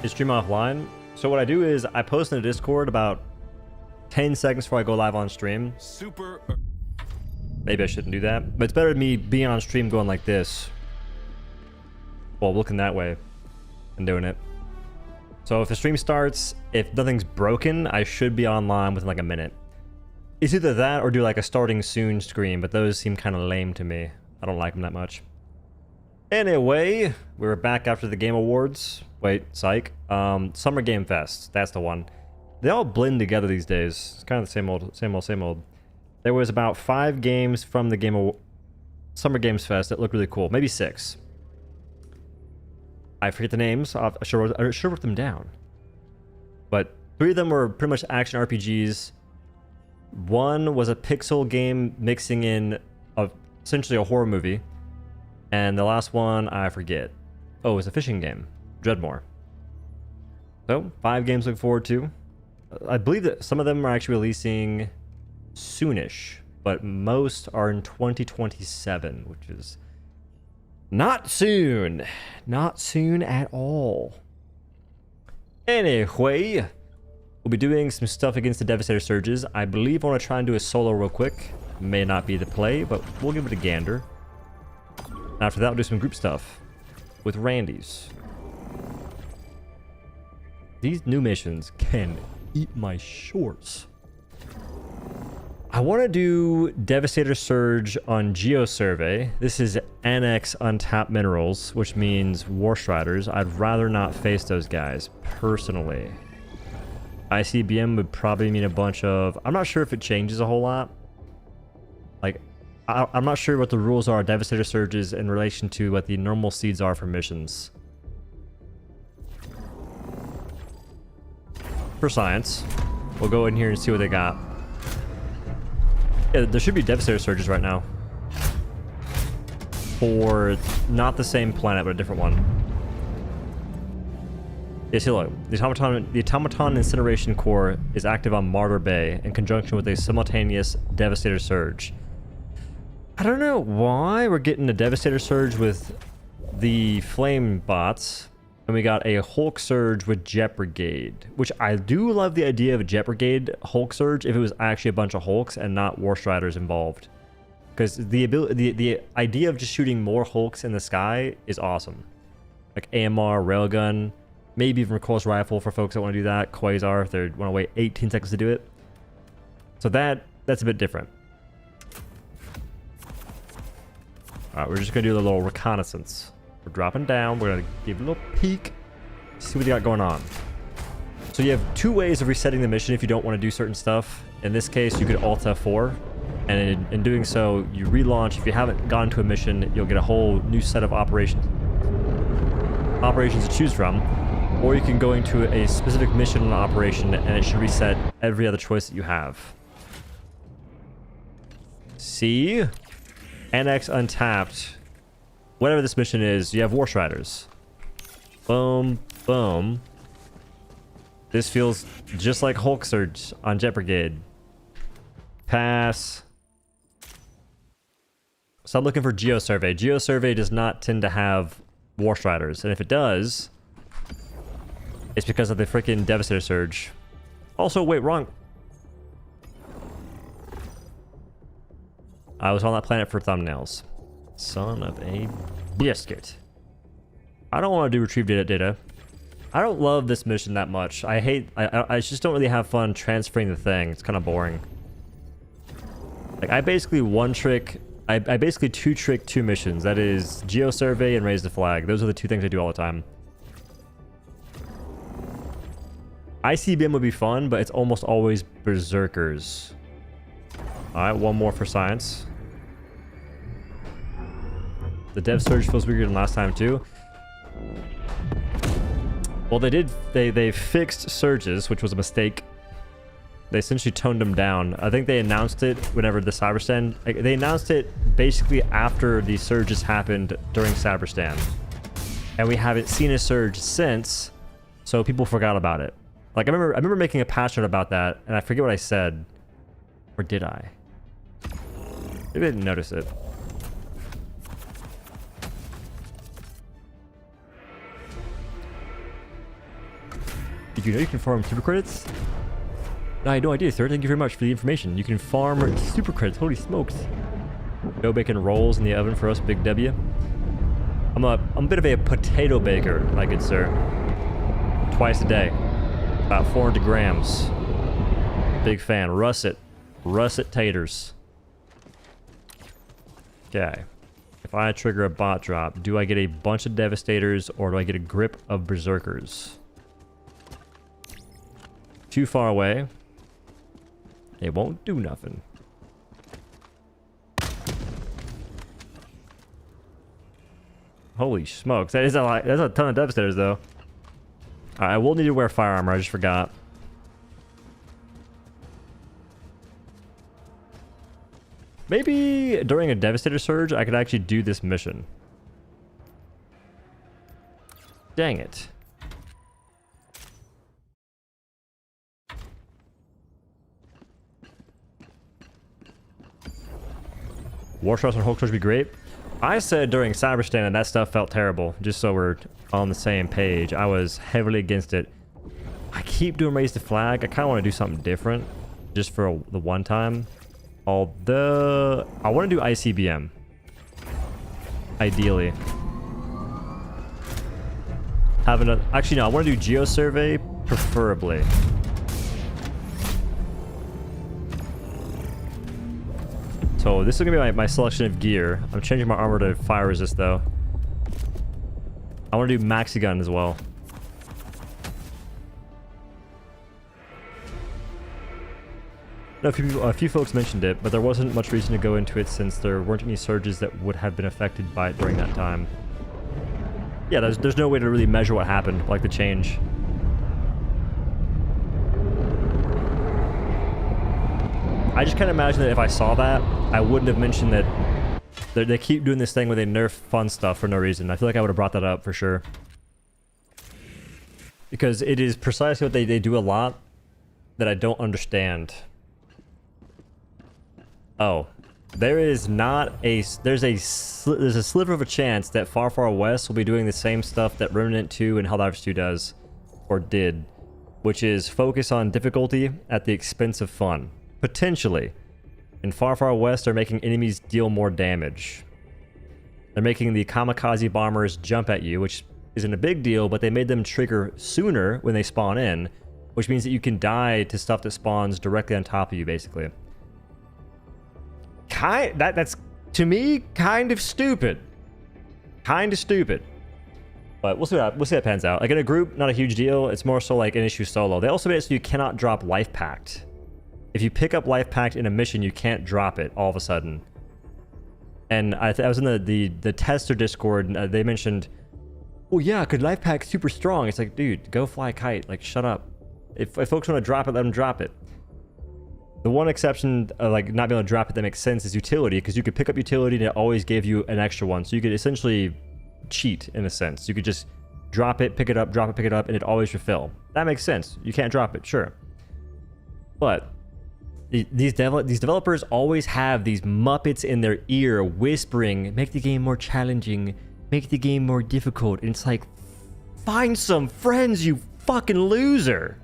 is stream offline. So what I do is I post in the Discord about 10 seconds before I go live on stream. Maybe I shouldn't do that, but it's better than me being on stream going like this. Well, looking that way and doing it. So if the stream starts, if nothing's broken, I should be online within like a minute. It's either that or do like a starting soon screen, but those seem kind of lame to me. I don't like them that much. Anyway, we're back after the Game Awards. Wait, psych. Summer Game Fest. That's the one. They all blend together these days. It's kind of the same old. There was about 5 games from the Summer Games Fest that looked really cool. Maybe 6. I forget the names. I should have wrote them down. But 3 of them were pretty much action RPGs. 1 was a pixel game mixing in essentially a horror movie. And the last one, I forget. Oh, it was a fishing game. Dreadmore. So, 5 games to look forward to. I believe that some of them are actually releasing soonish, but most are in 2027, which is not soon. Not soon at all. Anyway, we'll be doing some stuff against the Devastator Surges. I believe I want to try and do a solo real quick. May not be the play, but we'll give it a gander. After that, we'll do some group stuff with Randy's. These new missions can eat my shorts. I want to do Devastator Surge on GeoSurvey. This is NX Untapped Minerals, which means War Striders. I'd rather not face those guys, personally. ICBM would probably mean a bunch of... I'm not sure if it changes a whole lot. Like, I'm not sure what the rules are on Devastator Surges in relation to what the normal seeds are for missions. For science, we'll go in here and see what they got. Yeah, there should be Devastator Surges right now. For not the same planet, but a different one. Yeah, see, look. The Automaton Incineration Core is active on Martyr Bay in conjunction with a simultaneous Devastator Surge. I don't know why we're getting a Devastator Surge with the Flame Bots, and we got a Hulk Surge with Jet Brigade, which I do love the idea of a Jet Brigade Hulk Surge if it was actually a bunch of Hulks and not War Striders involved. Because the idea of just shooting more Hulks in the sky is awesome. Like AMR, Railgun, maybe even Recoilless Rifle for folks that want to do that, Quasar if they want to wait 18 seconds to do it. So that's a bit different. Alright, we're just going to do a little reconnaissance. We're dropping down. We're going to give a little peek. See what they got going on. So you have 2 ways of resetting the mission if you don't want to do certain stuff. In this case, you could Alt F4. And in doing so, you relaunch. If you haven't gone to a mission, you'll get a whole new set of operations to choose from. Or you can go into a specific mission and operation, and it should reset every other choice that you have. See? NX Untapped. Whatever this mission is, you have War Striders. Boom, boom. This feels just like Hulk Surge on Jet Brigade. Pass. So I'm looking for GeoSurvey. GeoSurvey does not tend to have War Striders, and if it does, it's because of the freaking Devastator Surge. Also, wait, wrong. I was on that planet for thumbnails. Son of a biscuit. I don't want to do retrieve data. I don't love this mission that much. I just don't really have fun transferring the thing. It's kind of boring. Like, I basically I basically 2-trick 2 missions. That is GeoSurvey and Raise the Flag. Those are the 2 things I do all the time. ICBM would be fun, but it's almost always Berserkers. Alright, 1 more for science. The Dev Surge feels weaker than last time too. Well, they fixed surges, which was a mistake. They essentially toned them down. I think they announced it whenever the Cyberstan... They announced it basically after the surges happened during Cyberstan. And we haven't seen a surge since, so people forgot about it. Like, I remember making a patch note about that, and I forget what I said. Or did I? Maybe I didn't notice it. Did you know you can farm super credits? I had no idea, sir. Thank you very much for the information. You can farm super credits. Holy smokes. No bacon rolls in the oven for us, big W. I'm a bit of a potato baker, my good sir. Twice a day. About 400 grams. Big fan. Russet. Russet taters. Okay. If I trigger a bot drop, do I get a bunch of Devastators or do I get a grip of Berserkers? Too far away. It won't do nothing. Holy smokes. That is a lot. That's a ton of Devastators, though. Alright, I will need to wear fire armor. I just forgot. Maybe during a Devastator surge, I could actually do this mission. Dang it. War shots on Hulk Charge would be great. I said during Cyberstand that stuff felt terrible, just so we're on the same page. I was heavily against it. I keep doing Raise the Flag. I kind of want to do something different, just for the one time. Although, I want to do ICBM. Ideally. Actually, no, I want to do Geo-Survey, preferably. So this is going to be my selection of gear. I'm changing my armor to fire resist, though. I want to do maxi gun as well. No, a few folks mentioned it, but there wasn't much reason to go into it since there weren't any surges that would have been affected by it during that time. Yeah, there's no way to really measure what happened, like the change. I just can't imagine that if I saw that, I wouldn't have mentioned that they keep doing this thing where they nerf fun stuff for no reason. I feel like I would have brought that up for sure. Because it is precisely what they do a lot that I don't understand. Oh, there's a sliver of a chance that Far Far West will be doing the same stuff that Remnant 2 and Helldivers 2 does, or did, which is focus on difficulty at the expense of fun. Potentially. In Far Far West, they're making enemies deal more damage. They're making the kamikaze bombers jump at you, which isn't a big deal, but they made them trigger sooner when they spawn in, which means that you can die to stuff that spawns directly on top of you, basically. That's, to me, kind of stupid. Kind of stupid. But we'll see how that pans out. Like in a group, not a huge deal. It's more so like an issue solo. They also made it so you cannot drop Life Pact. If you pick up Life Pact in a mission, you can't drop it all of a sudden. And I was in the tester Discord, and they mentioned, well, yeah, because Life Pact's super strong. It's like, dude, go fly a kite. Like, shut up. If folks want to drop it, let them drop it. The one exception, like not being able to drop it that makes sense is utility, because you could pick up utility and it always gave you an extra one. So you could essentially cheat in a sense. You could just drop it, pick it up, drop it, pick it up, and it always refill. That makes sense. You can't drop it, sure. But these developers always have these Muppets in their ear whispering, make the game more challenging, make the game more difficult. And it's like, find some friends, you fucking loser.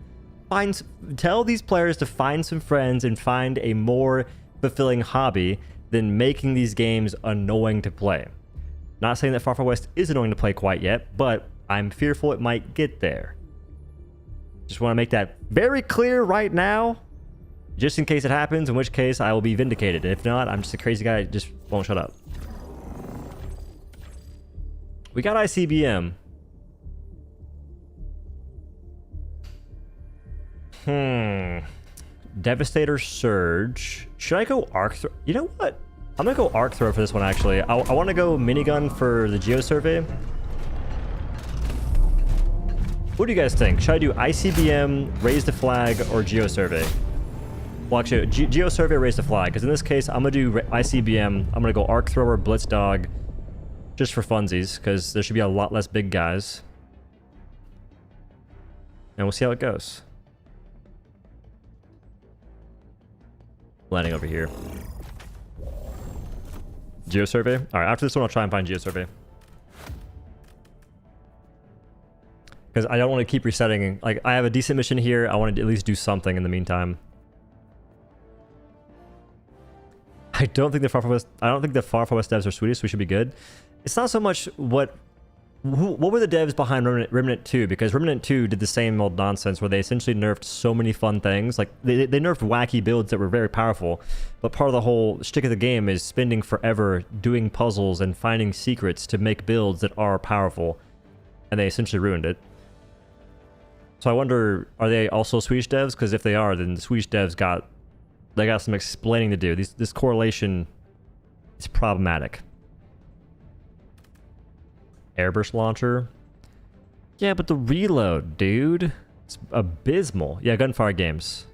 Tell these players to find some friends and find a more fulfilling hobby than making these games annoying to play. Not saying that Far Far West is annoying to play quite yet, but I'm fearful it might get there. Just want to make that very clear right now, just in case it happens, in which case I will be vindicated. If not, I'm just a crazy guy that just won't shut up. We got ICBM. Devastator Surge. Should I go Arc Throw? You know what? I'm gonna go Arc Throw for this one, actually. I want to go Minigun for the Geo Survey. What do you guys think? Should I do ICBM, Raise the Flag, or Geo Survey? Well, actually, Geo Survey, Raise the Flag. Because in this case, I'm gonna do ICBM. I'm gonna go Arc Thrower, Blitz Dog, just for funsies, because there should be a lot less big guys. And we'll see how it goes. Landing over here. Geo Survey? Alright, after this one I'll try and find Geo Survey. Because I don't want to keep resetting. Like, I have a decent mission here. I want to at least do something in the meantime. I don't think the Far West devs are Swedish, so we should be good. It's not so much what were the devs behind Remnant 2, because Remnant 2 did the same old nonsense where they essentially nerfed so many fun things. Like, they nerfed wacky builds that were very powerful, but part of the whole shtick of the game is spending forever doing puzzles and finding secrets to make builds that are powerful, and they essentially ruined it. So I wonder, are they also Swedish devs? Because if they are, then the Swedish devs got some explaining to do. This correlation is problematic. Airburst launcher. Yeah, but the reload, dude. It's abysmal. Yeah, Gunfire Games,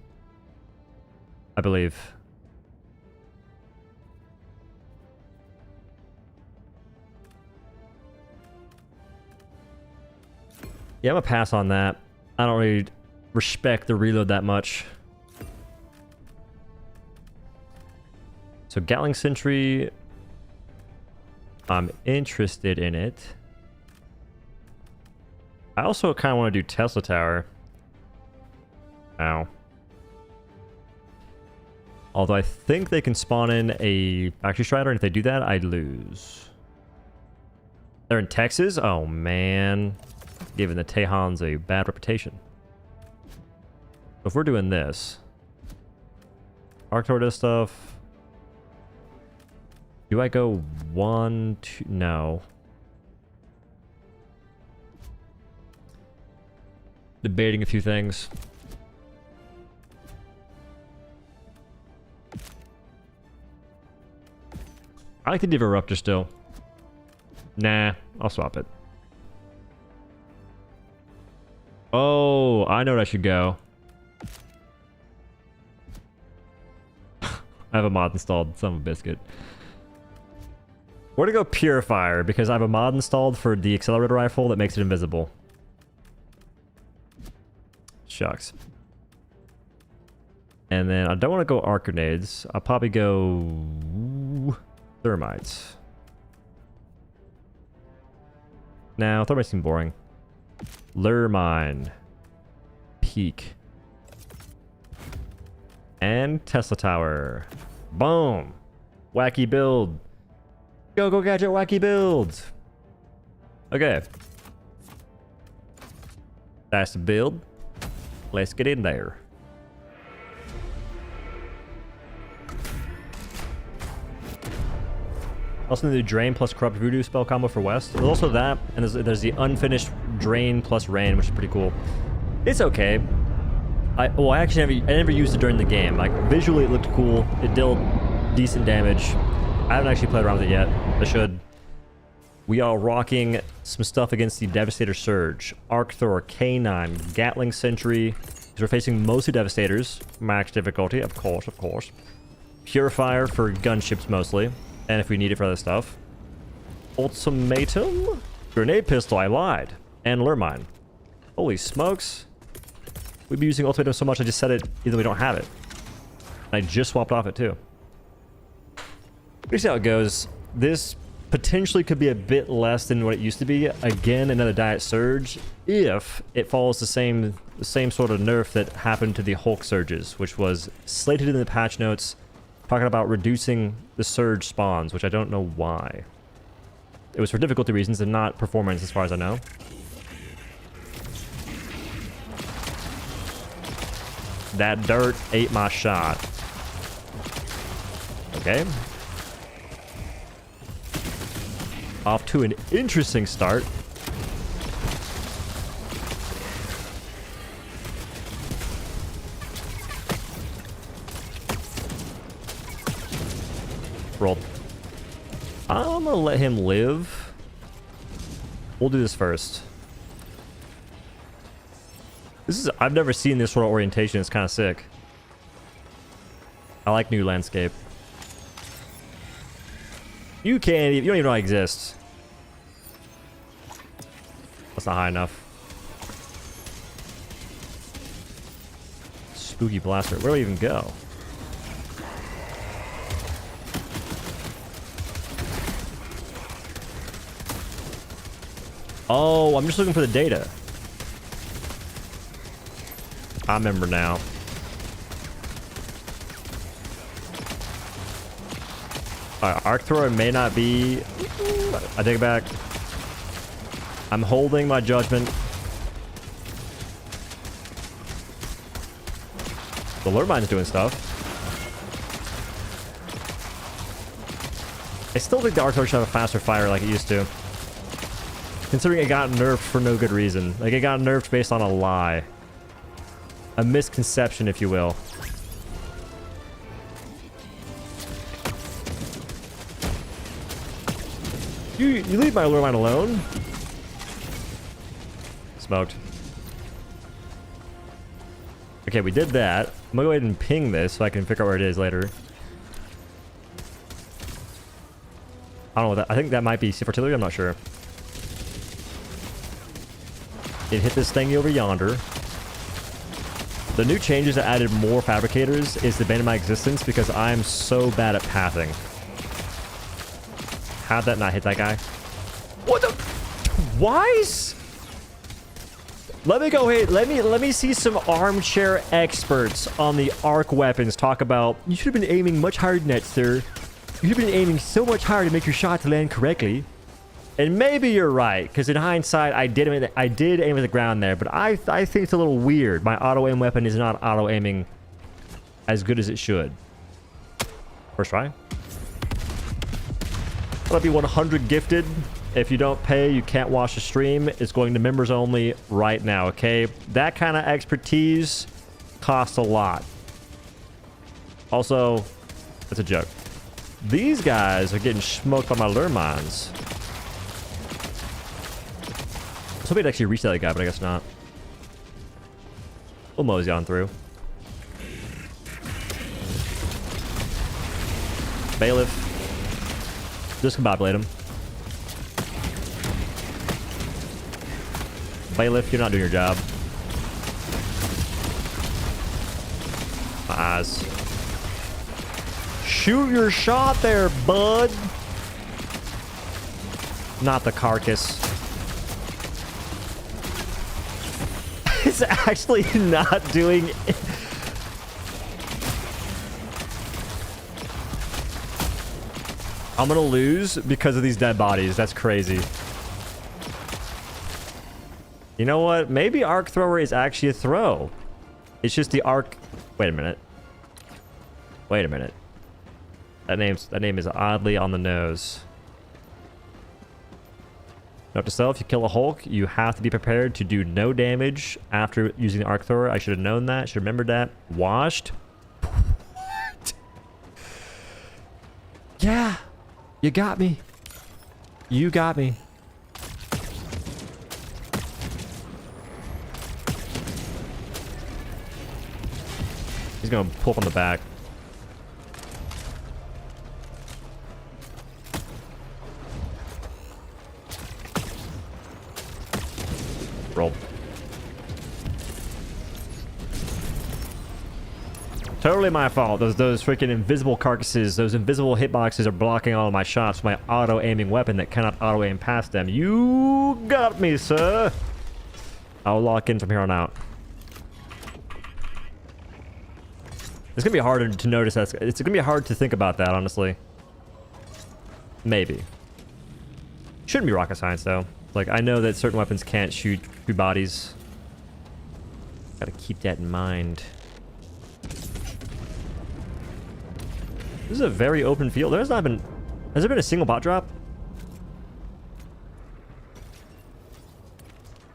I believe. Yeah, I'm gonna pass on that. I don't really respect the reload that much. So Gatling Sentry, I'm interested in it. I also kind of want to do Tesla Tower. Ow. Although I think they can spawn in a Factory Strider, and if they do that, I'd lose. They're in Texas? Oh, man. Giving the Tehans a bad reputation. If we're doing this, Arctor does stuff. Do I go 1, 2? No. Debating a few things. I like the Diva Raptor still. Nah, I'll swap it. Oh, I know where I should go. I have a mod installed, son of a biscuit. We're gonna go Purifier because I have a mod installed for the accelerator rifle that makes it invisible. Shucks. And then I don't want to go arc grenades. I'll probably go thermites. Now, thermites seem boring. Lure mine. Peak. And Tesla Tower. Boom. Wacky build. Go, go, gadget, wacky builds. Okay. That's the build. Let's get in there. Also need the Drain plus Corrupt Voodoo spell combo for West. There's also that, and there's the unfinished Drain plus Rain, which is pretty cool. It's okay. I never used it during the game. Like, visually it looked cool. It dealt decent damage. I haven't actually played around with it yet. I should. We are rocking some stuff against the Devastator Surge. Arcthor, K9, Gatling Sentry. Because we're facing mostly Devastators. Max difficulty, of course, of course. Purifier for gunships mostly. And if we need it for other stuff. Ultimatum? Grenade pistol, I lied. And lure mine. Holy smokes. We'd be using ultimatum so much I just said it even though we don't have it. I just swapped off it too. We'll see how it goes. This potentially could be a bit less than what it used to be. Again, another Diet Surge, if it follows the same sort of nerf that happened to the Hulk Surges, which was slated in the patch notes, talking about reducing the Surge spawns, which I don't know why. It was for difficulty reasons and not performance as far as I know. That dirt ate my shot. Okay. Off to an interesting start. Rolled. I'm gonna let him live. We'll do this first. I've never seen this sort of orientation. It's kind of sick. I like new landscape. You don't even know I exist. That's not high enough. Spooky blaster. Where do we even go? Oh, I'm just looking for the data. I remember now. Alright, arc thrower may not be... I take it back. I'm holding my judgment. The lure mine's doing stuff. I still think the arc thrower should have a faster fire like it used to. Considering it got nerfed for no good reason. Like, it got nerfed based on a lie. A misconception, if you will. You leave my lure line alone. Smoked. Okay, we did that. I'm gonna go ahead and ping this so I can figure out where it is later. I don't know what that... I think that might be Sea Artillery, I'm not sure. It hit this thing over yonder. The new changes that added more fabricators is the bane of my existence because I'm so bad at pathing. How'd that not hit that guy? What the? Twice? Let me go ahead. Let me see some armchair experts on the arc weapons talk about. You should have been aiming much higher than that, sir. You should have been aiming so much higher to make your shots land correctly. And maybe you're right, because in hindsight, I did aim at the ground there, but I think it's a little weird. My auto aim weapon is not auto aiming as good as it should. First try. I'll be 100 gifted. If you don't pay, you can't watch the stream. It's going to members only right now, okay? That kind of expertise costs a lot. Also, it's a joke. These guys are getting smoked by my lure mines. I was hoping to actually reach that guy, but I guess not. We'll mosey on through. Bailiff. Discombobulate him. Bailiff, you're not doing your job. My eyes. Shoot your shot there, bud. Not the carcass. It's actually not doing it. I'm gonna lose because of these dead bodies. That's crazy. You know what? Maybe arc thrower is actually a throw. It's just the arc... Wait a minute. Wait a minute. That name is oddly on the nose. Note to self, you kill a Hulk, you have to be prepared to do no damage after using the arc thrower. I should have known that. Should have remembered that. Washed. What? Yeah. You got me. You got me. He's gonna pull from the back. Roll. Totally my fault. Those freaking invisible carcasses, those invisible hitboxes are blocking all of my shots with my auto-aiming weapon that cannot auto-aim past them. You got me, sir. I'll lock in from here on out. It's gonna be harder to notice that. It's gonna be hard to think about that, honestly. Maybe. Shouldn't be rocket science, though. Like, I know that certain weapons can't shoot through bodies. Gotta keep that in mind. This is a very open field. There's not been... Has there been a single bot drop?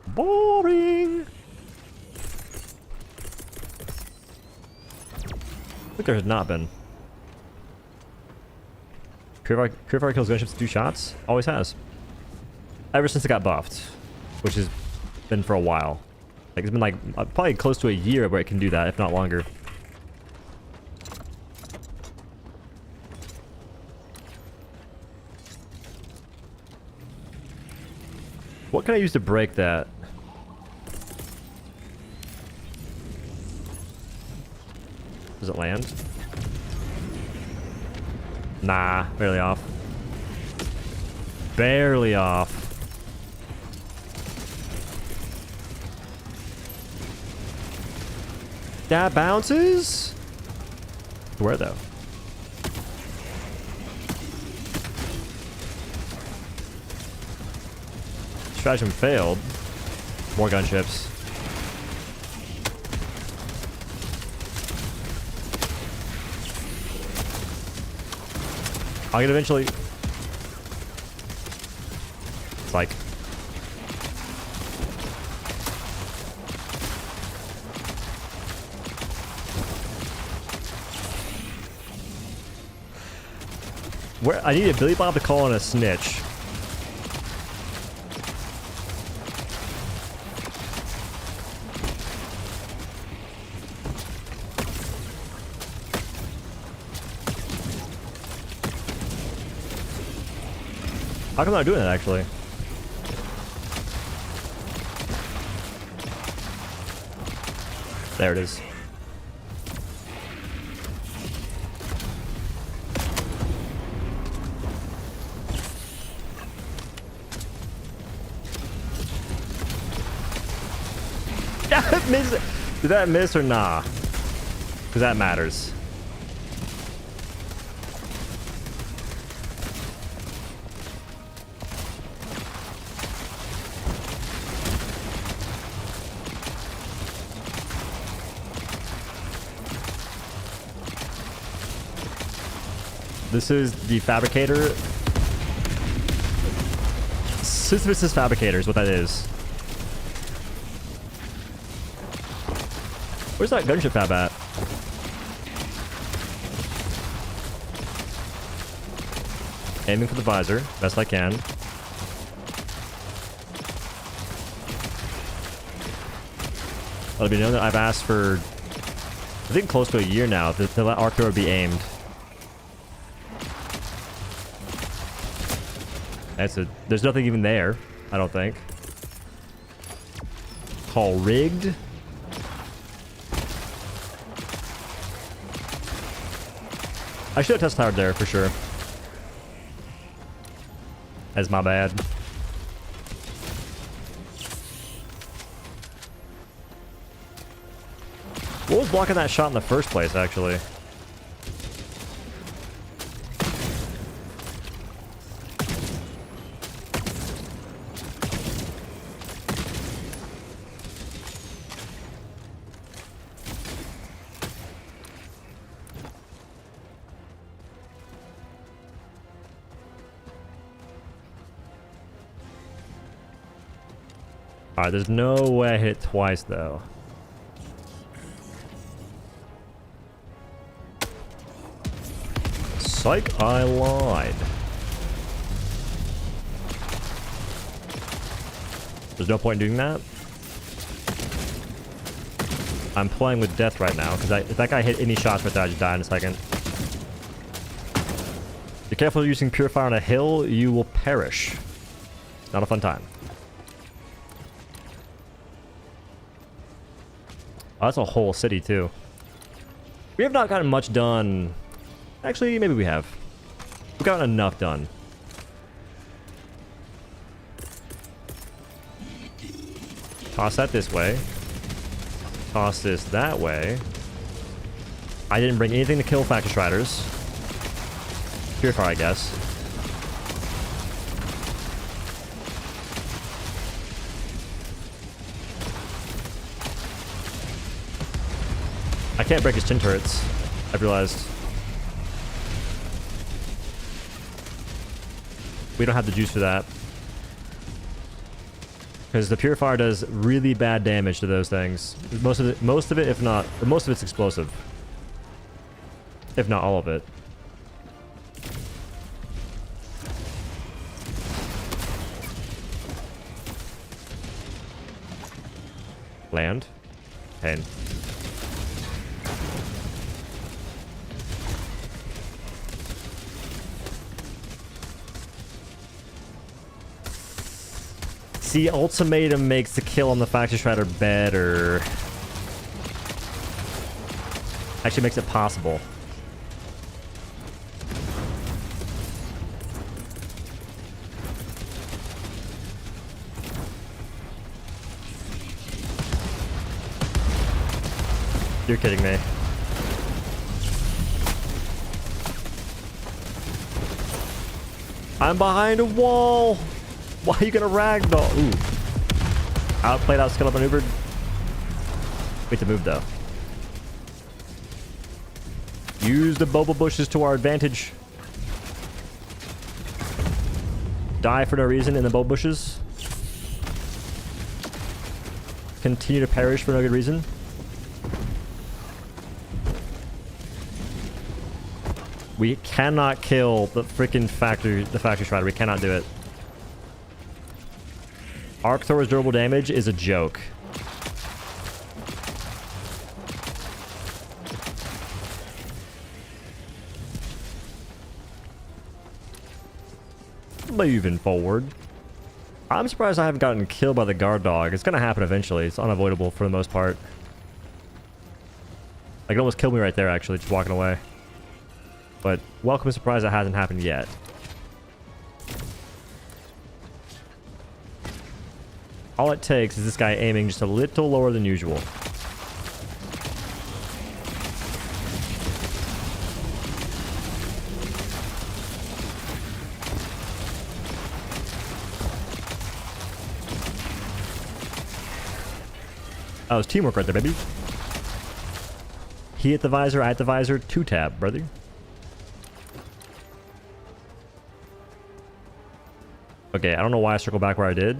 Boring! I think there has not been. Purifier kills gunships with 2 shots? Always has. Ever since it got buffed. Which has been for a while. Like, it's been like probably close to a year where it can do that, if not longer. What can I use to break that? Does it land? Nah, barely off. Barely off. That bounces? Where though? Stratagem failed. More gunships. I'll get eventually. It's like. Where I need a Billy Bob to call on a snitch. How come I'm not doing it actually? There it is. Did that miss or nah? Because that matters. This is the fabricator. Sisyphus' fabricator is what that is. Where's that gunship fab at? Aiming for the visor, best I can. Let it be known that I've asked for, I think, close to a year now to let arc thrower be aimed. There's nothing even there, I don't think. Call rigged. I should have test towered there for sure. That's my bad. What was blocking that shot in the first place, actually? Alright, there's no way I hit it twice, though. Psych, I lied. There's no point in doing that. I'm playing with death right now, because if that guy hit any shots right there, I just die in a second. Be careful using Purifier on a hill, you will perish. Not a fun time. Oh, that's a whole city, too. We have not gotten much done. Actually, maybe we have. We've gotten enough done. Toss that this way. Toss this that way. I didn't bring anything to kill Factor Striders. Purifier, I guess. I can't break his chin turrets, I've realized. We don't have the juice for that. Because the Purifier does really bad damage to those things. Most of it, if not, most of it's explosive. If not all of it. Land. Pain. See, Ultimatum makes the kill on the Factor Strider better. Actually makes it possible. You're kidding me. I'm behind a wall. Why are you gonna ragdoll? Ooh. Outplayed, outskilled, outmaneuvered. Wait to move though. Use the boba bushes to our advantage. Die for no reason in the boba bushes. Continue to perish for no good reason. We cannot kill the freaking factory strider. We cannot do it. Arc Thor's durable damage is a joke. Moving forward. I'm surprised I haven't gotten killed by the guard dog. It's gonna happen eventually. It's unavoidable for the most part. Like, it almost killed me right there, actually, just walking away. But welcome surprise, that hasn't happened yet. All it takes is this guy aiming just a little lower than usual. Oh, it's teamwork right there, baby. He hit the visor, I hit the visor. 2-tab, brother. Okay, I don't know why I circled back where I did.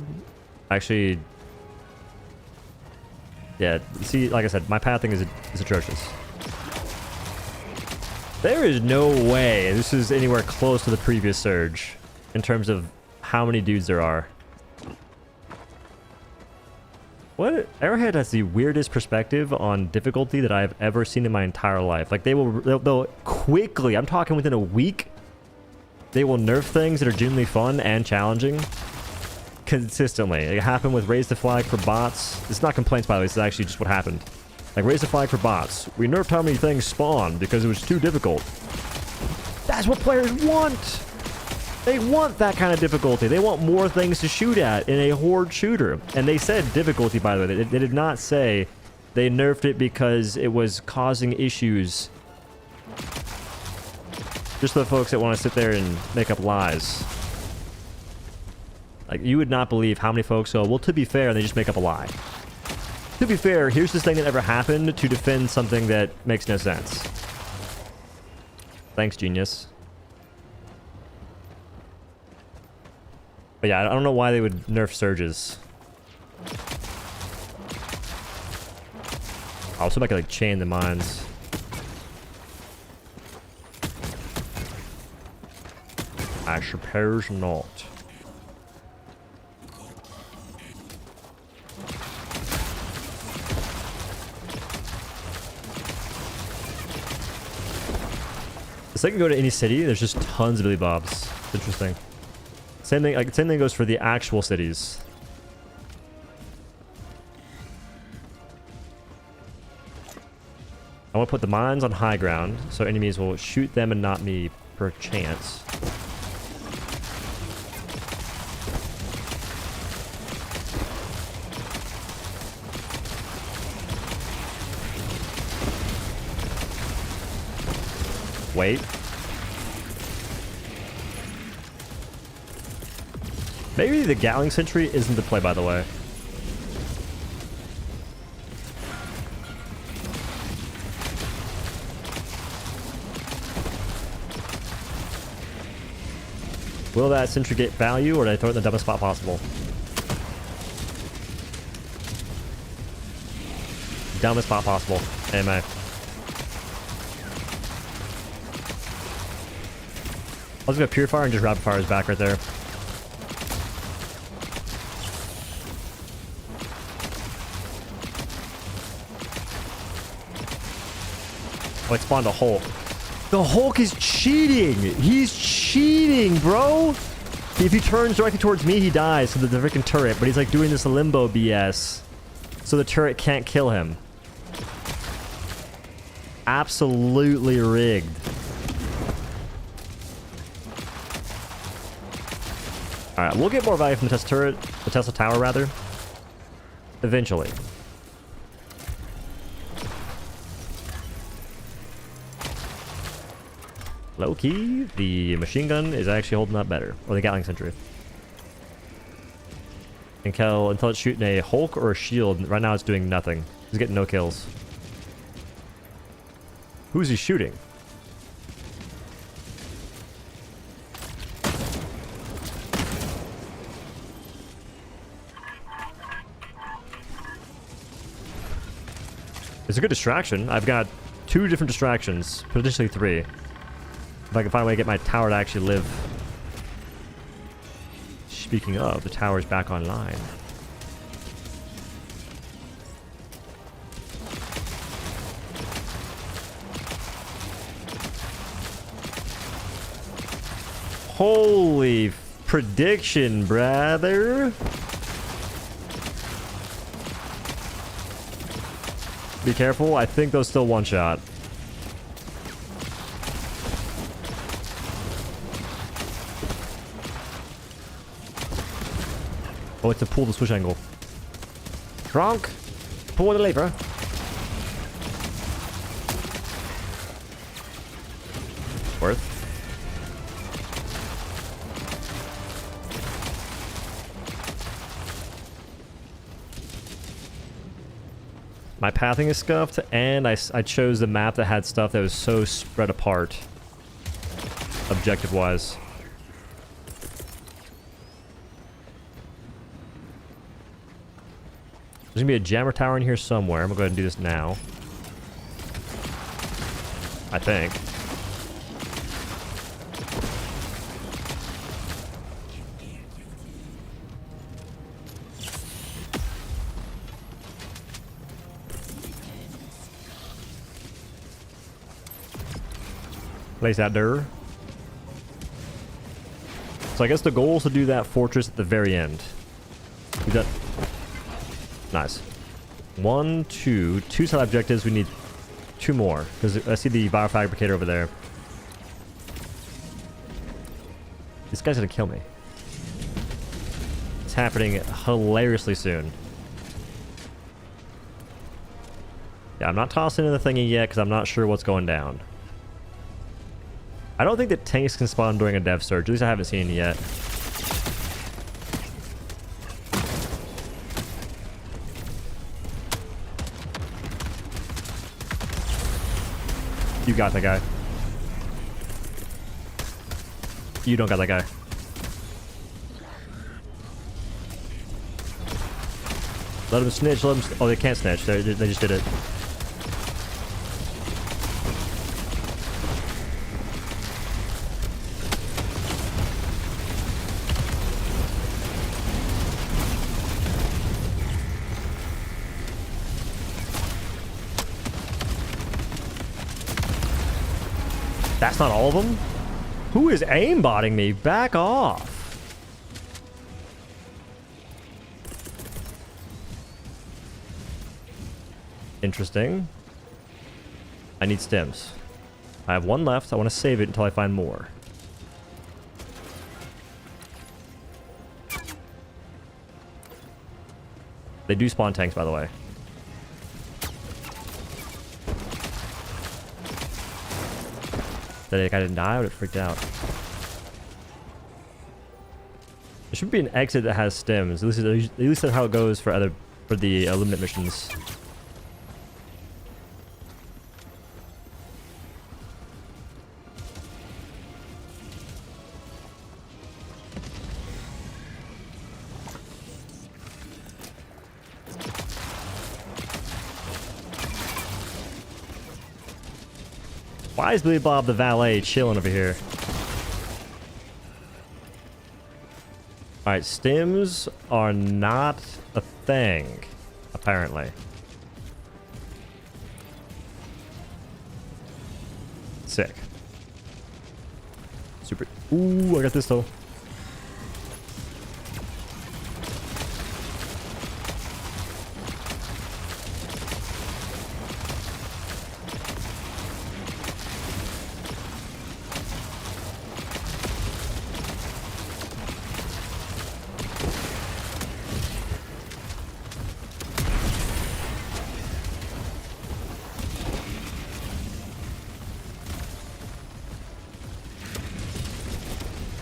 Actually, yeah, see, like I said, my pathing is atrocious. There is no way this is anywhere close to the previous surge in terms of how many dudes there are. What? Arrowhead has the weirdest perspective on difficulty that I've ever seen in my entire life. Like, they'll quickly, I'm talking within a week, they will nerf things that are genuinely fun and challenging consistently. It happened with Raise the Flag for bots. It's not complaints, by the way. This is actually just what happened. Like, Raise the Flag for bots. We nerfed how many things spawn because it was too difficult. That's what players want! They want that kind of difficulty. They want more things to shoot at in a horde shooter. And they said difficulty, by the way. They did not say they nerfed it because it was causing issues. Just the folks that want to sit there and make up lies. Like, you would not believe how many folks go, well, to be fair, and they just make up a lie. To be fair, here's this thing that ever happened to defend something that makes no sense. Thanks, genius. But yeah, I don't know why they would nerf surges. I'll see if I can, like, chain the mines. I suppose not. This thing can go to any city. There's just tons of Billy Bobs. It's interesting. Same thing. Like, same thing goes for the actual cities. I want to put the mines on high ground, so enemies will shoot them and not me per chance. Wait. Maybe the Gatling Sentry isn't the play, by the way. Will that Sentry get value, or did I throw it in the dumbest spot possible? Dumbest spot possible. AMA. I was gonna Purifier and just rapid fire his back right there. Oh, it spawned a Hulk. The Hulk is cheating! He's cheating, bro! If he turns directly towards me, he dies to the freaking turret, but he's like doing this limbo BS. So the turret can't kill him. Absolutely rigged. Alright, we'll get more value from the Tesla turret, the Tesla tower rather. Eventually. Low key, the machine gun is actually holding up better. Or the Gatling sentry. Until it's shooting a Hulk or a shield. Right now it's doing nothing. He's getting no kills. Who's he shooting? It's a good distraction. I've got 2 different distractions, potentially 3. If I can find a way to get my tower to actually live. Speaking of, the tower's back online. Holy prediction, brother. Be careful. I think those still one shot. Oh, it's to pull the switch angle. Drunk. Pull the lever. Worth. My pathing is scuffed, and I chose the map that had stuff that was so spread apart, objective-wise. There's gonna be a jammer tower in here somewhere. I'm gonna go ahead and do this now. I think. Place that there. So I guess the goal is to do that fortress at the very end. We got nice. 1, 2 side objectives. We need 2 more because I see the biofabricator over there. This guy's gonna kill me. It's happening hilariously soon. Yeah, I'm not tossing in the thingy yet because I'm not sure what's going down. I don't think that tanks can spawn during a dev surge. At least I haven't seen it yet. You got that guy. You don't got that guy. Let him snitch. Let him. Oh, they can't snitch. They just did it. That's not all of them? Who is aimbotting me? Back off. Interesting. I need stems. I have 1 left. I want to save it until I find more. They do spawn tanks, by the way. That guy didn't die, I would have freaked out. There should be an exit that has stems. At least that's how it goes for the Illuminate missions. Why is Billy Bob the valet chilling over here? Alright, stims are not a thing, apparently. Sick. Super. Ooh, I got this though.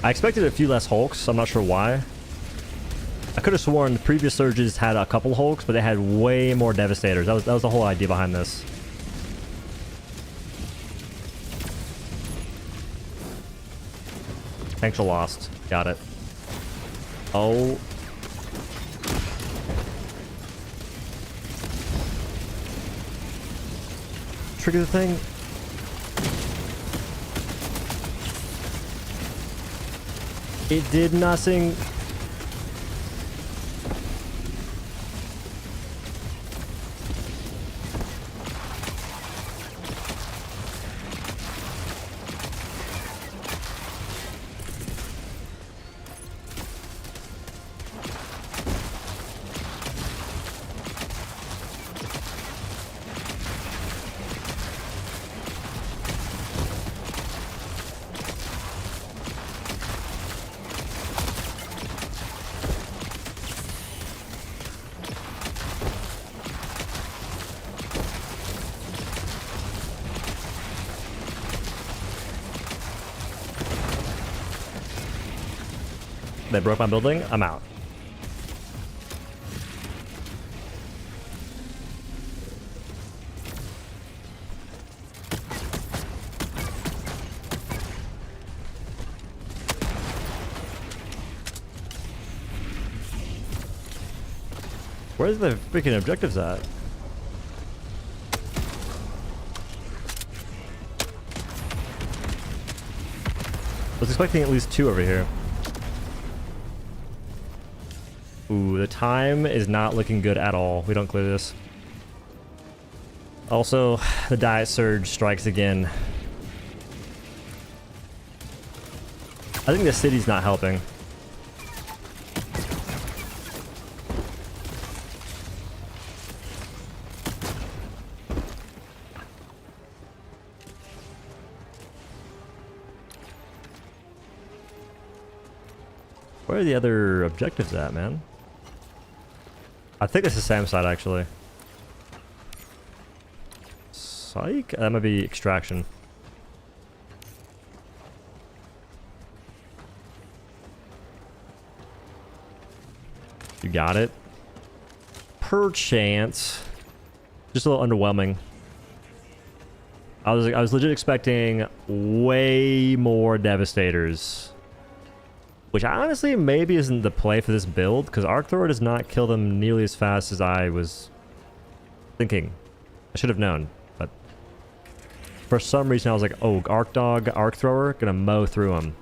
I expected a few less Hulks. I'm not sure why. I could have sworn the previous surges had a couple Hulks, but they had way more Devastators. That was the whole idea behind this. Tanks are lost. Got it. Oh. Trigger the thing. It did nothing. They broke my building. I'm out. Where's the freaking objectives at? I was expecting at least 2 over here. Ooh, the time is not looking good at all. We don't clear this. Also, the Diet Surge strikes again. I think the city's not helping. Where are the other objectives at, man? I think it's the same side, actually. Psych? That might be extraction. You got it? Perchance. Just a little underwhelming. I was legit expecting way more Devastators. Which honestly maybe isn't the play for this build, because Arc Thrower does not kill them nearly as fast as I was thinking. I should have known, but for some reason I was like, oh, OhDough, Arc Thrower, gonna mow through them.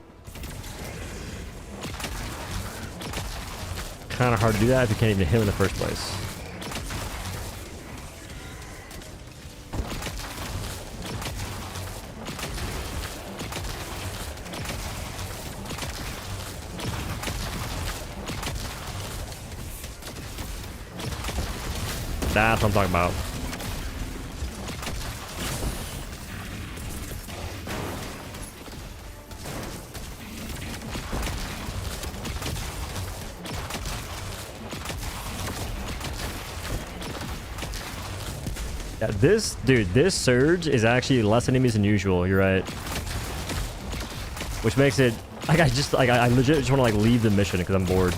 Kind of hard to do that if you can't even hit him in the first place. That's what I'm talking about. Yeah, this surge is actually less enemies than usual. You're right. Which makes it like I legit just want to like leave the mission because I'm bored.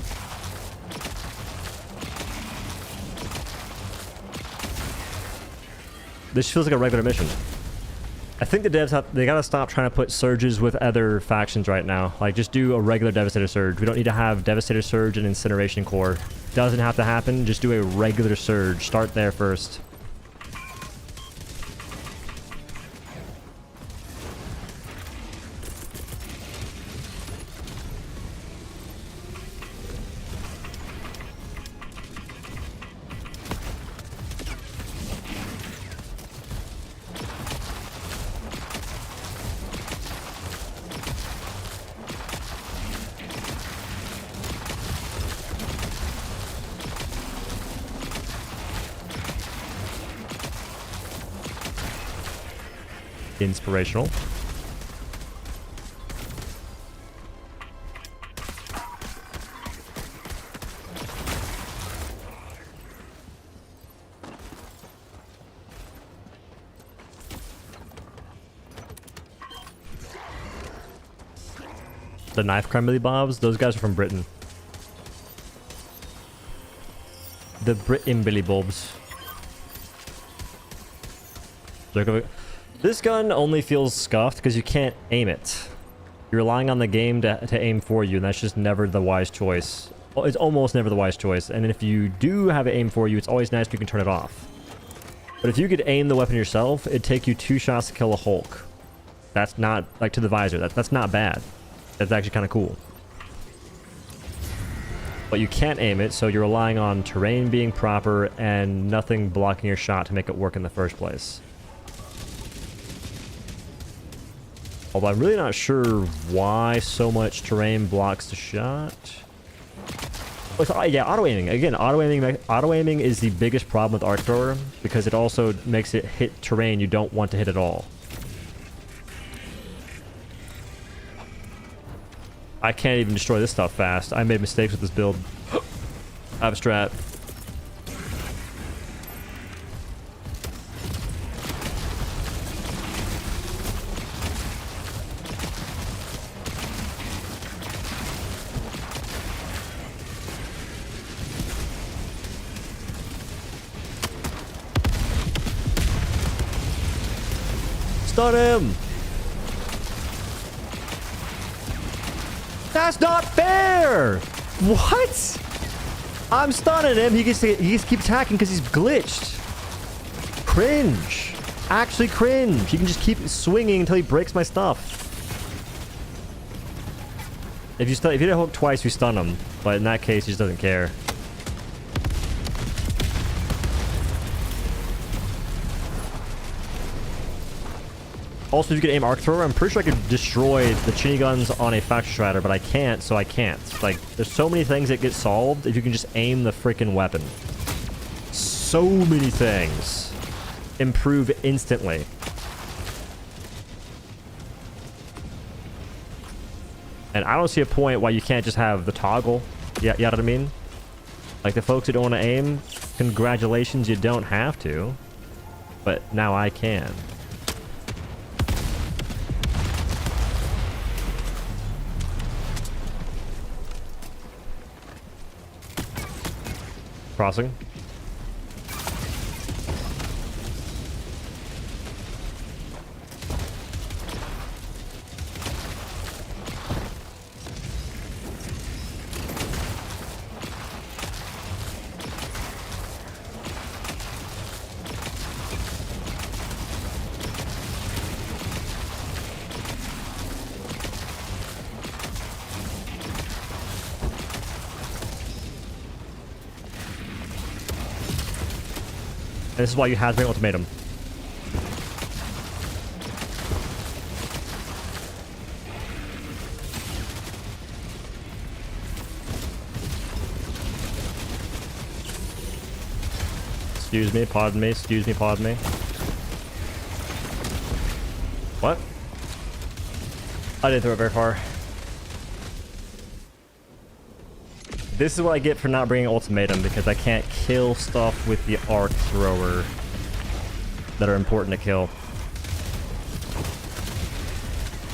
This feels like a regular mission. I think the devs they gotta stop trying to put surges with other factions right now. Like, just do a regular Devastator surge. We don't need to have Devastator surge and Incineration Core. Doesn't have to happen. Just do a regular surge. Start there first. Inspirational. The knife crime Billy Bobs, those guys are from Britain. The Britain Billy Bobs. This gun only feels scuffed because you can't aim it. You're relying on the game to aim for you, and that's just never the wise choice. It's almost never the wise choice, and if you do have it aim for you, it's always nice if you can turn it off. But if you could aim the weapon yourself, it'd take you 2 shots to kill a Hulk. That's not, like, to the visor. That's not bad. That's actually kind of cool. But you can't aim it, so you're relying on terrain being proper and nothing blocking your shot to make it work in the first place. Although I'm really not sure why so much terrain blocks the shot. Yeah, auto-aiming. Again, auto-aiming is the biggest problem with Arc Thrower because it also makes it hit terrain you don't want to hit at all. I can't even destroy this stuff fast. I made mistakes with this build. I have a strat. Stun him! That's not fair! What? I'm stunning him. He just keeps attacking because he's glitched. Cringe. Actually cringe. He can just keep swinging until he breaks my stuff. If you hit a hook twice, you stun him. But in that case, he just doesn't care. Also, if you could aim Arc Thrower, I'm pretty sure I could destroy the Chinny guns on a Factory Strider, but I can't, so I can't. Like, there's so many things that get solved if you can just aim the freaking weapon. So many things improve instantly. And I don't see a point why you can't just have the toggle. Yeah, you know what I mean? Like, the folks that don't want to aim, congratulations, you don't have to. But now I can. Crossing. And this is why you have to bring ultimatum. Excuse me, pardon me, excuse me, pardon me. What? I didn't throw it very far. This is what I get for not bringing ultimatum, because I can't kill stuff with the Arc Thrower that are important to kill.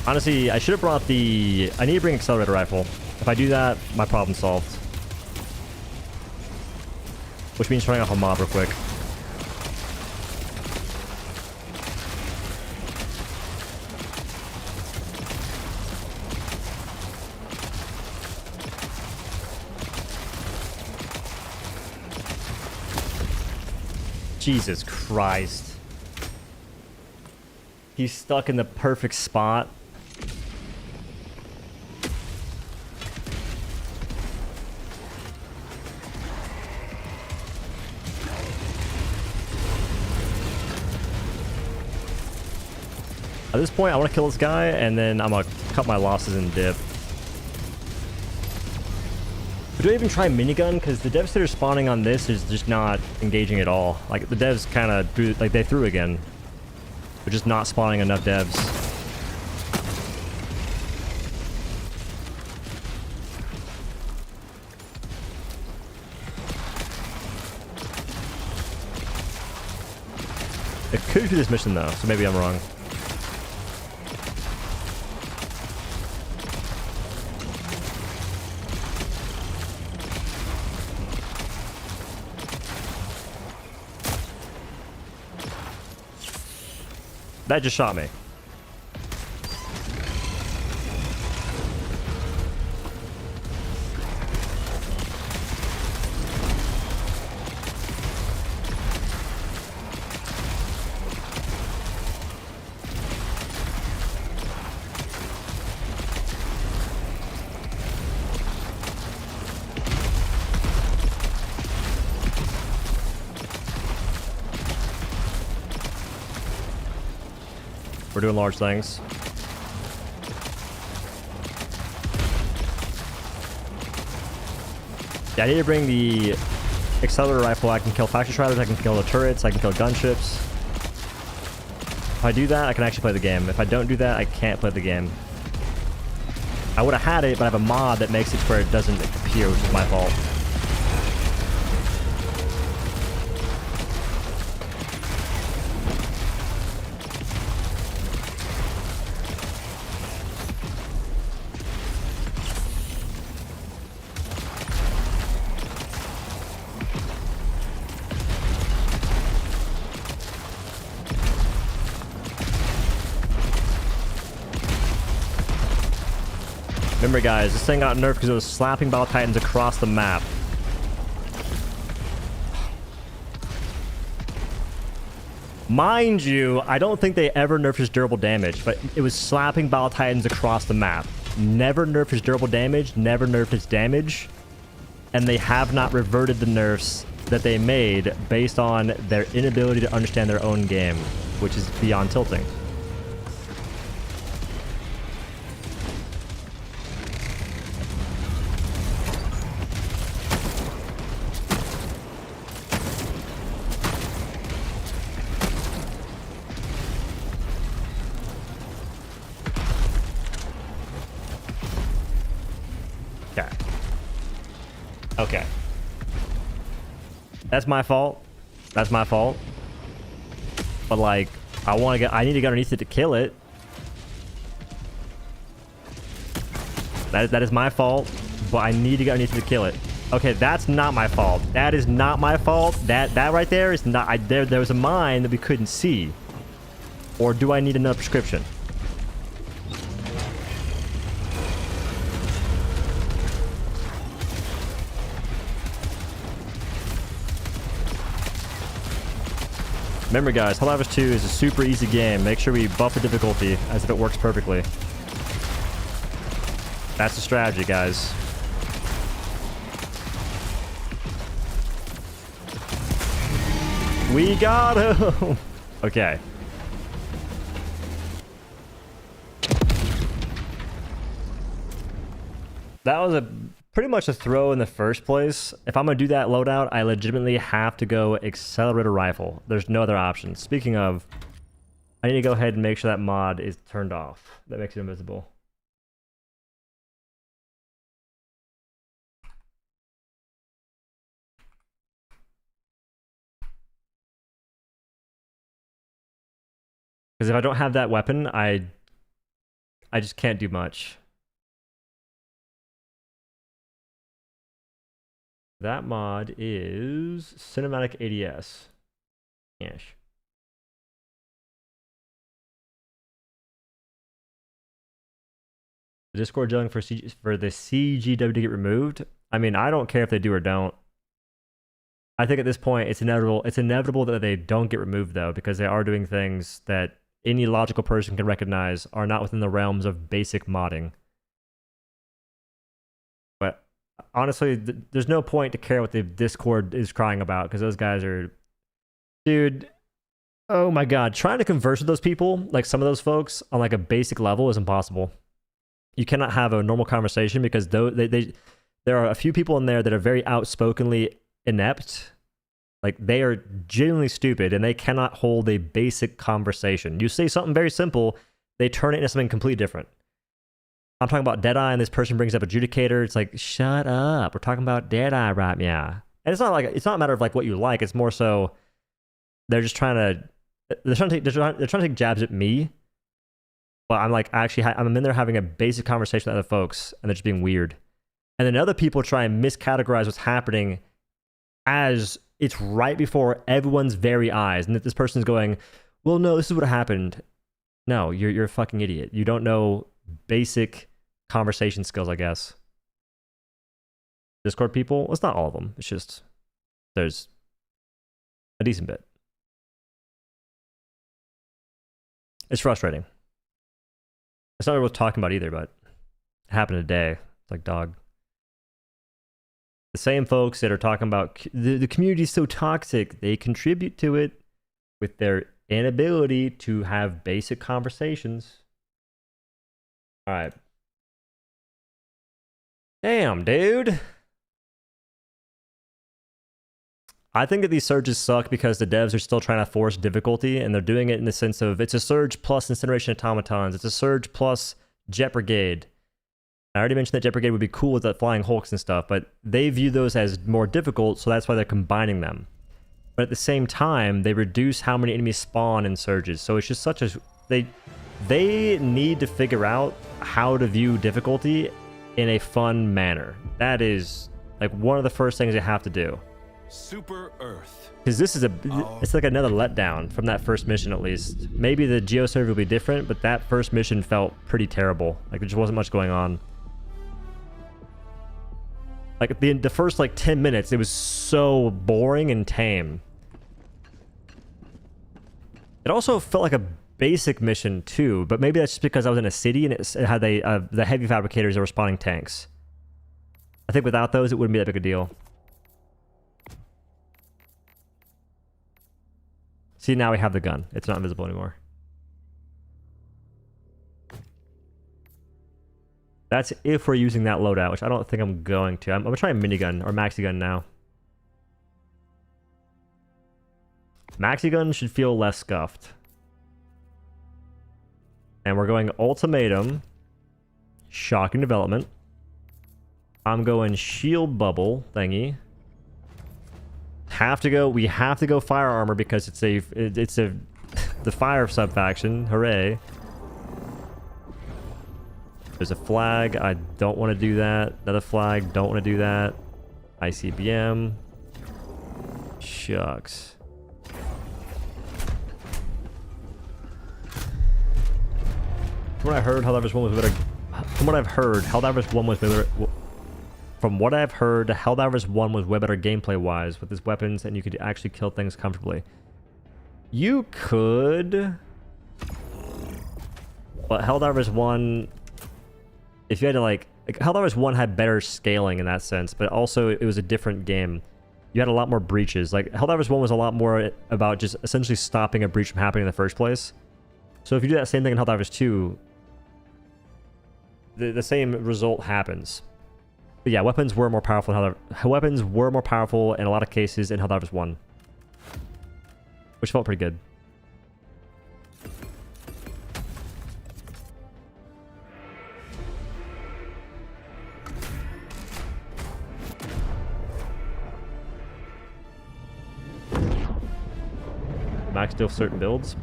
Honestly, I should have brought the... I need to bring Accelerator Rifle. If I do that, my problem's solved. Which means turning off a mob real quick. Jesus Christ. He's stuck in the perfect spot. At this point, I want to kill this guy, and then I'm going to cut my losses and dip. Do I even try minigun? Because the Devastator spawning on this is just not engaging at all. Like, the devs kind of threw, like, they threw again. They're just not spawning enough devs. It could be this mission, though, so maybe I'm wrong. That just shot me. We're doing large things. Yeah, I need to bring the accelerator rifle. I can kill factory shrouders, I can kill the turrets, I can kill gunships. If I do that, I can actually play the game. If I don't do that, I can't play the game. I would have had it, but I have a mod that makes it to where it doesn't appear, which is my fault. Remember guys, this thing got nerfed because it was slapping Battle Titans across the map. Mind you, I don't think they ever nerfed his durable damage, but it was slapping Battle Titans across the map. Never nerfed his durable damage, never nerfed his damage, and they have not reverted the nerfs that they made based on their inability to understand their own game, which is beyond tilting. Okay. That's my fault. That's my fault. But like, I need to get underneath it to kill it. That is my fault, but I need to get underneath it to kill it. Okay, that's not my fault. That is not my fault. That right there is not. There was a mine that we couldn't see. Or do I need another prescription? Remember guys, Helldivers 2 is a super easy game. Make sure we buff the difficulty as if it works perfectly. That's the strategy, guys. We got him! Okay. That was pretty much a throw in the first place. If I'm going to do that loadout, I legitimately have to go accelerator rifle. There's no other option. Speaking of, I need to go ahead and make sure that mod is turned off. That makes it invisible. Because if I don't have that weapon, I just can't do much. That mod is cinematic ADS. Yes. The Discord yelling for the CGW to get removed. I mean, I don't care if they do or don't. I think at this point it's inevitable. It's inevitable that they don't get removed though, because they are doing things that any logical person can recognize are not within the realms of basic modding. But honestly, there's no point to care what the Discord is crying about, because those guys are... Dude, oh my god, trying to converse with those people, like some of those folks, on like a basic level is impossible. You cannot have a normal conversation because there are a few people in there that are very outspokenly inept. Like, they are genuinely stupid, and they cannot hold a basic conversation. You say something very simple, they turn it into something completely different. I'm talking about Deadeye, and this person brings up Adjudicator. It's like, shut up. We're talking about Deadeye right now. And it's not a matter of like what you like. It's more so they're just trying to take jabs at me. But I'm like, actually, I'm in there having a basic conversation with other folks, and they're just being weird. And then other people try and miscategorize what's happening as it's right before everyone's very eyes. And that this person's going, well, no, this is what happened. No, you're a fucking idiot. You don't know basic conversation skills, I guess. Discord people, well, it's not all of them. It's just there's a decent bit. It's frustrating. It's not really worth talking about either, but it happened today. It's like, dog. The same folks that are talking about the community is so toxic, they contribute to it with their inability to have basic conversations. All right. Damn, dude. I think that these surges suck because the devs are still trying to force difficulty, and they're doing it in the sense of it's a surge plus incineration automatons. It's a surge plus jet brigade. I already mentioned that jet brigade would be cool with the flying hulks and stuff, but they view those as more difficult, so that's why they're combining them. But at the same time, they reduce how many enemies spawn in surges. So it's just such a... They need to figure out how to view difficulty in a fun manner. That is like one of the first things they have to do. Super Earth. Because this is it's like another letdown from that first mission, at least. Maybe the Geo server will be different, but that first mission felt pretty terrible. Like there just wasn't much going on. Like the first like 10 minutes, it was so boring and tame. It also felt like a basic mission too, but maybe that's just because I was in a city and it had the heavy fabricators that were spawning tanks. I think without those, it wouldn't be that big a deal. See, now we have the gun. It's not invisible anymore. That's if we're using that loadout, which I don't think I'm going to. I'm going to try a minigun or maxi gun now. Maxi gun should feel less scuffed. And we're going ultimatum. Shocking development. I'm going shield bubble thingy. We have to go fire armor because it's the fire sub-faction. Hooray. There's a flag. I don't want to do that. Another flag. Don't want to do that. ICBM. Shucks. From what I heard, Helldivers 1 was better. From what I've heard, Helldivers 1 was better. From what I've heard, Helldivers 1 was way better gameplay-wise with his weapons, and you could actually kill things comfortably. You could... But Helldivers 1... If you had to, like... Helldivers 1 had better scaling in that sense, but also it was a different game. You had a lot more breaches. Like, Helldivers 1 was a lot more about just essentially stopping a breach from happening in the first place. So if you do that same thing in Helldivers 2, the same result happens. But yeah, weapons were more powerful in weapons were more powerful in a lot of cases in Helldivers 1. Which felt pretty good. Max deal certain builds.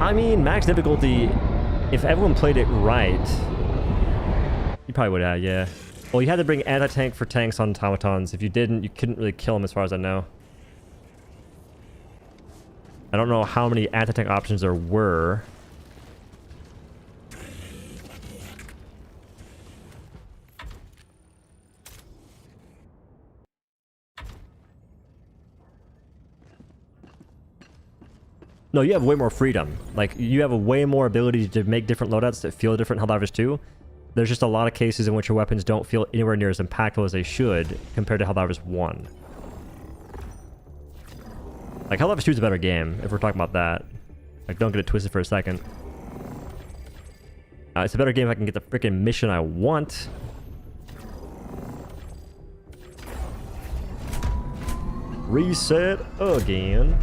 I mean, max difficulty, if everyone played it right, you probably would have, yeah. Well, you had to bring anti-tank for tanks on automatons. If you didn't, you couldn't really kill them as far as I know. I don't know how many anti-tank options there were. No, you have way more freedom. Like, you have a way more ability to make different loadouts that feel different in Helldivers 2. There's just a lot of cases in which your weapons don't feel anywhere near as impactful as they should compared to Helldivers 1. Like, Helldivers 2 is a better game, if we're talking about that. Like, don't get it twisted for a second. It's a better game if I can get the freaking mission I want. Reset again.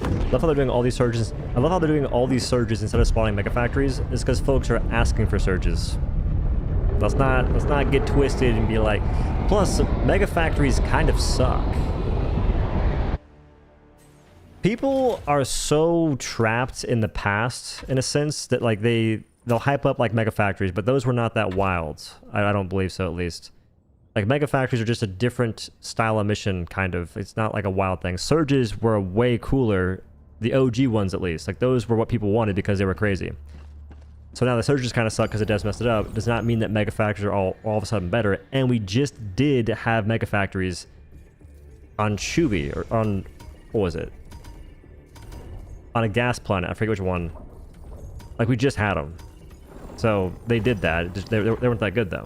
I love how they're doing all these surges. I love how they're doing all these surges instead of spawning mega factories. It's because folks are asking for surges. Let's not get twisted and be like. Plus, mega factories kind of suck. People are so trapped in the past, in a sense, that like they'll hype up like mega factories, but those were not that wild. I don't believe so, at least. Like, mega factories are just a different style of mission, kind of. It's not like a wild thing. Surges were way cooler, the OG ones at least. Like, those were what people wanted because they were crazy. So now the surges kind of suck because the devs messed it up. It does not mean that mega factories are all of a sudden better. And we just did have mega factories on Shubi, or on, what was it? On a gas planet, I forget which one. Like, we just had them. So they did that. They weren't that good, though.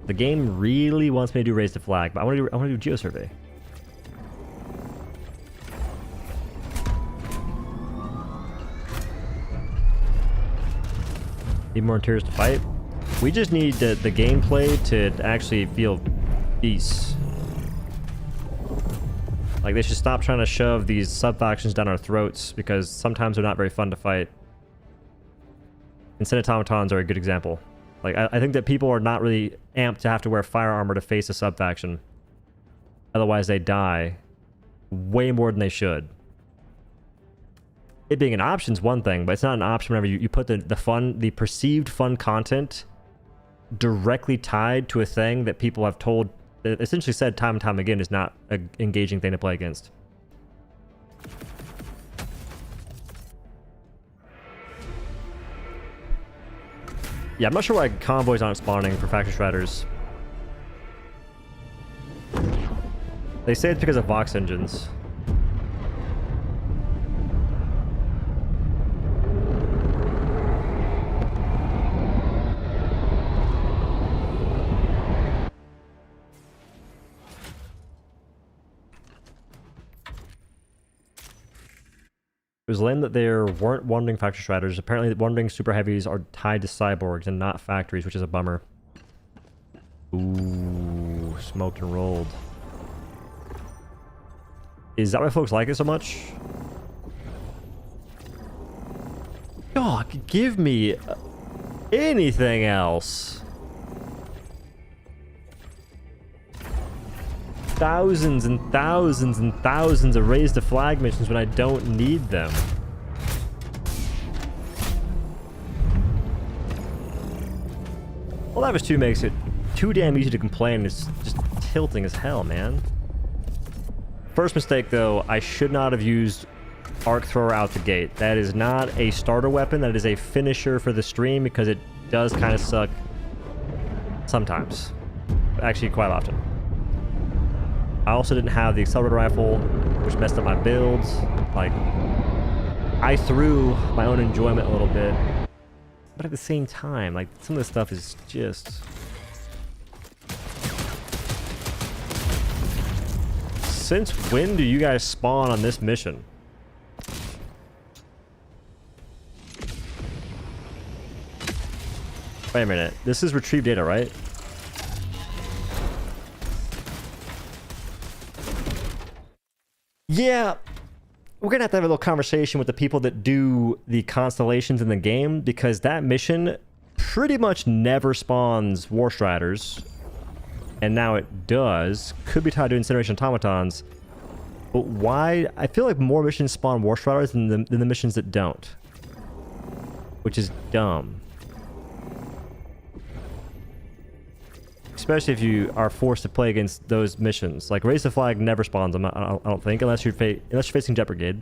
The game really wants me to do raise the flag, but I want to do geosurvey. Need more interiors to fight. We just need the gameplay to actually feel peace. Like, they should stop trying to shove these sub-factions down our throats, because sometimes they're not very fun to fight. Instead, automatons are a good example. Like, I think that people are not really amped to have to wear fire armor to face a sub-faction. Otherwise, they die way more than they should. It being an option is one thing, but it's not an option whenever you put the perceived fun content directly tied to a thing that people have told, essentially said time and time again, is not an engaging thing to play against. Yeah, I'm not sure why convoys aren't spawning for Factory Shredders. They say it's because of Vox engines. It was lame that there weren't wandering Factory Shredders. Apparently, the wandering Super Heavies are tied to cyborgs and not factories, which is a bummer. Ooh, smoked and rolled. Is that why folks like it so much? God, give me anything else. Thousands and thousands and thousands of raise the flag missions when I don't need them. Well, Lavish 2 makes it too damn easy to complain. It's just tilting as hell, man. First mistake, though, I should not have used Arc Thrower out the gate. That is not a starter weapon. That is a finisher for the stream, because it does kind of suck sometimes. Actually, quite often. I also didn't have the accelerator rifle, which messed up my builds. Like, I threw my own enjoyment a little bit. But at the same time, like, some of this stuff is just... Since when do you guys spawn on this mission? Wait a minute. This is retrieve data, right? Yeah, we're gonna have to have a little conversation with the people that do the constellations in the game, because that mission pretty much never spawns War Striders, and now it does. Could be tied to incineration automatons, but why? I feel like more missions spawn War Striders than the missions that don't, which is dumb. Especially if you are forced to play against those missions. Like, Raise the Flag never spawns them, I don't think, unless you're facing Jet Brigade.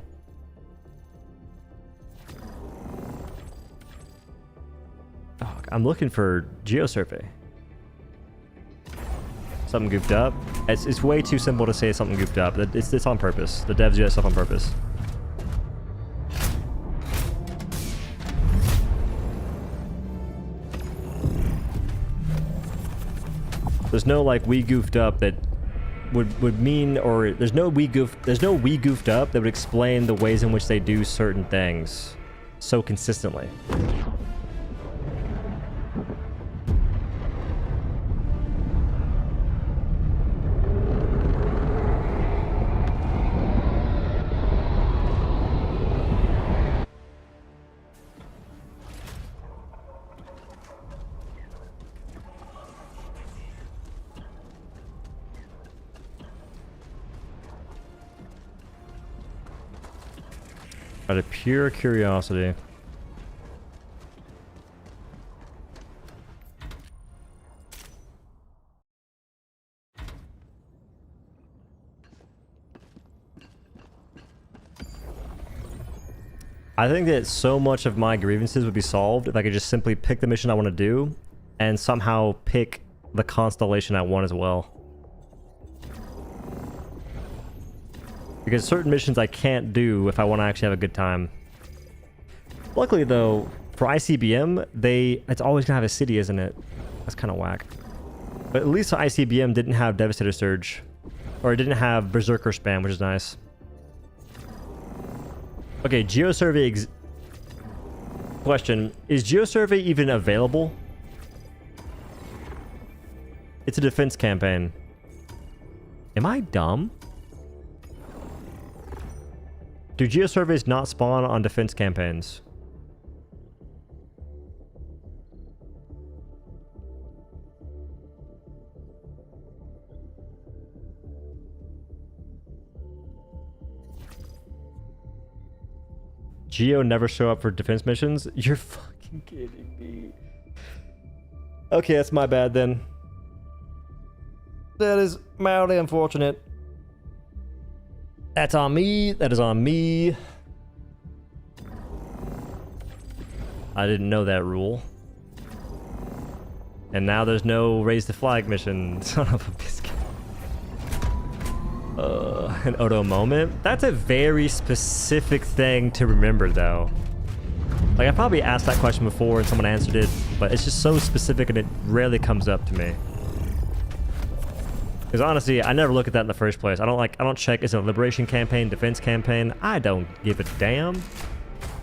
Oh, I'm looking for Geosurvey. Something goofed up. It's way too simple to say something goofed up. It's on purpose. The devs do that stuff on purpose. There's no like we goofed up that would mean, or there's no we goofed up that would explain the ways in which they do certain things so consistently. Out of pure curiosity. I think that so much of my grievances would be solved if I could just simply pick the mission I want to do and somehow pick the constellation I want as well. Because certain missions I can't do if I want to actually have a good time. Luckily though, for ICBM, it's always gonna have a city, isn't it? That's kind of whack. But at least ICBM didn't have Devastator Surge. Or it didn't have Berserker Spam, which is nice. Okay, Geosurvey question. Is Geosurvey even available? It's a defense campaign. Am I dumb? Do Geosurveys not spawn on defense campaigns? Geo never show up for defense missions? You're fucking kidding me. Okay, that's my bad then. That is mildly unfortunate. That's on me. That is on me. I didn't know that rule. And now there's no raise the flag mission. Son of a biscuit. An OhDough moment? That's a very specific thing to remember though. Like I probably asked that question before and someone answered it, but it's just so specific and it rarely comes up to me. Because honestly, I never look at that in the first place. I don't check, is it a liberation campaign, defense campaign? I don't give a damn.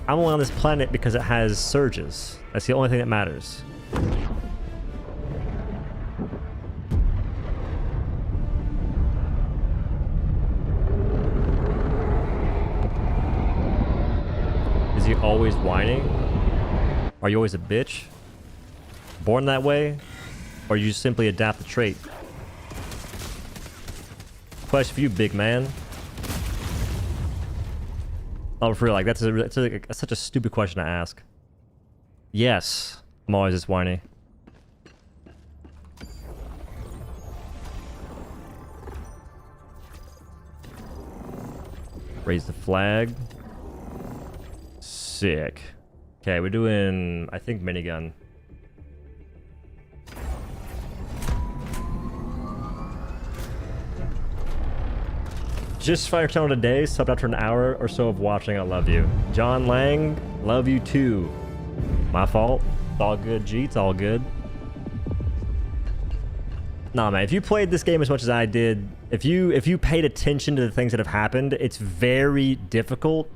I'm only on this planet because it has surges. That's the only thing that matters. Is he always whining? Are you always a bitch? Born that way? Or you simply adapt the trait? Question for you, big man. Oh, for real, like that's such a stupid question to ask. Yes, I'm always this whiny. Raise the flag. Sick. Okay, we're doing, I think, minigun. Just fire channel today, subbed after an hour or so of watching. I love you. John Lang, love you too. My fault. It's all good, G. It's all good. Nah, man. If you played this game as much as I did, if you paid attention to the things that have happened, it's very difficult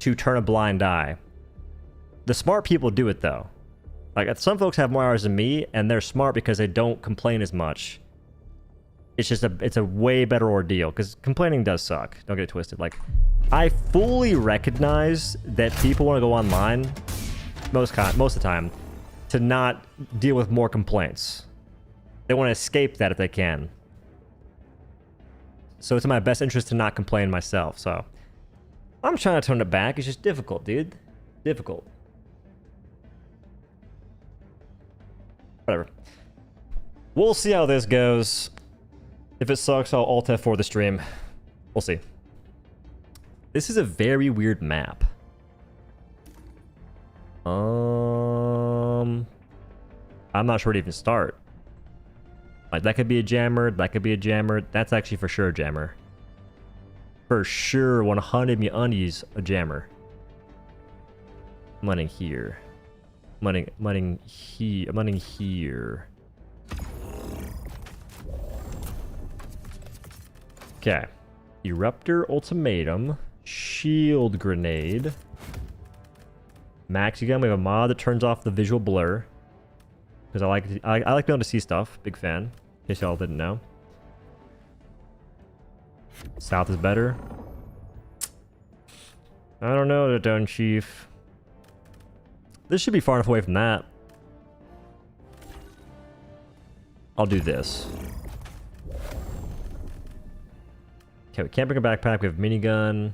to turn a blind eye. The smart people do it though. Like some folks have more hours than me, and they're smart because they don't complain as much. It's just it's a way better ordeal because complaining does suck. Don't get it twisted. Like, I fully recognize that people want to go online most of the time to not deal with more complaints. They want to escape that if they can. So it's in my best interest to not complain myself. So I'm trying to turn it back. It's just difficult, dude. Difficult. Whatever. We'll see how this goes. If it sucks, I'll Alt F4 the stream. We'll see. This is a very weird map. I'm not sure where to even start. Like, that could be a jammer. That could be a jammer. That's actually for sure a jammer. For sure, 100 me undies a jammer. I'm running here. I'm running here. Okay. Eruptor Ultimatum. Shield Grenade. Maxi Gun. We have a mod that turns off the visual blur. Because I like being able to see stuff. Big fan. In case y'all didn't know. South is better. I don't know, the Dome Chief. This should be far enough away from that. I'll do this. Okay, we can't bring a backpack. We have minigun.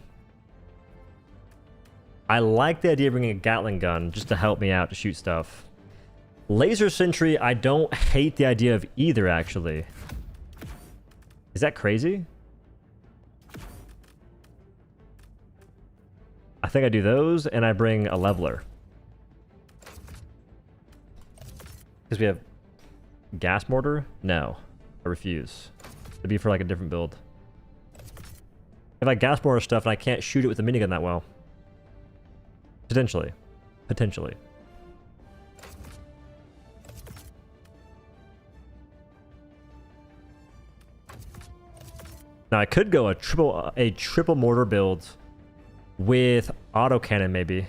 I like the idea of bringing a Gatling gun just to help me out to shoot stuff. Laser sentry, I don't hate the idea of either, actually. Is that crazy? I think I do those, and I bring a leveler. Because we have gas mortar? No. I refuse. It'd be for like a different build. If I have gas mortar stuff and I can't shoot it with the minigun that well. Potentially. Potentially. Now I could go a triple mortar build with autocannon maybe.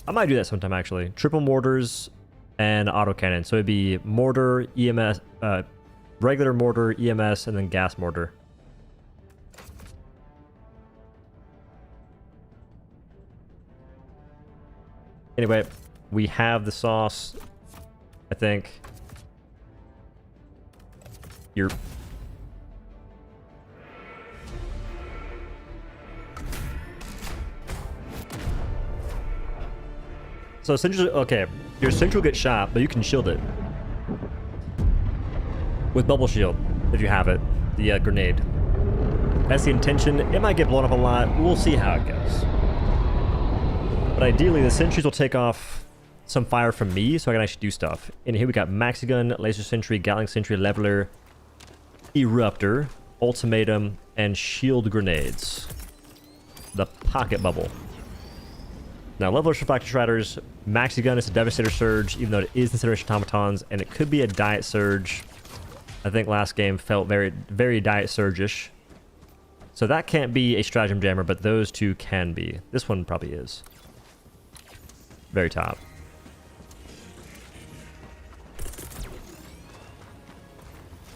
I might do that sometime actually. Triple mortars and autocannon. So it'd be mortar, EMS, regular mortar, EMS, and then gas mortar. Anyway, we have the sauce, I think. You're... So essentially, okay, your sentry will get shot, but you can shield it. With bubble shield, if you have it, the grenade. That's the intention. It might get blown up a lot. We'll see how it goes. But ideally, the sentries will take off some fire from me, so I can actually do stuff. And here we got Maxi Gun, Laser Sentry, Gatling Sentry, Leveler, Eruptor, Ultimatum, and Shield Grenades. The Pocket Bubble. Now, Levelers for Factory Shredders. Maxi Gun is a Devastator Surge, even though it is Incineration Automatons, and it could be a Diet Surge. I think last game felt very, very Diet Surge-ish. So that can't be a Stratagem Jammer, but those two can be. This one probably is. Very top.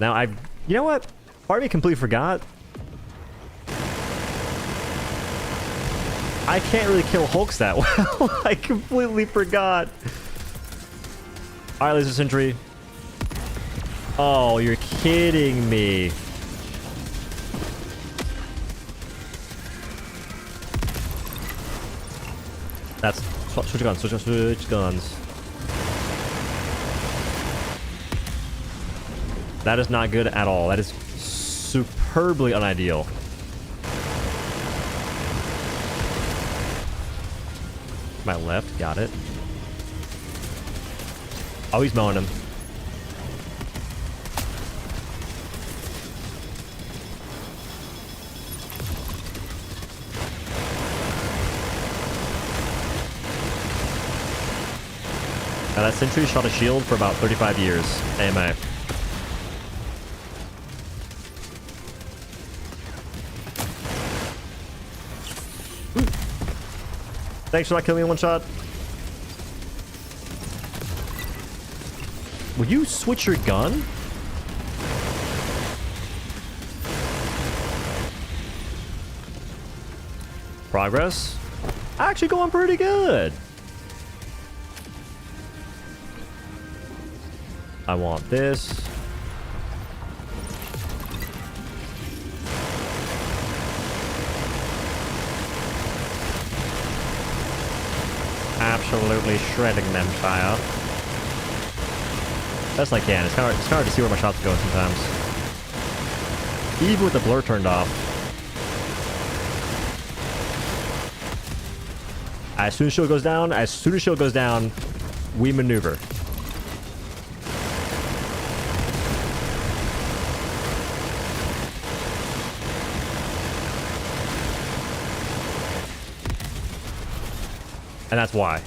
Now, you know what? Part of me completely forgot. I can't really kill Hulks that well. I completely forgot. Alright, Laser Sentry. Oh, you're kidding me. That's... Switch guns, switch guns. That is not good at all. That is superbly unideal. My left, got it. Oh, he's mowing him. Now that sentry shot a shield for about 35 years. AMA. Thanks for not killing me in one shot. Will you switch your gun? Progress. Actually going pretty good. I want this. Absolutely shredding them, child. Best I can. It's hard to see where my shots go sometimes. Even with the blur turned off. As soon as shield goes down, we maneuver. And that's why.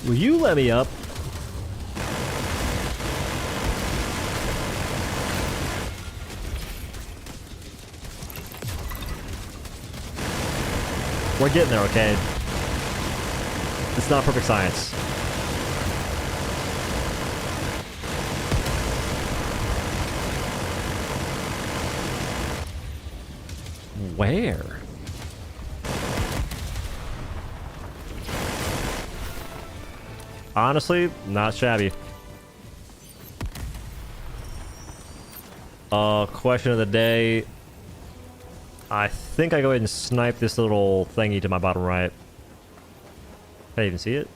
Will you let me up? We're getting there, okay? It's not perfect science. Where? Honestly, not shabby. Question of the day. I think I go ahead and snipe this little thingy to my bottom right. Can I even see it?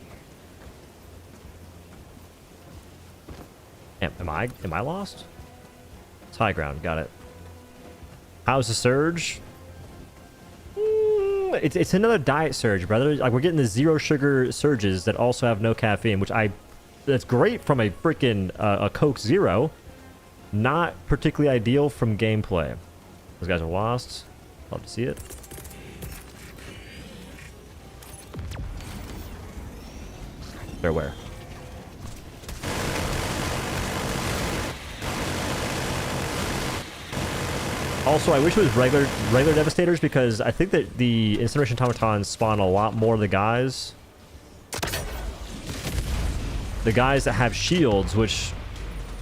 Am I lost? It's high ground. Got it. How's the surge? It's another diet surge, brother. Like, we're getting the 0 sugar surges that also have no caffeine, which that's great from a freaking a Coke Zero. Not particularly ideal from gameplay. Those guys are lost. Love to see it. They're where? Also, I wish it was regular Devastators, because I think that the Incineration Automatons spawn a lot more of the guys. The guys that have shields, which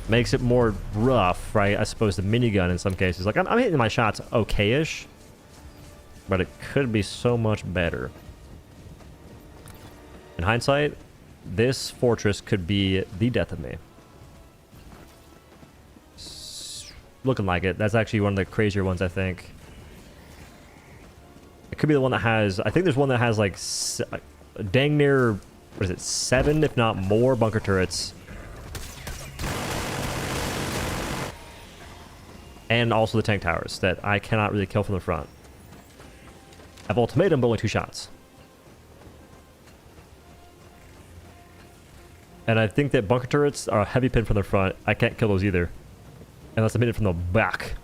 makes it more rough, right? I suppose the minigun in some cases. Like, I'm hitting my shots okay-ish, but it could be so much better. In hindsight, this fortress could be the death of me. Looking like it. That's actually one of the crazier ones, I think. It could be the one that has... I think there's one that has, like, dang near... What is it? 7, if not more, bunker turrets. And also the tank towers that I cannot really kill from the front. I have ultimatum, but only 2 shots. And I think that bunker turrets are a heavy pin from the front. I can't kill those either. Unless I'm hitting from the back.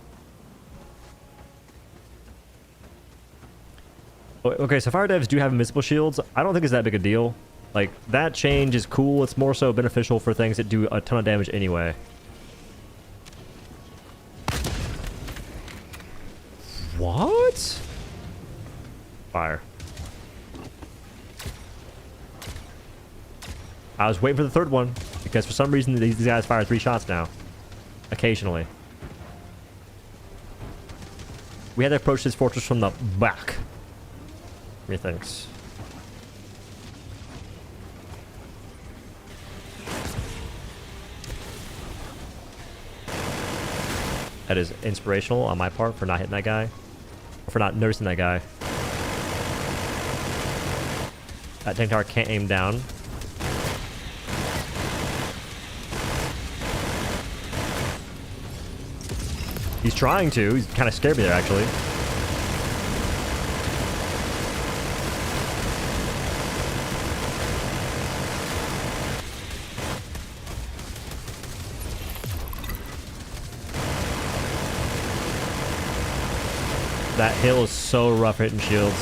Okay, so fire devs do have invincible shields. I don't think it's that big a deal. Like, that change is cool. It's more so beneficial for things that do a ton of damage anyway. What? Fire. I was waiting for the third one, because for some reason these guys fire 3 shots now. Occasionally. We had to approach this fortress from the back. Methinks. That is inspirational on my part for not hitting that guy. Or for not noticing that guy. That tank tower can't aim down. He's trying to. He's kind of scared me there, actually. That hill is so rough hitting shields.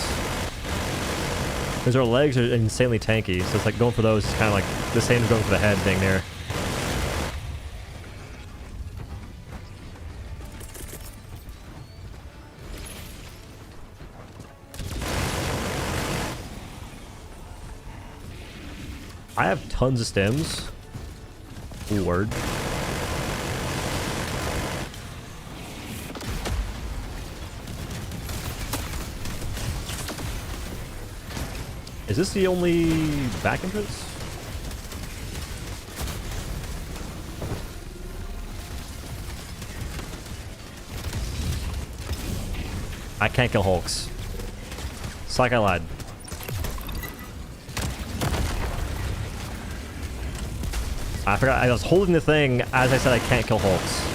Because our legs are insanely tanky, so it's like going for those is kind of like the same as going for the head thing there. I have tons of stems. Ooh, word. Is this the only back entrance? I can't kill Hulks. It's like I lied. I forgot. I was holding the thing as I said I can't kill Hulks.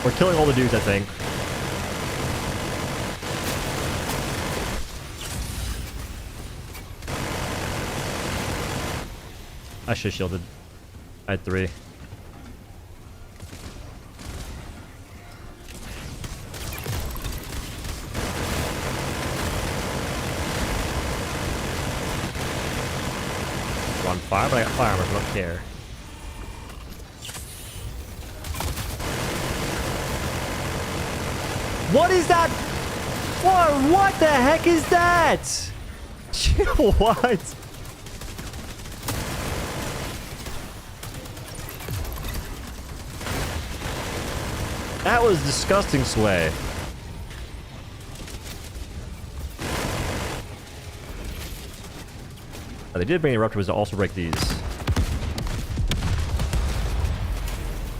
We're killing all the dudes, I think. I should have shielded. I had 3. We're on fire, but I got fire armor, so I don't care. What is that? What the heck is that? What? That was disgusting sway. They did bring Eruptor was to also break these.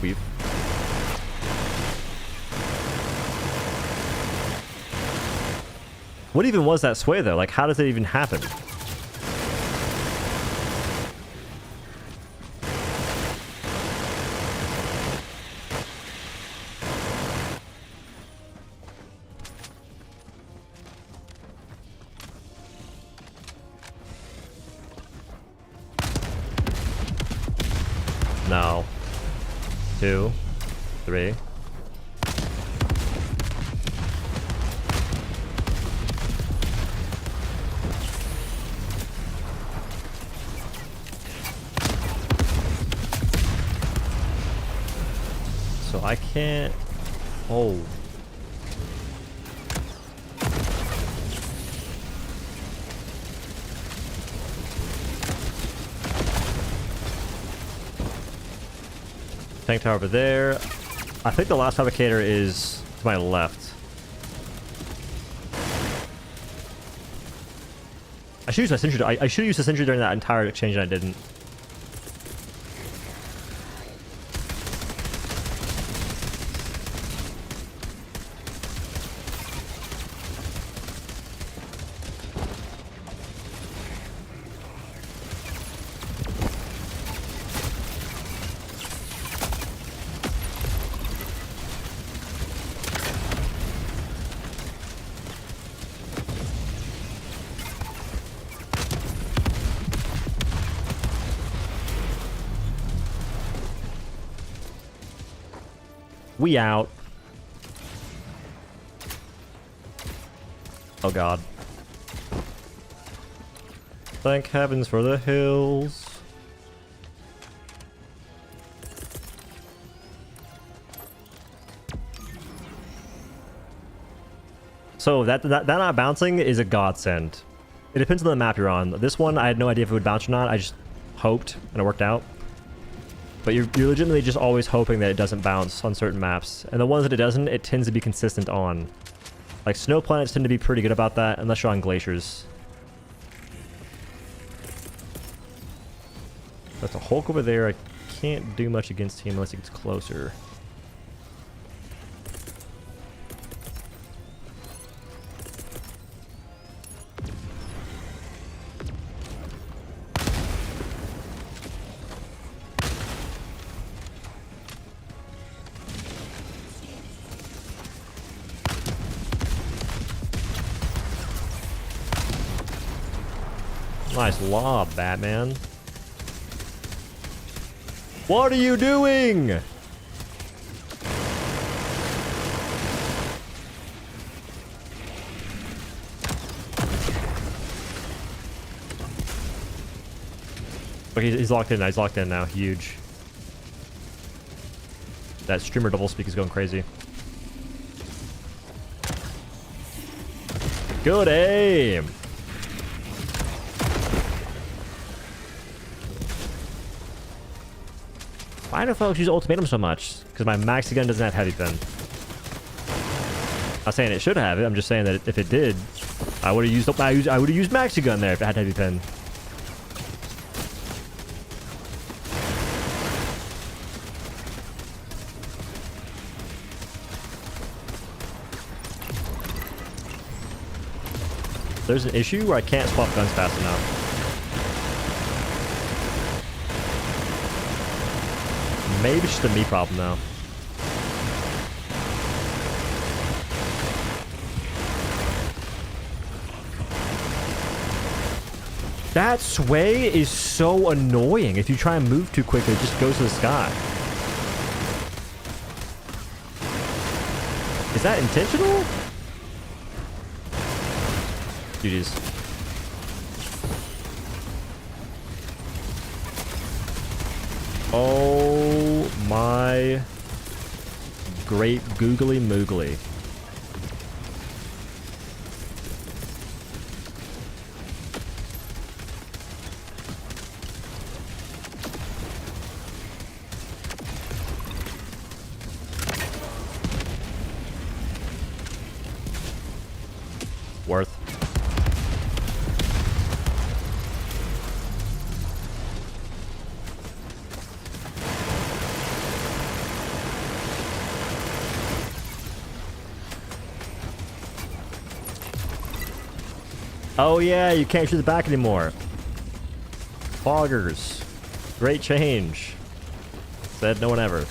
Weave. What even was that sway though? Like, how does it even happen? No. 2, 3. So I can't... Oh. Tank tower over there. I think the last fabricator is to my left. I should use my sentry. I should use the sentry during that entire exchange and I didn't. We out. Oh god. Thank heavens for the hills. So that not bouncing is a godsend. It depends on the map you're on. This one, I had no idea if it would bounce or not. I just hoped, and it worked out. But you're legitimately just always hoping that it doesn't bounce on certain maps. And the ones that it doesn't, it tends to be consistent on. Like, snow planets tend to be pretty good about that, unless you're on glaciers. That's a Hulk over there. I can't do much against him unless he gets closer. Nice lob, Batman. What are you doing? Okay, he's locked in now. He's locked in now. Huge. That streamer doublespeak is going crazy. Good aim. Why do folks use ultimatum so much? Because my maxi gun doesn't have heavy pin. I'm not saying it should have it. I'm just saying that if it did, I would have used maxi gun there if it had heavy pin. There's an issue where I can't swap guns fast enough. Maybe it's just a me problem now. That sway is so annoying. If you try and move too quickly, it just goes to the sky. Is that intentional? GG's. Oh my great googly moogly. Oh yeah, you can't shoot the back anymore. Foggers. Great change. Said no one ever.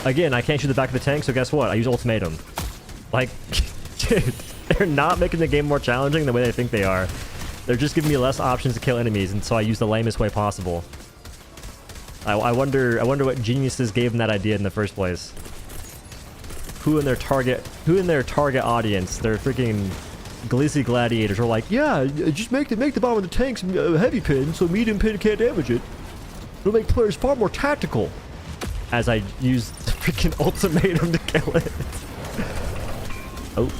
Again, I can't shoot the back of the tank, so guess what? I use ultimatum. Like, dude, they're not making the game more challenging the way they think they are. They're just giving me less options to kill enemies, and so I use the lamest way possible. I wonder what geniuses gave them that idea in the first place. Who in their target audience, their freaking glizzy gladiators, are like, yeah, just make the bottom of the tanks a heavy pin, so medium pin can't damage it. It'll make players far more tactical. As I use the freaking ultimatum to kill it. Oh.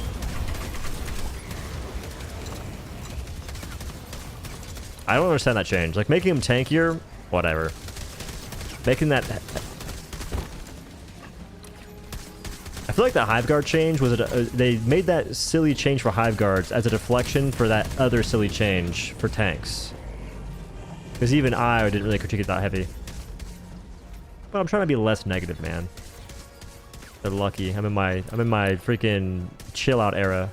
I don't understand that change. Like, making him tankier, whatever. Making that... I feel like the Hive Guard change was... they made that silly change for Hive Guards as a deflection for that other silly change for tanks. Because even I didn't really critique it that heavy. But I'm trying to be less negative, man. They're lucky. I'm in my freaking chill out era.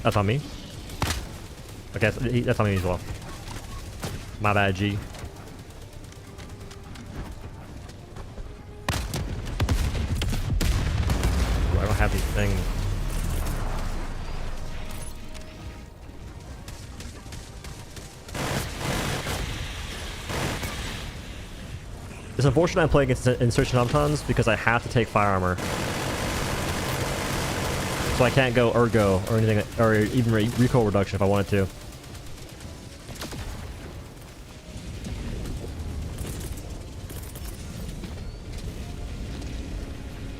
That's on me. Okay, that's on me as well. My bad, G. I don't have these things. It's unfortunate I'm playing against insurgent automatons because I have to take fire armor. So I can't go ergo or anything, or even recoil reduction if I wanted to.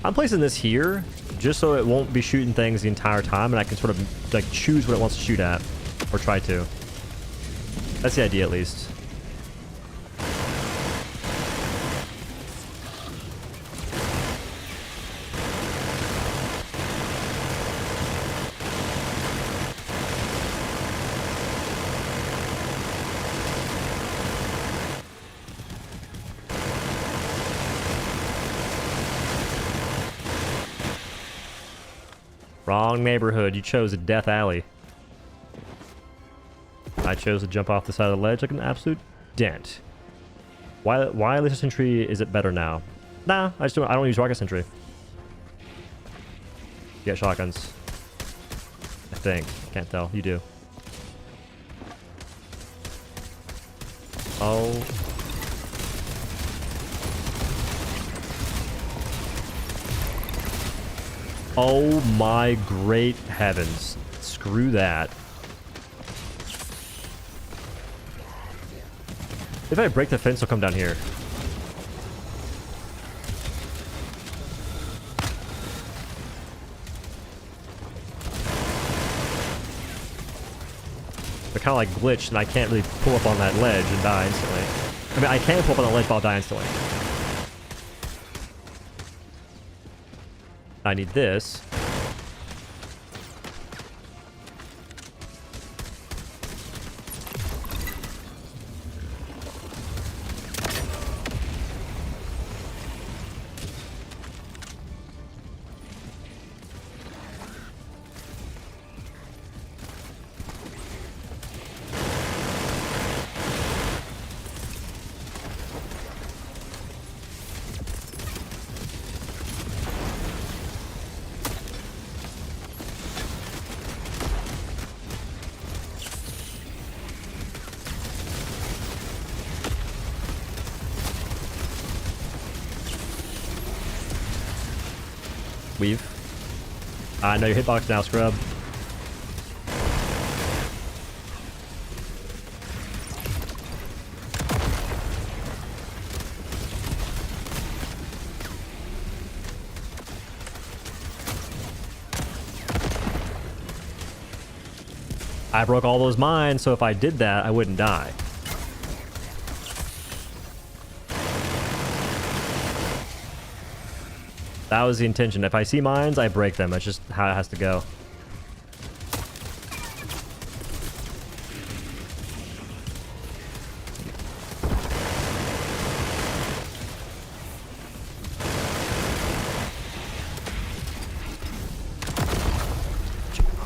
I'm placing this here just so it won't be shooting things the entire time, and I can sort of like choose what it wants to shoot at, or try to. That's the idea, at least. Wrong neighborhood. You chose a death alley. I chose to jump off the side of the ledge like an absolute dent. Why laser sentry is it better now? Nah, I don't use rocket sentry. You get shotguns. I think. Can't tell. You do. Oh. Oh my great heavens. Screw that. If I break the fence, I'll come down here. They're kind of like glitched, and I can't really pull up on that ledge and die instantly. I mean, I can pull up on the ledge, but I'll die instantly. I need this. Weave. I know your hitbox now, scrub. I broke all those mines, so if I did that, I wouldn't die. That was the intention. If I see mines, I break them. That's just how it has to go.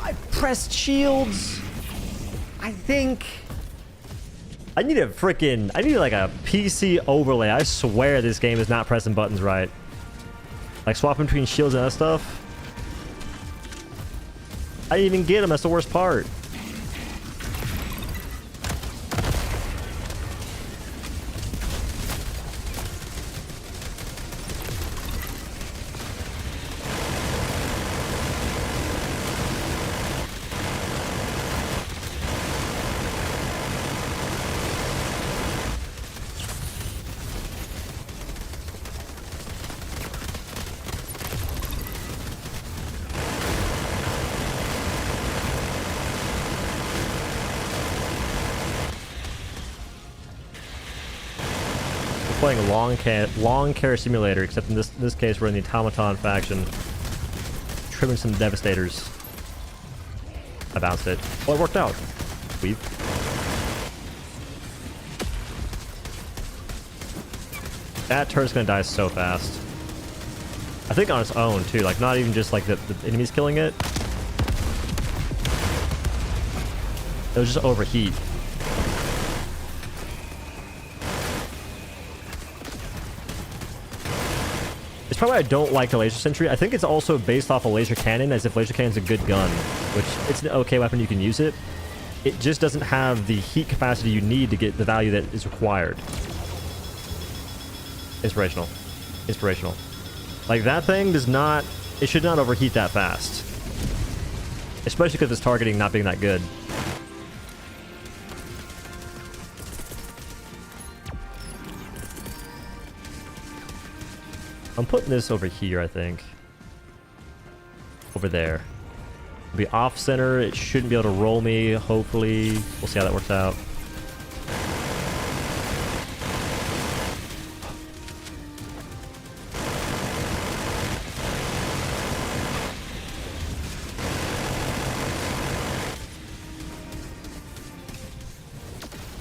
I pressed shields. I think I need like a PC overlay. I swear this game is not pressing buttons right. Like swapping between shields and other stuff. I didn't even get them. That's the worst part. Playing lawn care simulator, except in this case we're in the automaton faction, trimming some devastators. I bounced it. Oh, it worked out. Weave. That turret's gonna die so fast. I think on its own too, like not even just like the enemies killing it. It was just overheat. Probably I don't like the laser sentry. I think it's also based off a laser cannon, as if laser cannon's a good gun, which it's an okay weapon, you can use it. It just doesn't have the heat capacity you need to get the value that is required. Inspirational. Inspirational. Like that thing does not, it should not overheat that fast. Especially because its targeting not being that good. I'm putting this over here, I think. Over there. It'll be off center. It shouldn't be able to roll me, hopefully. We'll see how that works out.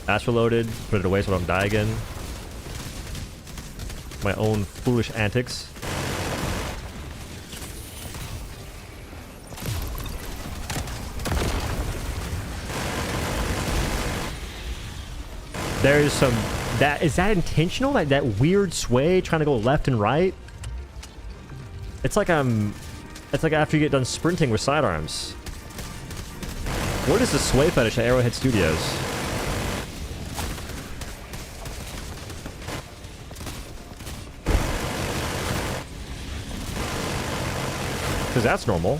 That's reloaded. Put it away so I don't die again. My own foolish antics. There's some is that intentional? That weird sway trying to go left and right? It's like after you get done sprinting with sidearms. What is the sway fetish at Arrowhead Studios? Because that's normal.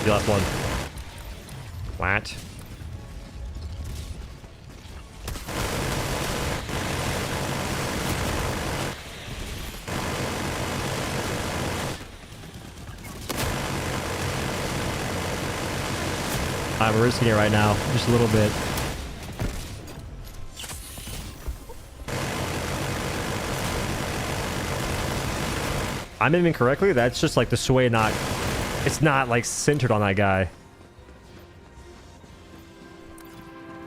The last one. What? I'm risking it right now, just a little bit. I'm aiming correctly? That's just like the sway not... It's not like centered on that guy.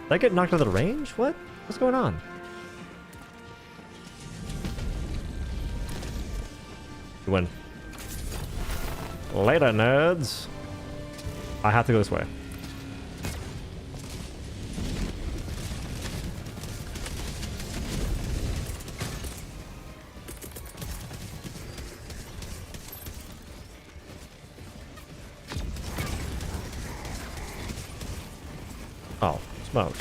Did I get knocked out of the range? What? What's going on? You win. Later, nerds. I have to go this way. Oh, smoked.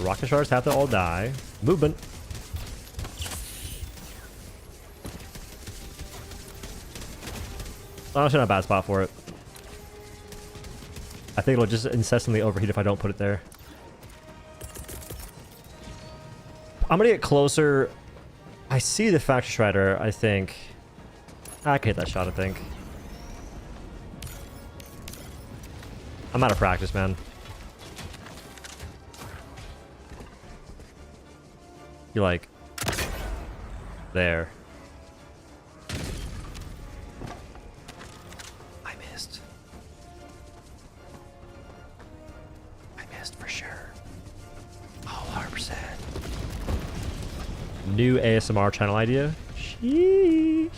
rocket sharks have to all die. Movement. Honestly, not a bad spot for it. I think it'll just incessantly overheat if I don't put it there. I'm gonna get closer. I see the Factory Strider, I think. I can hit that shot, I think. I'm out of practice, man. You're like... there. I missed. I missed for sure. Oh, 100%. New ASMR channel idea. Sheesh.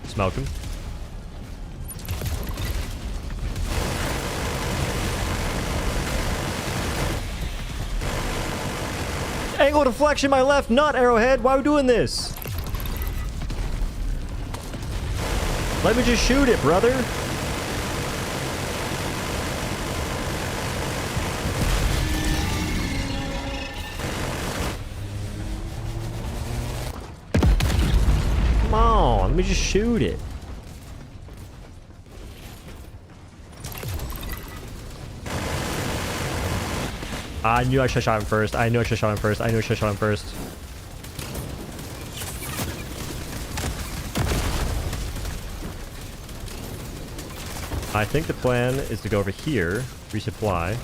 Smoke him. Angle deflection, my left, not arrowhead. Why are we doing this? Let me just shoot it, brother. Come on, let me just shoot it. I knew I should have shot him first. I knew I should have shot him first. I knew I should have shot him first. I think the plan is to go over here, resupply.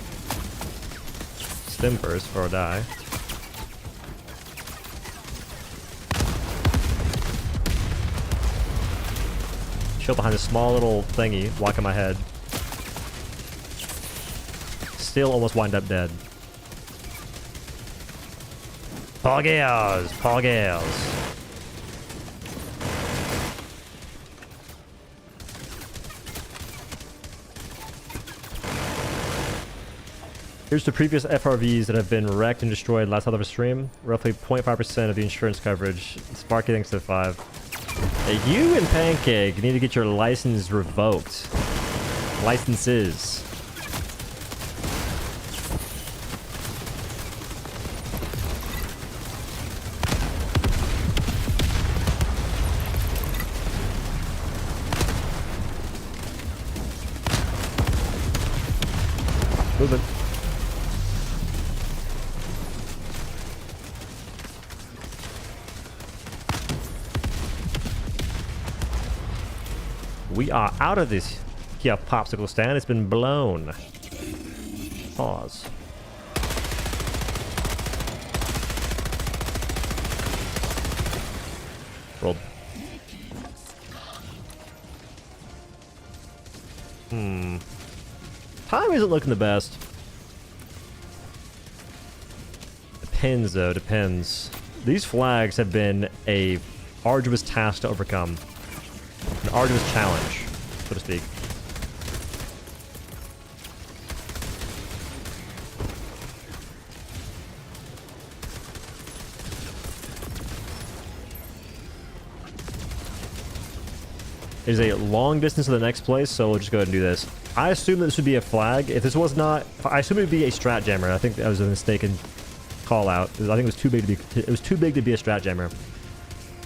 Stim first or die. Chill behind a small little thingy, walking my head. Still almost wind up dead. Paul Gales! Paul Gales! Here's the previous FRVs that have been wrecked and destroyed last out of a stream. Roughly 0.5% of the insurance coverage. Sparky thanks to 5. Hey, you and Pancake need to get your license revoked. Licenses. Moving. We are out of this here popsicle stand. It's been blown. Pause. Rolled. Time isn't looking the best. Depends though, depends. These flags have been a arduous task to overcome. An arduous challenge, so to speak. It is a long distance to the next place, so we'll just go ahead and do this. I assume that this would be a flag. If this was not, I assume it would be a strat jammer. I think that was a mistaken call out. I think it was too big to be. It was too big to be a strat jammer.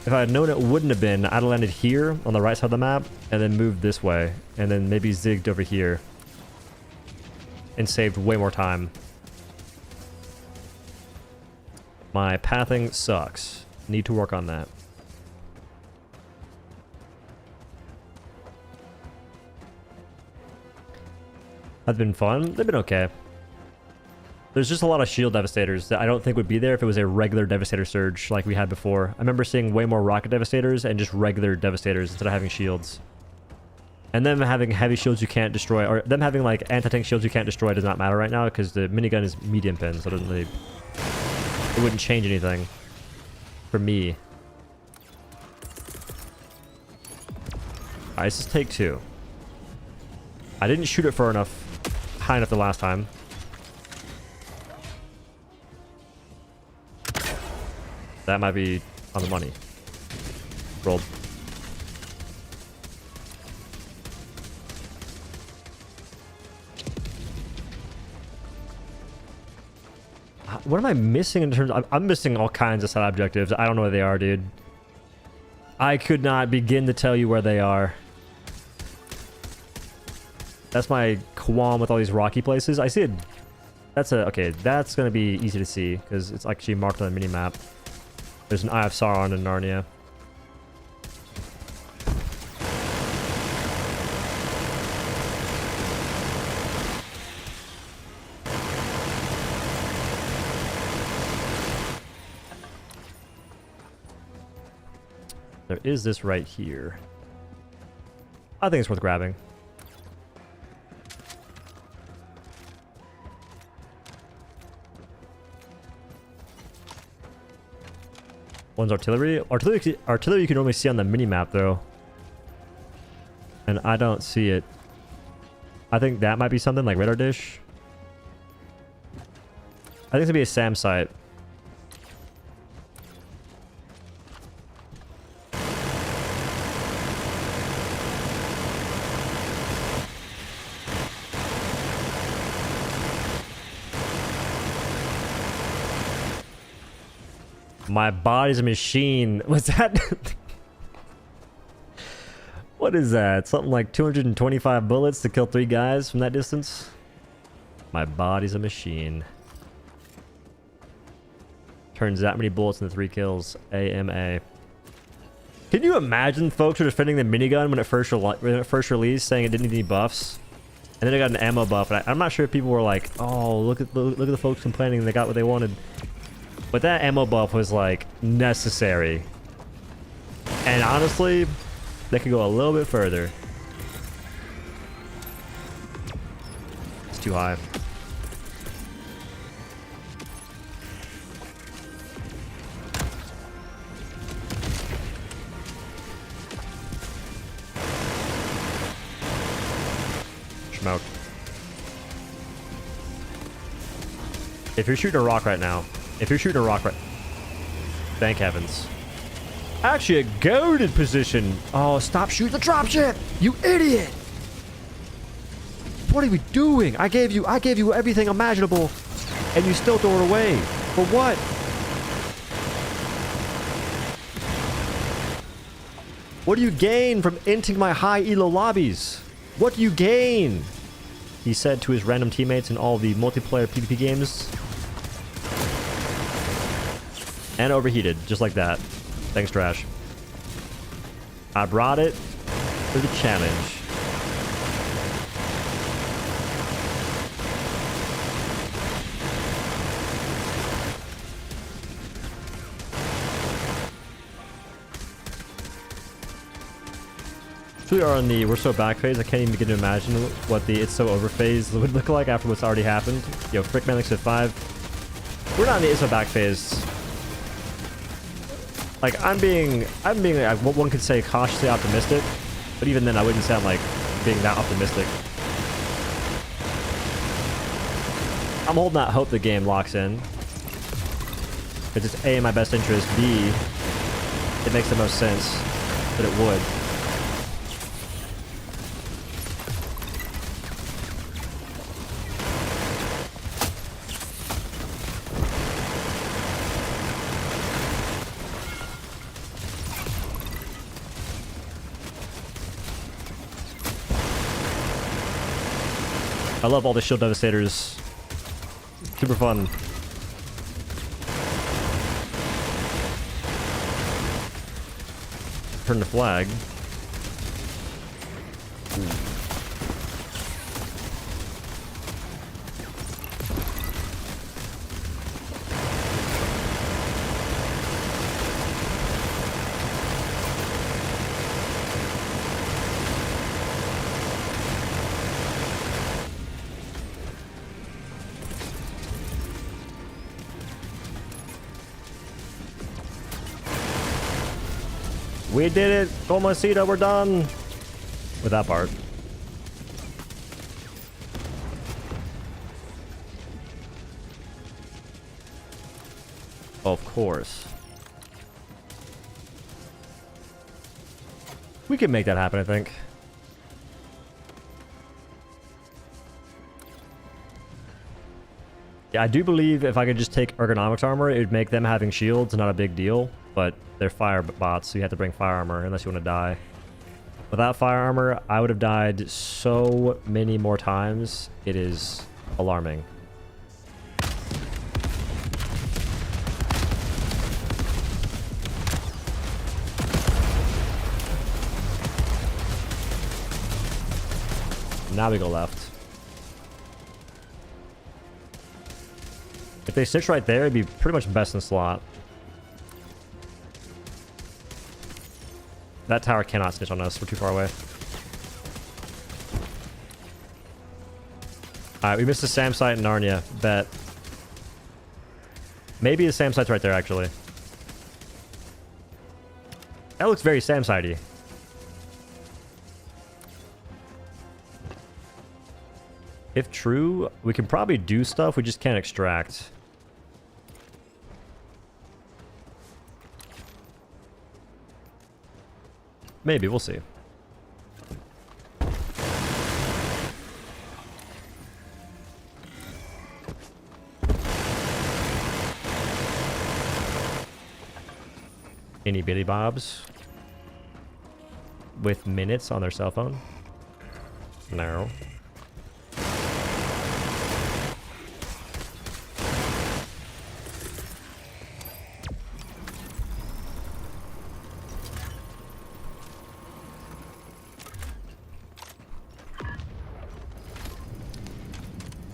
If I had known it wouldn't have been, I'd have landed here on the right side of the map and then moved this way, and then maybe zigged over here and saved way more time. My pathing sucks. Need to work on that. Have been fun. They've been okay. There's just a lot of shield devastators that I don't think would be there if it was a regular devastator surge like we had before. I remember seeing way more rocket devastators and just regular devastators instead of having shields. And them having heavy shields you can't destroy, or them having like anti-tank shields you can't destroy does not matter right now because the minigun is medium pin, so it doesn't really, it wouldn't change anything for me. Alright, this is take 2. I didn't shoot it far enough, high enough the last time. That might be on the money. Rolled. What am I missing in terms of... I'm missing all kinds of side objectives. I don't know where they are, dude. I could not begin to tell you where they are. That's my qualm with all these rocky places. I see it. That's a... Okay, that's going to be easy to see because it's actually marked on the mini-map. There's an Eye of Sauron in Narnia. There is this right here. I think it's worth grabbing. One's artillery. Artillery you can only see on the mini-map, though. And I don't see it. I think that might be something like radar dish. I think it's gonna be a SAM site. My body's a machine. What's that? What is that? Something like 225 bullets to kill 3 guys from that distance? My body's a machine. Turns that many bullets into 3 kills. AMA. Can you imagine folks were defending the minigun when it first released, saying it didn't need any buffs? And then it got an ammo buff. And I'm not sure if people were like, oh, look at the folks complaining they got what they wanted. But that ammo buff was, like, necessary. And honestly, they could go a little bit further. It's too high. Smoke. If you're shooting a rock right now, thank heavens. Actually, a goaded position. Oh, stop shooting the dropship, you idiot! What are we doing? I gave you everything imaginable, and you still throw it away. For what? What do you gain from inting my high elo lobbies? What do you gain? He said to his random teammates in all the multiplayer PvP games. And overheated, just like that. Thanks, Trash. I brought it for the challenge. We are on the we're so back phase. I can't even begin to imagine what the it's so over phase would look like after what's already happened. Yo, Frick Man looks at 5. We're not in the it's so back phase. Like I'm being like, what one could say cautiously optimistic, but even then I wouldn't say I'm like being that optimistic. I'm holding out hope the game locks in. Because it's A, in my best interest, B, it makes the most sense that it would. I love all the shield devastators. Super fun. Turn the flag. We did it! Comacita, we're done! With that part. Of course. We can make that happen, I think. Yeah, I do believe if I could just take ergonomics armor, it would make them having shields not a big deal. But they're fire bots, so you have to bring fire armor unless you want to die. Without fire armor, I would have died so many more times. It is alarming. Now we go left. If they snitch right there, it'd be pretty much best in slot. That tower cannot snitch on us. We're too far away. Alright, we missed the SAM site in Narnia. Bet. Maybe the SAM site's right there, actually. That looks very SAM site-y. If true, we can probably do stuff, we just can't extract. Maybe, we'll see. Any bitty bobs with minutes on their cell phone? No.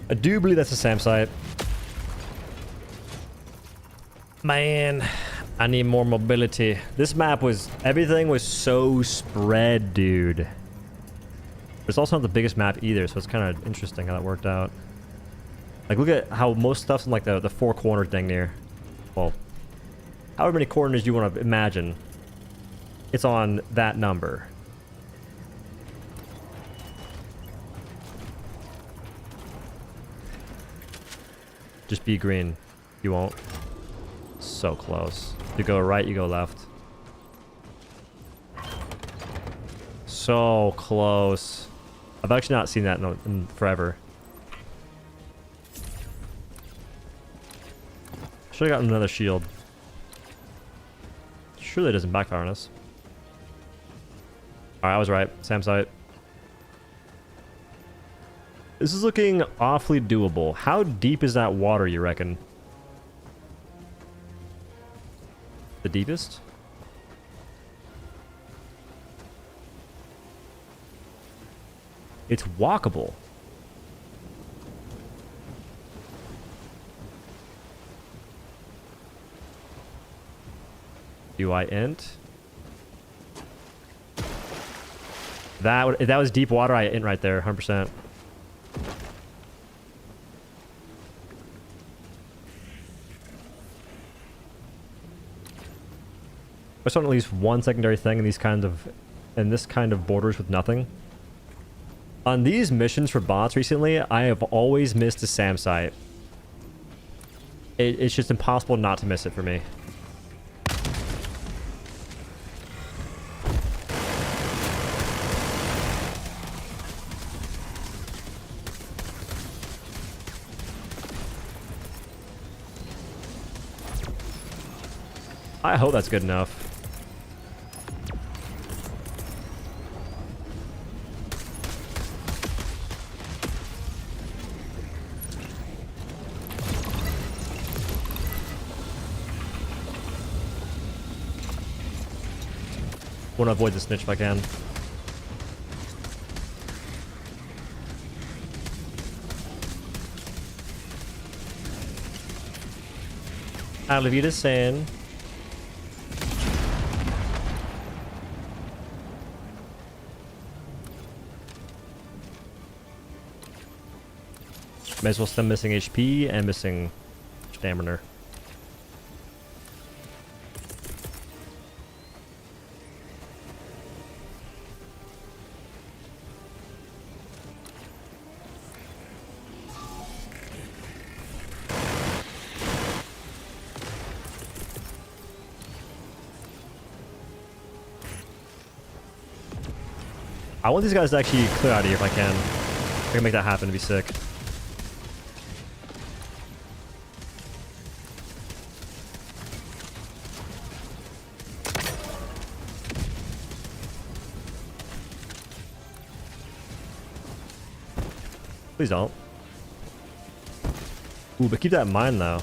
I do believe that's a SAM site. Man, I need more mobility. This map was... everything was so spread, dude. It's also not the biggest map either, so it's kind of interesting how that worked out. Like, look at how most stuff's in, like, the four-corner thing there. Well, however many corners you want to imagine, it's on that number. Just be green. You won't. So close. You go right, you go left. So close. I've actually not seen that in forever. Should have gotten another shield. Surely it doesn't backfire on us. Alright, I was right. SAM site. This is looking awfully doable. How deep is that water, you reckon? The deepest? It's walkable. Do I int? If that was deep water, I int right there, 100%. There's at least one secondary thing in this kind of borders with nothing. On these missions for bots recently, I have always missed a SAM site. It's just impossible not to miss it for me. I hope that's good enough. Want to avoid the snitch if I can. Alvita saying. May as well stem missing HP and missing stamina. I want these guys to actually clear out of here if I can. I can make that happen. It'd be sick. Please don't. Ooh, but keep that in mind though.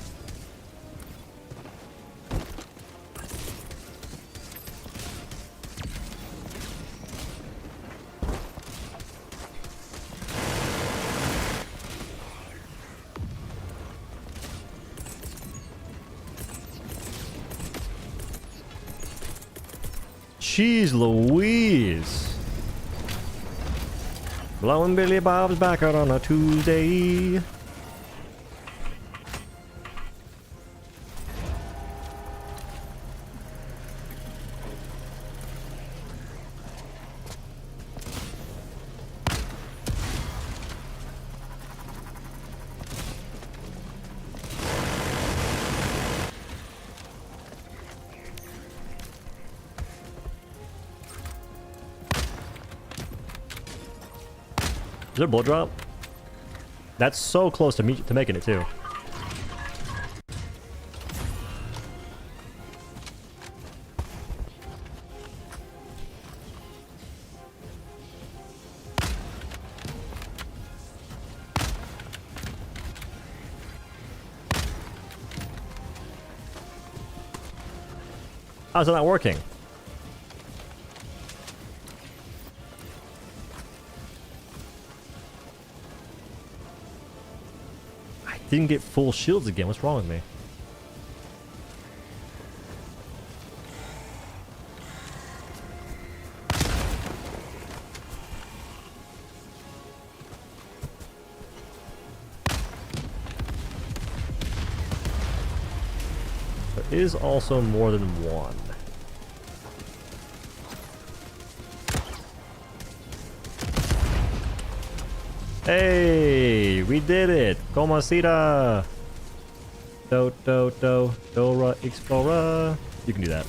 Jeez Louise. Blowing Billy Bob's back out on a Tuesday. Is there a blood drop? That's so close to making it too. How's it not working? Didn't get full shields again. What's wrong with me? There is also more than one. Hey, we did it! Comacita! Dora Explorer. You can do that.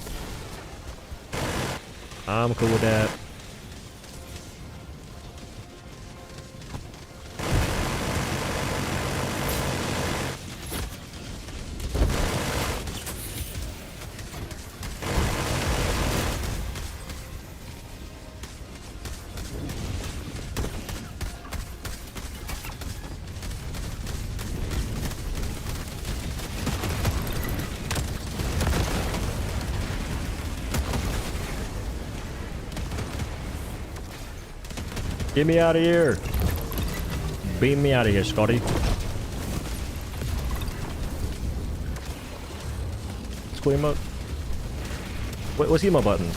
I'm cool with that. Get me out of here. Beam me out of here, Scotty. Square emote. Wait, what's the emote button?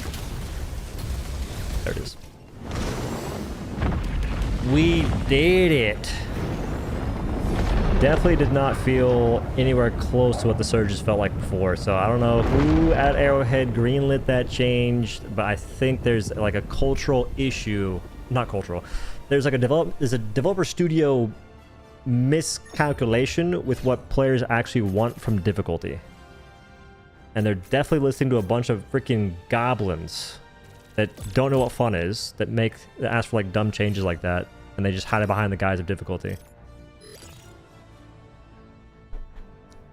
There it is. We did it. Definitely did not feel anywhere close to what the surges felt like before. So I don't know who at Arrowhead greenlit that change, but I think there's like a cultural issue. Not cultural. There's like a developer studio miscalculation with what players actually want from difficulty. And they're definitely listening to a bunch of freaking goblins that don't know what fun is, that ask for like dumb changes like that, and they just hide it behind the guise of difficulty.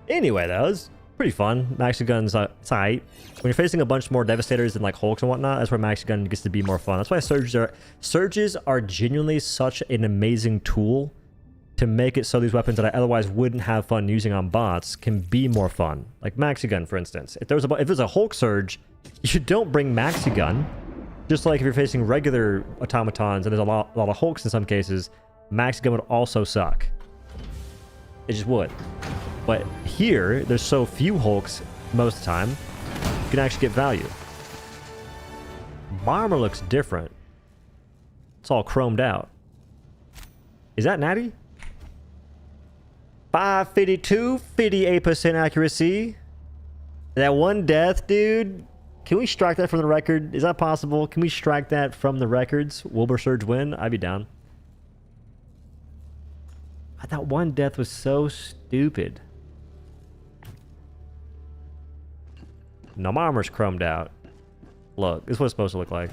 Anyway, that was pretty fun. Maxi Gun's tight. When you're facing a bunch more Devastators and like Hulks and whatnot, that's where Maxi Gun gets to be more fun. That's why Surges are genuinely such an amazing tool to make it so these weapons that I otherwise wouldn't have fun using on bots can be more fun. Like Maxi Gun, for instance. If there's a Hulk Surge, you don't bring Maxi Gun. Just like if you're facing regular automatons and there's a lot of Hulks in some cases, Maxi Gun would also suck. It just would. But here, there's so few Hulks most of the time, you can actually get value. Bomber looks different. It's all chromed out. Is that natty? 552, 58% accuracy. That one death, dude. Can we strike that from the record? Is that possible? Can we strike that from the records? Wilbur Surge win? I'd be down. That one death was so stupid. No, my armor's chromed out. Look, this is what it's supposed to look like.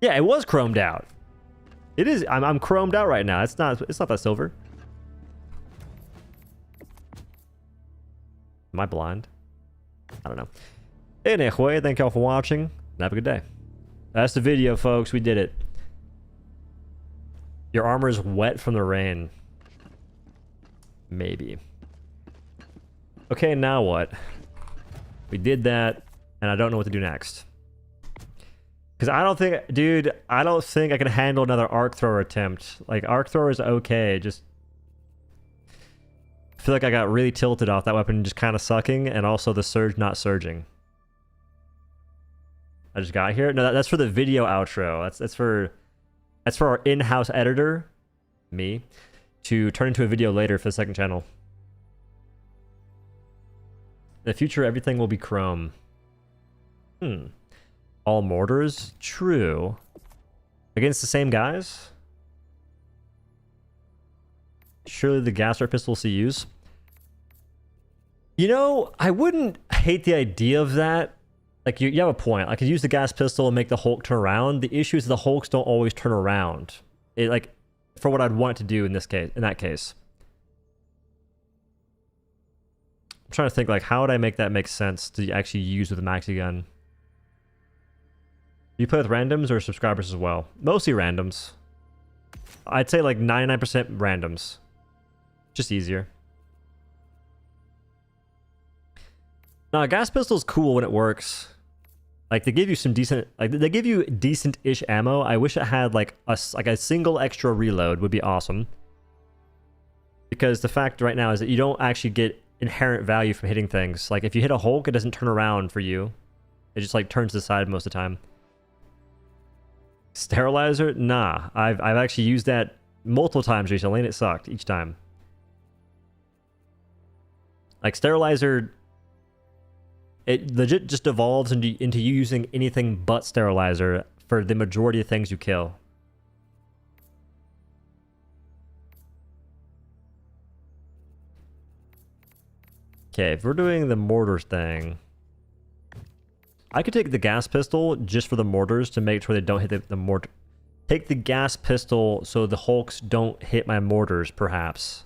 Yeah, it was chromed out. It is. I'm chromed out right now. It's not that silver. Am I blind? I don't know. Anyway, thank y'all for watching. Have a good day. That's the video, folks. We did it. Your armor is wet from the rain. Maybe. Okay, now what? We did that, and I don't know what to do next. Because I don't think, dude, I don't think I can handle another arc thrower attempt. Like, arc thrower is okay, just... I feel like I got really tilted off that weapon just kind of sucking, and also the surge not surging. I just got here? No, that's for the video outro. That's for our in-house editor, me, to turn into a video later for the second channel. In the future, everything will be chrome. All mortars? True. Against the same guys? Surely the gas or pistol CUs? You know, I wouldn't hate the idea of that. Like, you have a point. I could use the gas pistol and make the Hulk turn around. The issue is the Hulks don't always turn around. It, like, for what I'd want to do in this case, in that case. I'm trying to think, like, how would I make that make sense to actually use with a maxi gun? Do you play with randoms or subscribers as well? Mostly randoms. I'd say like 99% randoms. Just easier. Now, a gas pistol is cool when it works. Like, they give you some decent, like, they give you decent-ish ammo. I wish it had like a single extra reload would be awesome. Because the fact right now is that you don't actually get inherent value from hitting things. Like, if you hit a Hulk, it doesn't turn around for you. It just like turns to the side most of the time. Sterilizer? Nah. I've actually used that multiple times recently and it sucked each time. Like, sterilizer, it legit just evolves into you using anything but sterilizer for the majority of things you kill. Okay, if we're doing the mortars thing, I could take the gas pistol just for the mortars to make sure they don't hit the mortar. Take the gas pistol so the Hulks don't hit my mortars, perhaps.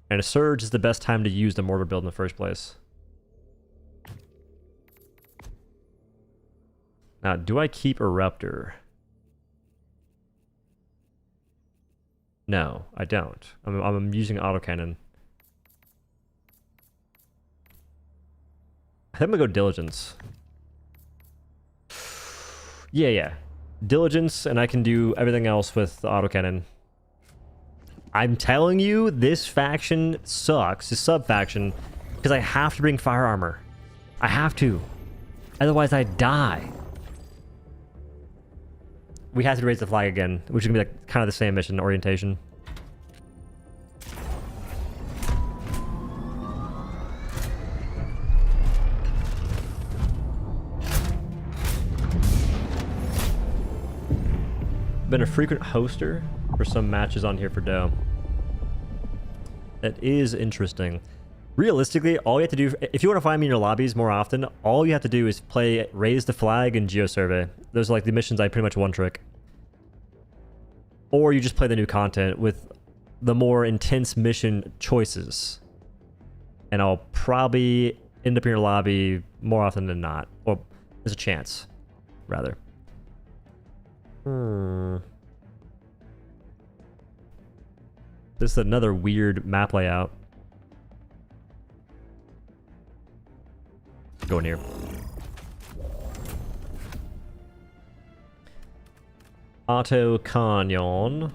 And a surge is the best time to use the mortar build in the first place. Now, do I keep Eruptor? No, I don't. I'm using autocannon. I think I'm gonna go Diligence. Yeah. Diligence, and I can do everything else with the autocannon. I'm telling you, this faction sucks, this sub-faction, because I have to bring fire armor. I have to. Otherwise, I die. We have to raise the flag again, which is gonna be like kind of the same mission orientation. Been a frequent hoster for some matches on here for Doe. That is interesting. Realistically, all you have to do, if you want to find me in your lobbies more often, all you have to do is play Raise the Flag and Geosurvey. Those are like the missions I pretty much one trick. Or you just play the new content with the more intense mission choices. And I'll probably end up in your lobby more often than not. Or there's a chance, rather. This is another weird map layout. Go in here. Auto Canyon.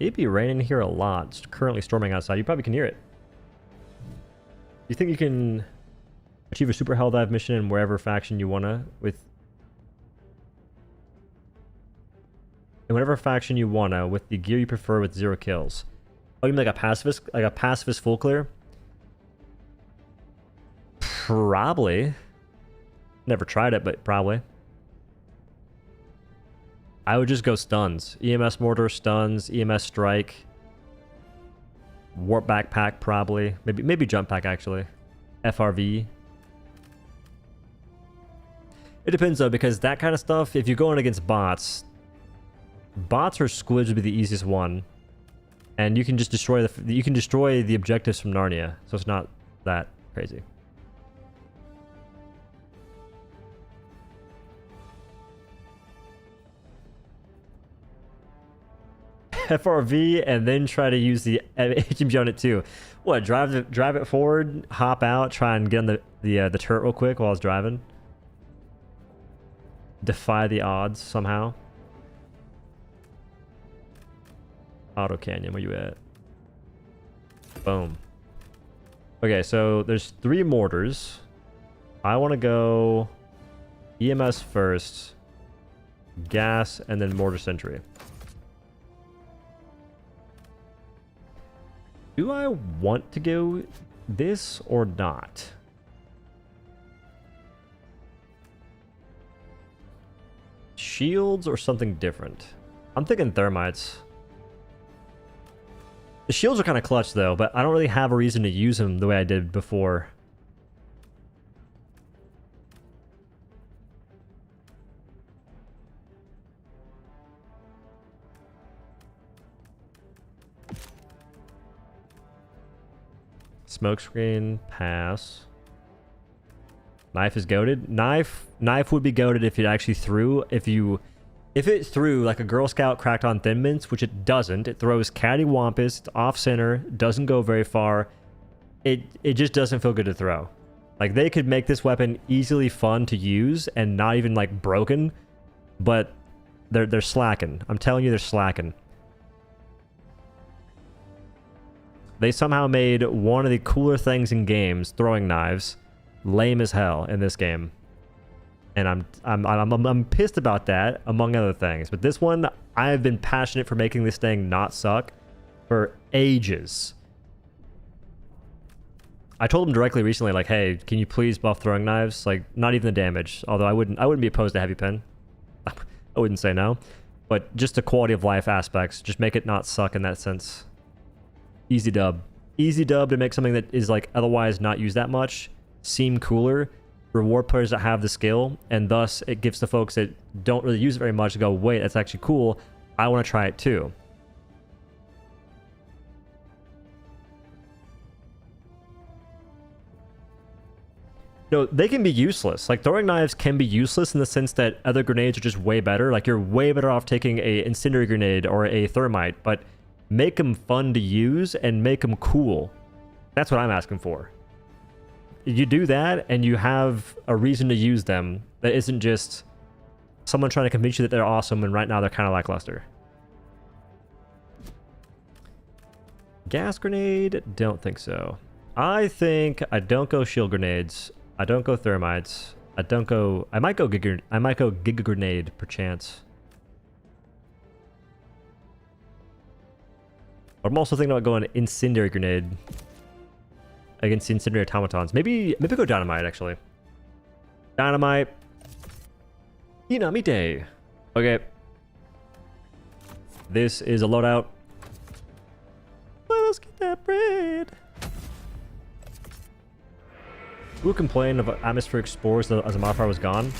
It'd be raining here a lot. It's currently storming outside. You probably can hear it. Do you think you can achieve a super hell dive mission in wherever faction you wanna with the gear you prefer with 0 kills? Oh, you mean like a pacifist full clear? Probably. Never tried it, but probably. I would just go stuns. EMS mortar, stuns, EMS strike. Warp backpack, probably. Maybe jump pack, actually. FRV. It depends though, because that kind of stuff, if you're going against bots or squids would be the easiest one. And you can just destroy the objectives from Narnia, so it's not that crazy. FRV and then try to use the HMG on it too. What? Drive it forward, hop out, try and get on the turret real quick while I was driving. Defy the odds somehow. Auto Canyon, where you at? Boom. Okay, so there's 3 mortars. I want to go EMS first, gas, and then mortar sentry. Do I want to go this or not? Shields or something different? I'm thinking thermites. The shields are kind of clutch though, but I don't really have a reason to use them the way I did before. Smokescreen, pass. Knife is goated. Knife would be goated if it actually threw. If it threw like a Girl Scout cracked on Thin Mints, which it doesn't. It throws cattywampus, it's off center, doesn't go very far. It just doesn't feel good to throw. Like they could make this weapon easily fun to use and not even like broken, but they're slacking. I'm telling you, they're slacking. They somehow made one of the cooler things in games, throwing knives, lame as hell in this game. And I'm pissed about that, among other things. But this one, I've been passionate for making this thing not suck for ages. I told them directly recently, like, hey, can you please buff throwing knives? Like, not even the damage. Although I wouldn't be opposed to heavy pen. I wouldn't say no. But just the quality of life aspects, just make it not suck in that sense. Easy dub. Easy dub to make something that is like otherwise not used that much seem cooler. Reward players that have the skill, and thus it gives the folks that don't really use it very much to go, wait, that's actually cool. I want to try it too. No, they can be useless. Like throwing knives can be useless in the sense that other grenades are just way better. Like you're way better off taking a incendiary grenade or a thermite, but make them fun to use and make them cool. That's what I'm asking for. You do that and you have a reason to use them that isn't just someone trying to convince you that they're awesome and right now they're kind of lackluster. Gas grenade? Don't think so. I think I don't go shield grenades. I don't go thermites. I might go giga grenade perchance. But I'm also thinking about going incendiary grenade against the incendiary automatons. Maybe go dynamite actually. Dynamite. Inamite. Okay. This is a loadout. Well, let's get that bread. Who would complain of atmospheric spores as a modifier was gone?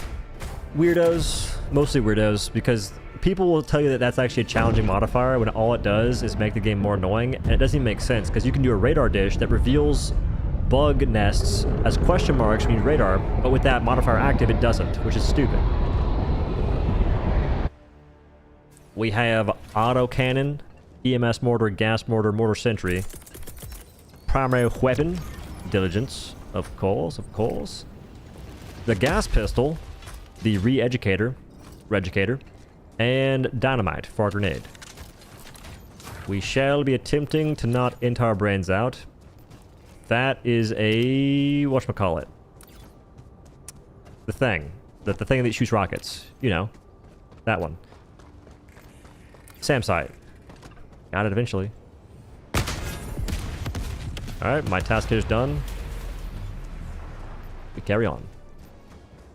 Weirdos. Mostly weirdos, because people will tell you that that's actually a challenging modifier when all it does is make the game more annoying, and it doesn't even make sense, because you can do a radar dish that reveals bug nests as question marks when you radar, but with that modifier active, it doesn't, which is stupid. We have auto cannon, EMS mortar, gas mortar, mortar sentry. Primary weapon, diligence, of course. The gas pistol, the reeducator, and dynamite for our grenade. We shall be attempting to not int our brains out. That is a... whatchamacallit? The thing. The thing that shoots rockets. You know. That one. SAM site. Got it eventually. Alright, my task here is done. We carry on.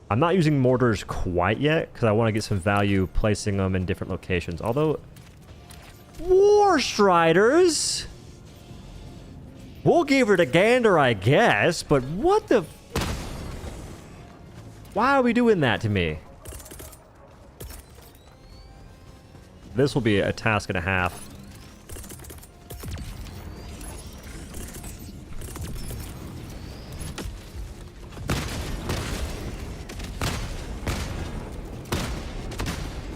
I'm not using mortars quite yet, because I want to get some value placing them in different locations. Although... War Striders! We'll give it a gander, I guess, but what the... Why are we doing that to me? This will be a task and a half.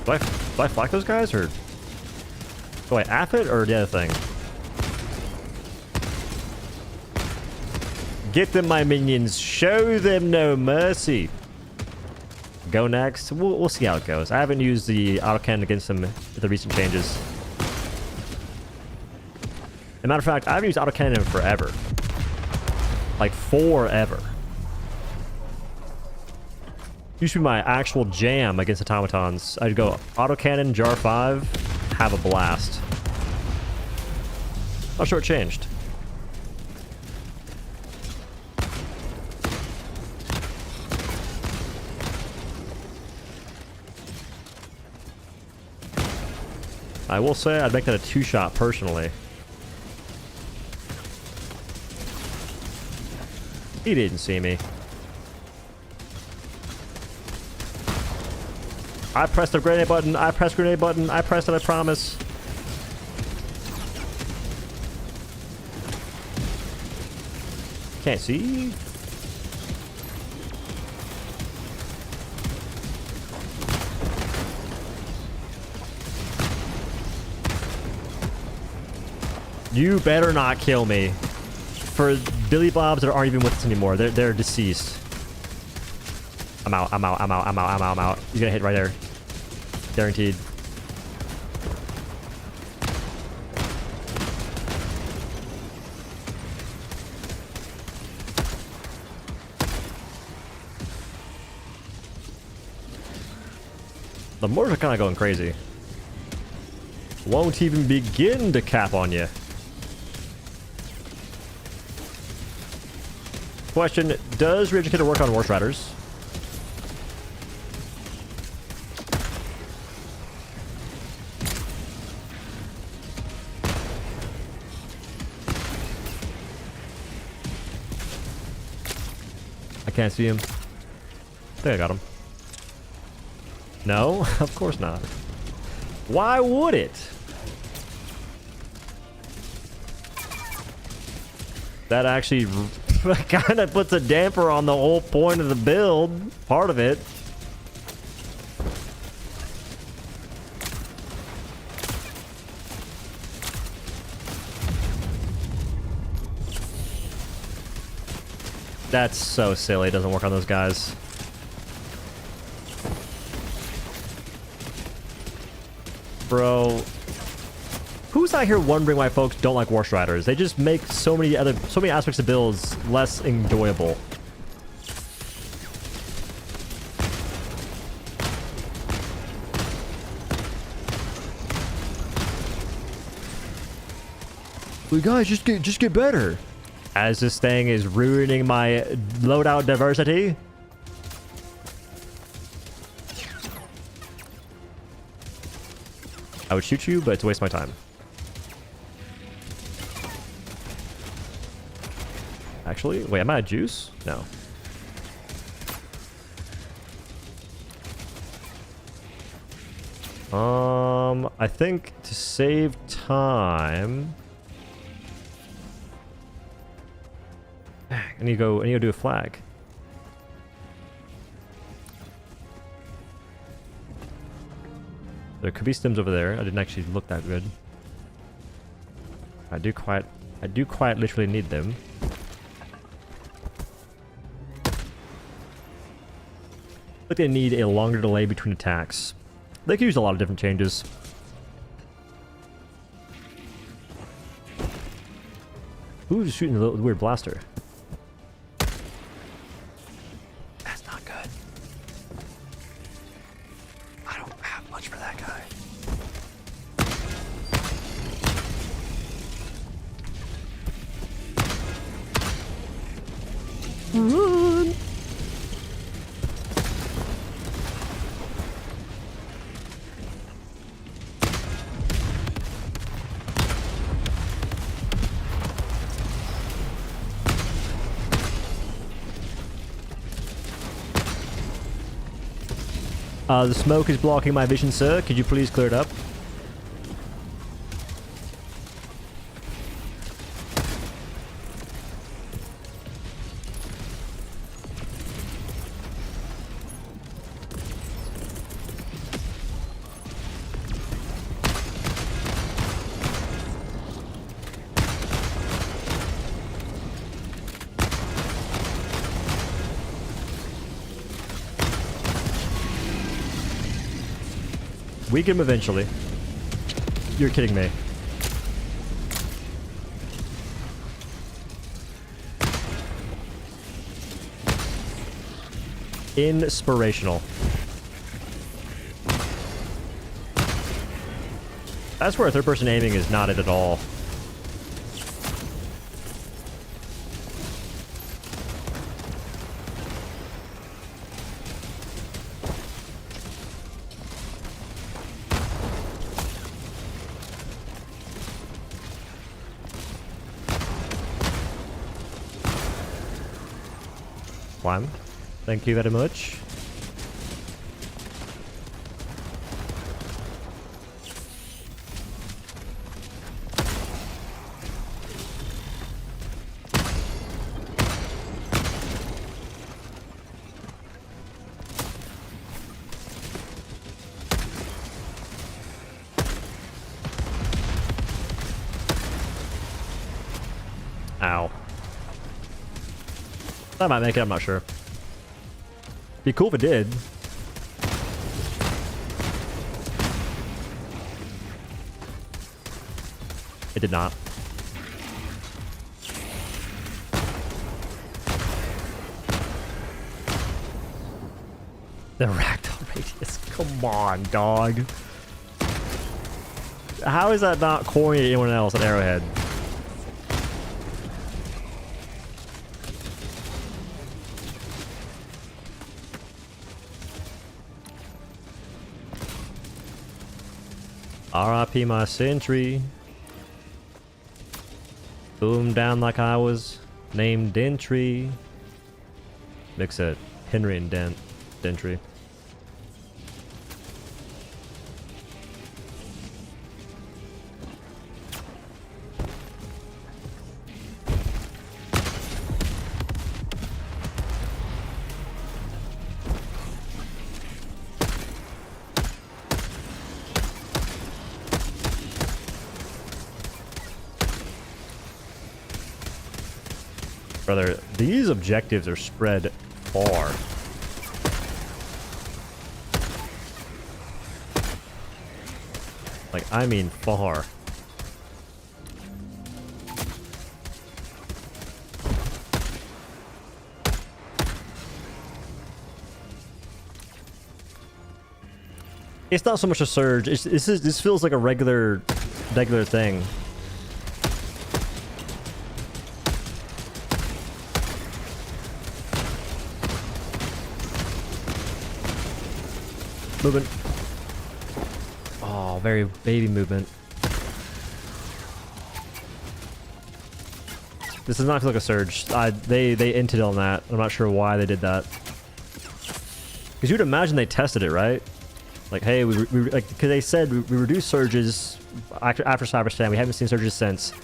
Do I flak those guys, or do I aff it, or the other thing? Get them, my minions. Show them no mercy. Go next. We'll see how it goes. I haven't used the autocannon against them with the recent changes. As a matter of fact, I haven't used autocannon in forever. Like forever. Used to be my actual jam against automatons. I'd go autocannon, jar 5, have a blast. Not sure what changed. I will say I'd make that a 2-shot personally. He didn't see me. I pressed the grenade button. I pressed grenade button. I pressed it, I promise. Can't see. You better not kill me. For Billy Bobs that aren't even with us anymore, they're deceased. I'm out. He's gonna hit right there. Guaranteed. The mortars are kind of going crazy. Won't even begin to cap on you. Question, does Re-Educator work on War Striders? I can't see him. I think I got him. No? Of course not. Why would it? That actually kind of puts a damper on the whole point of the build. Part of it. That's so silly. It doesn't work on those guys. Bro. Who's out here wondering why folks don't like War Striders? They just make so many aspects of builds less enjoyable. Well, guys, just get better. As this thing is ruining my loadout diversity. I would shoot you, but it's a waste of my time. Actually, wait, am I out of juice? No. I think to save time, I need to go do a flag. There could be stims over there. I didn't actually look that good. I do quite literally need them. But they need a longer delay between attacks. They could use a lot of different changes. Who's shooting the weird blaster? That's not good. I don't have much for that guy. Run! The smoke is blocking my vision, sir. Could you please clear it up? Weaken him eventually. You're kidding me. Inspirational. That's where third-person aiming is not it at all. One. Thank you very much. Ow. That might make it, I'm not sure. Be cool if it did. It did not. The ragdoll radius. Come on, dog. How is that not corny to anyone else at Arrowhead? R.I.P. my sentry. Boom down like I was named Dentry. Mix it. Henry and Dentry. Brother, these objectives are spread far. Like, I mean far. It's not so much a surge. This feels like a regular thing. Movement. Oh, very baby movement. This does not feel like a surge. They hinted on that. I'm not sure why they did that. Because you'd imagine they tested it, right? Like, hey, we like, because they said we reduced surges after Cyberstan. We haven't seen surges since.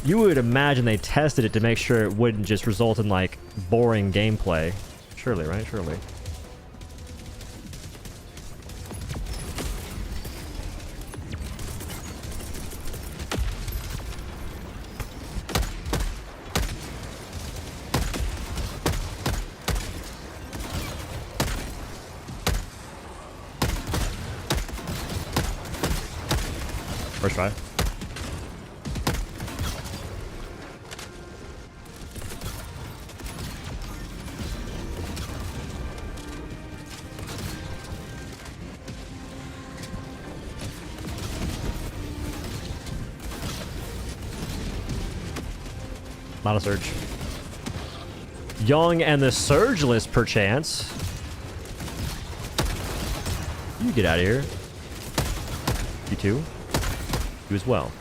You would imagine they tested it to make sure it wouldn't just result in like boring gameplay. Surely, right? Surely. First try. Not a surge. Young and the surgeless, perchance. You get out of here. You too. You as well.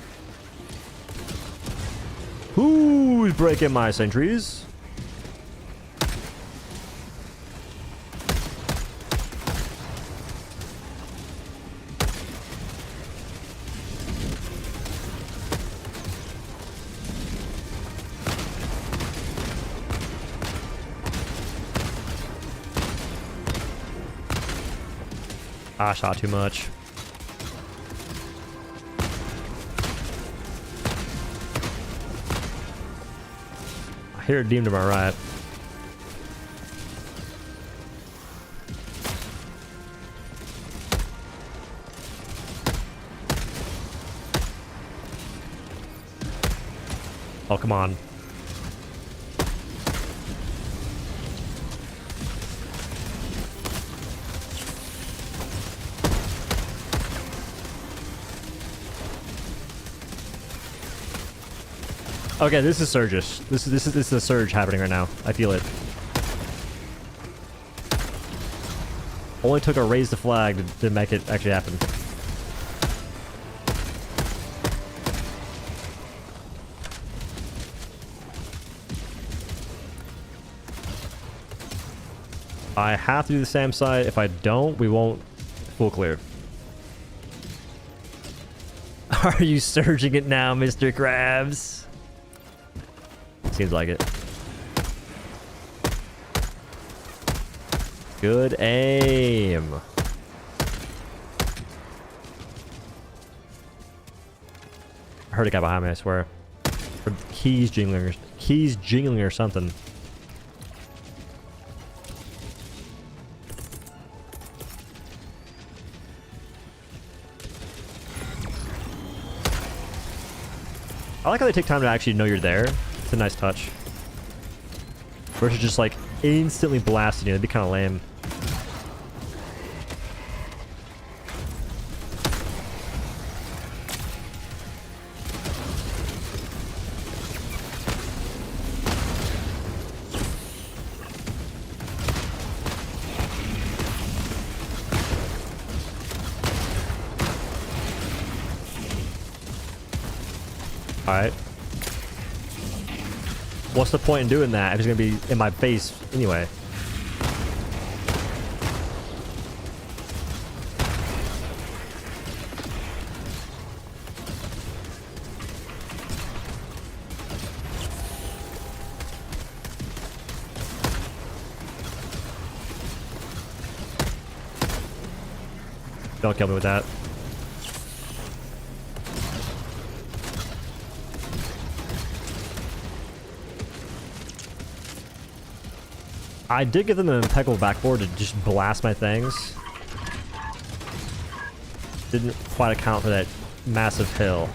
Who's breaking my sentries? I shot too much. I hear a demon to my right. Oh, come on. Okay, this is surges. This is a surge happening right now. I feel it. Only took a raise the flag to make it actually happen. I have to do the same side. If I don't, we won't full clear. Are you surging it now, Mr. Krabs? Seems like it. Good aim. I heard a guy behind me, I swear. Or keys jingling or something. I like how they take time to actually know you're there. It's a nice touch. Versus just like instantly blasting you. That'd be kind of lame. Alright. What's the point in doing that if it's going to be in my face anyway? Don't kill me with that. I did give them an impeccable backboard to just blast my things. Didn't quite account for that massive hill.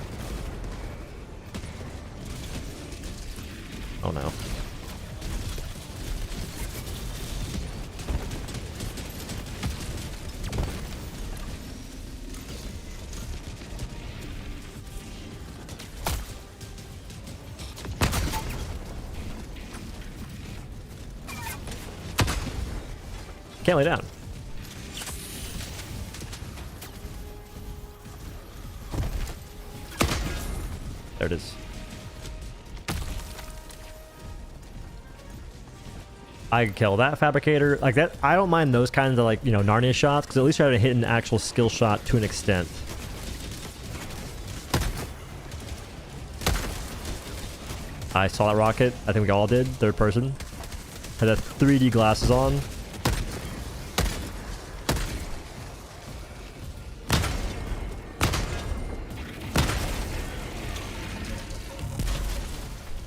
Oh no. Can't lay down. There it is. I could kill that fabricator. Like that, I don't mind those kinds of like, you know, Narnia shots, because at least you're able to hit an actual skill shot to an extent. I saw that rocket. I think we all did. Third person. Had that 3D glasses on.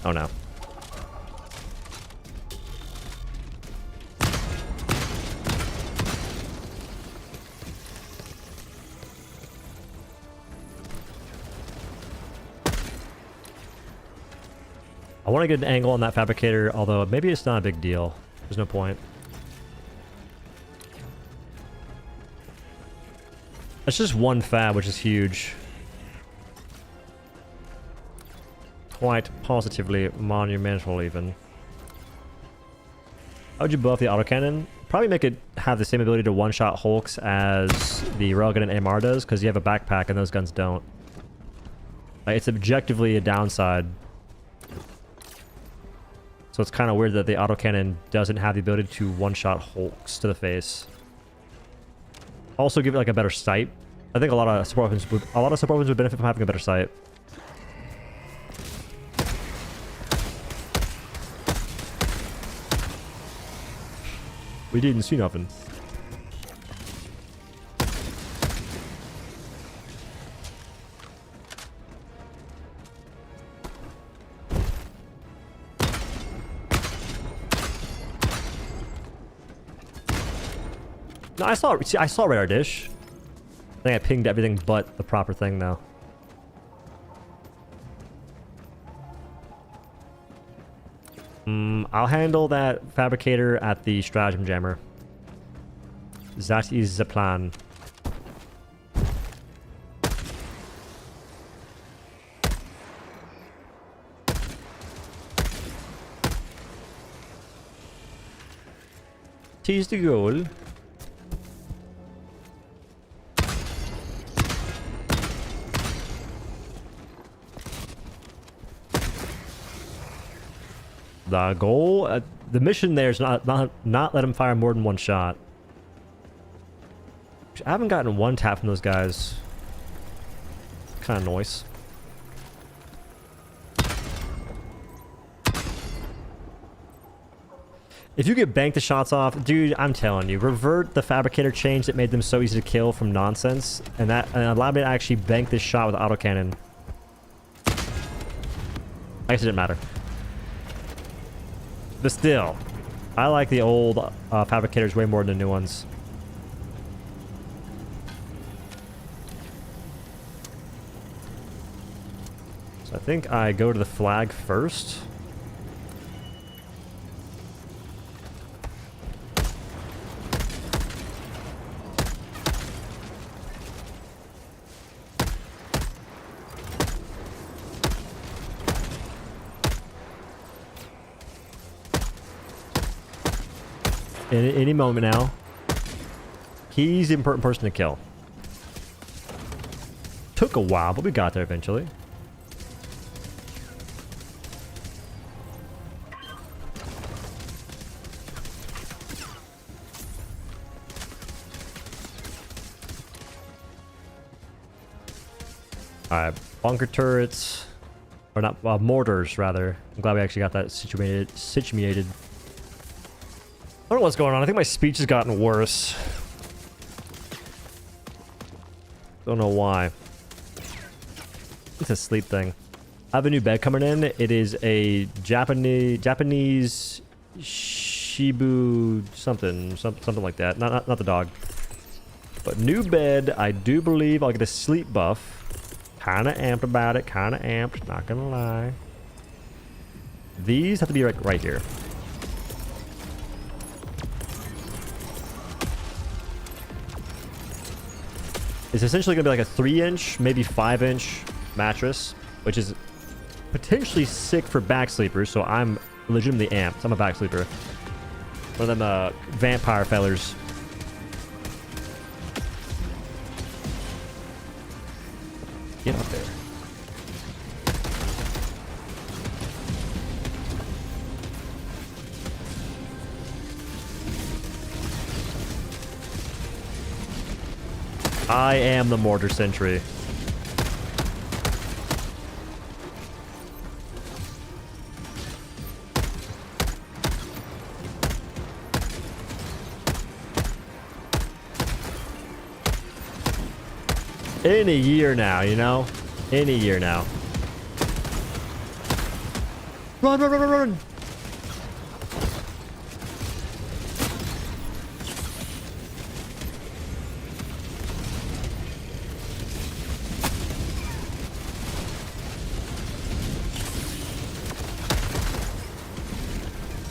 Oh no. I want to get an angle on that fabricator, although maybe it's not a big deal. There's no point. That's just one fab, which is huge. Quite positively monumental, even. How would you buff the autocannon? Probably make it have the same ability to one-shot Hulks as the railgun and AMR does, because you have a backpack and those guns don't. Like, it's objectively a downside. So it's kind of weird that the autocannon doesn't have the ability to one-shot Hulks to the face. Also give it like a better sight. I think a lot of support weapons would benefit from having a better sight. We didn't see nothing. No, I saw. See, I saw radar dish. I think I pinged everything but the proper thing though. I'll handle that fabricator at the stratagem jammer. That is the plan. Tease the goal. The goal, the mission there is not let him fire more than one shot. I haven't gotten one tap from those guys. Kind of noise. If you could bank the shots off, dude, I'm telling you, revert the fabricator change that made them so easy to kill from nonsense, and allowed me to actually bank this shot with autocannon. I guess it didn't matter. But still, I like the old fabricators way more than the new ones. So I think I go to the flag first. Any moment now. He's the important person to kill. Took a while, but we got there eventually. Alright, bunker turrets. Or not, mortars, rather. I'm glad we actually got that situated. I don't know what's going on. I think my speech has gotten worse. Don't know why. It's a sleep thing. I have a new bed coming in. It is a Japanese Shibu something like that. Not the dog. But new bed. I do believe I'll get a sleep buff. Kind of amped about it. Kind of amped. Not gonna lie. These have to be right here. It's essentially going to be like a 3-inch, maybe 5-inch mattress, which is potentially sick for back sleepers, so I'm legitimately amped. I'm a back sleeper. One of them vampire fellers. Get up there. I am the mortar sentry. In a year now, you know? In a year now. Run, run, run, run, run!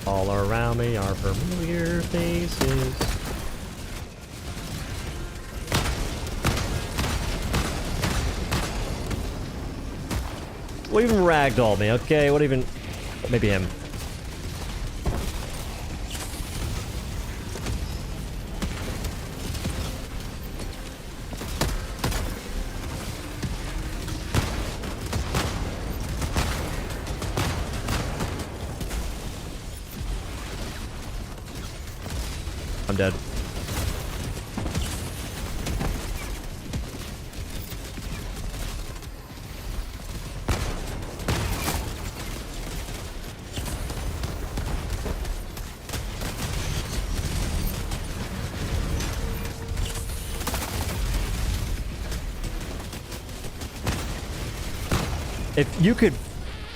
All around me are familiar faces. What even ragdoll me, okay? What even... Maybe him. I'm dead. If you could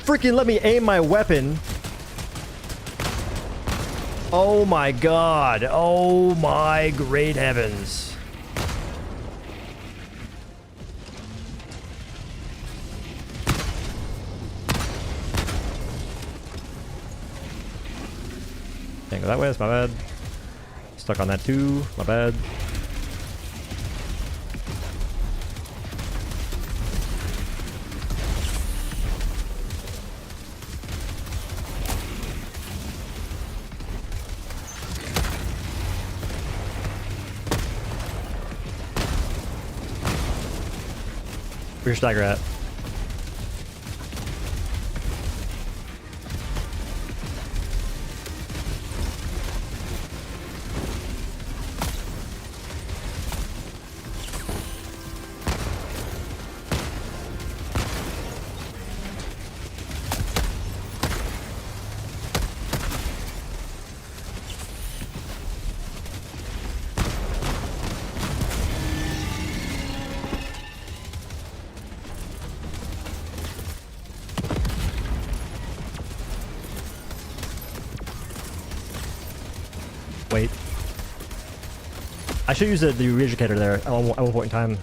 freaking let me aim my weapon. Oh my god. Oh my great heavens. Can't go that way, that's my bad. Stuck on that too, my bad. Where's your stagger at? Wait. I should use the re-educator there at one point in time.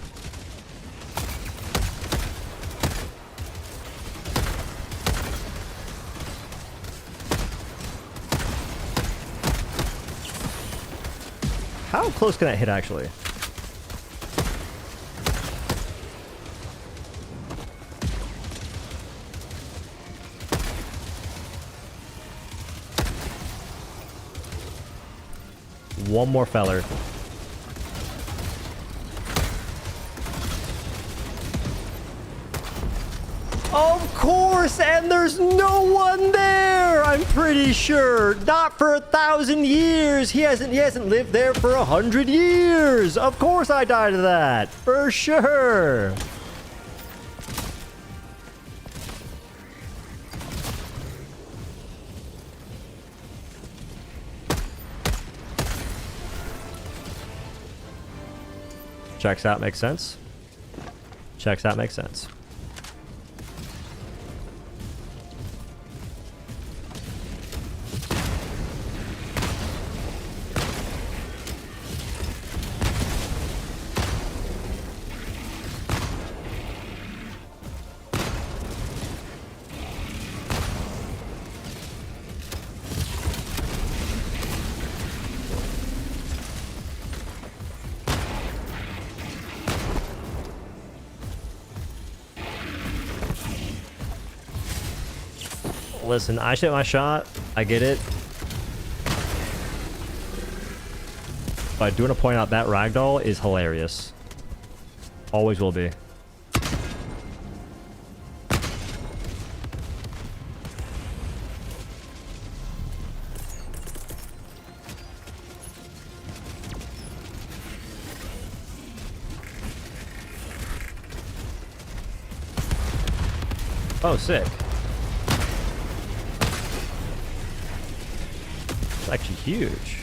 How close can that hit, actually? One more feller. Of course, and there's no one there. I'm pretty sure. Not for 1,000 years. He hasn't lived there for 100 years. Of course, I died to that for sure. Checks out, makes sense. Checks out, makes sense. Listen, I shot my shot. I get it. But I do want to point out that ragdoll is hilarious. Always will be. Oh, sick. It's actually huge.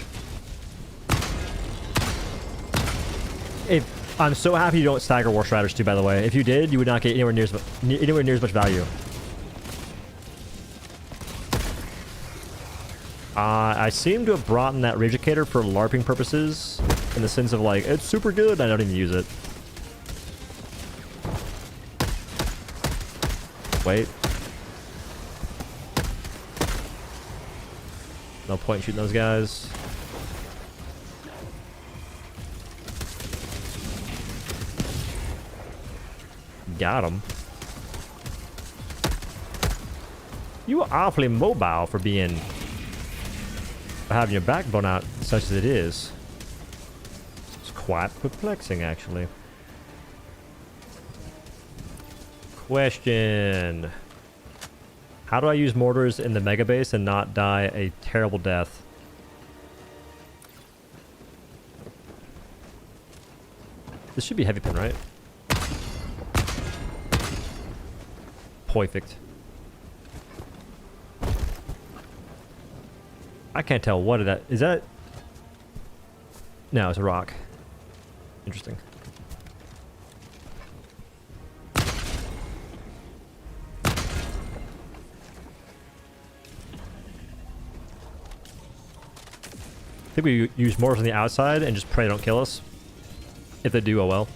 I'm so happy you don't stagger War Striders too, by the way. If you did, you would not get anywhere near as much value. I seem to have brought in that Regicator for LARPing purposes, in the sense of like, it's super good, I don't even use it. Wait. No point in shooting those guys. Got him. You are awfully mobile for having your backbone out such as it is. It's quite perplexing, actually. Question. How do I use mortars in the mega base and not die a terrible death? This should be heavy pin, right? Perfect. I can't tell what that is. That? No, it's a rock. Interesting. think we use mortars on the outside and just pray they don't kill us. If they do, oh well.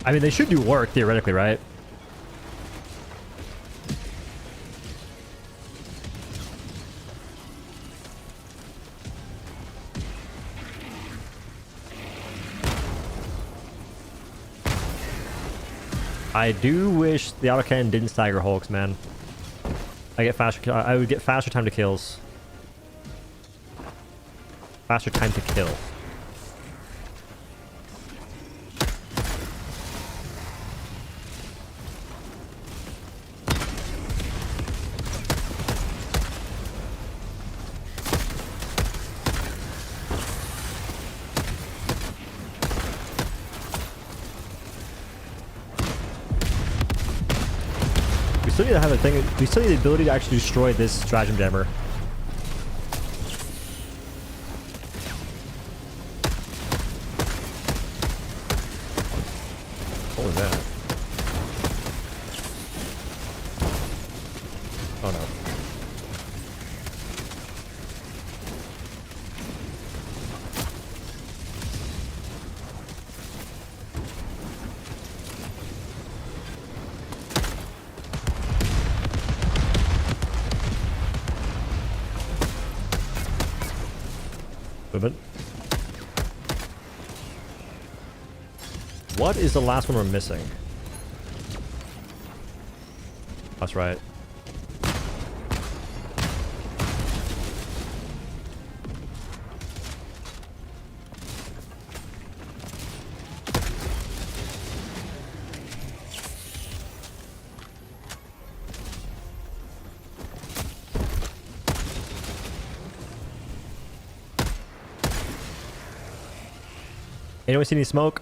I mean, they should do work, theoretically, right? I do wish the autocannon didn't stagger hulks, man. I would get faster time to kills. Faster time to kill. We still need to have a thing. We still need the ability to actually destroy this stratagem jammer. What was that? Oh no. Movement. What is the last one we're missing? That's right. Anyone see any smoke?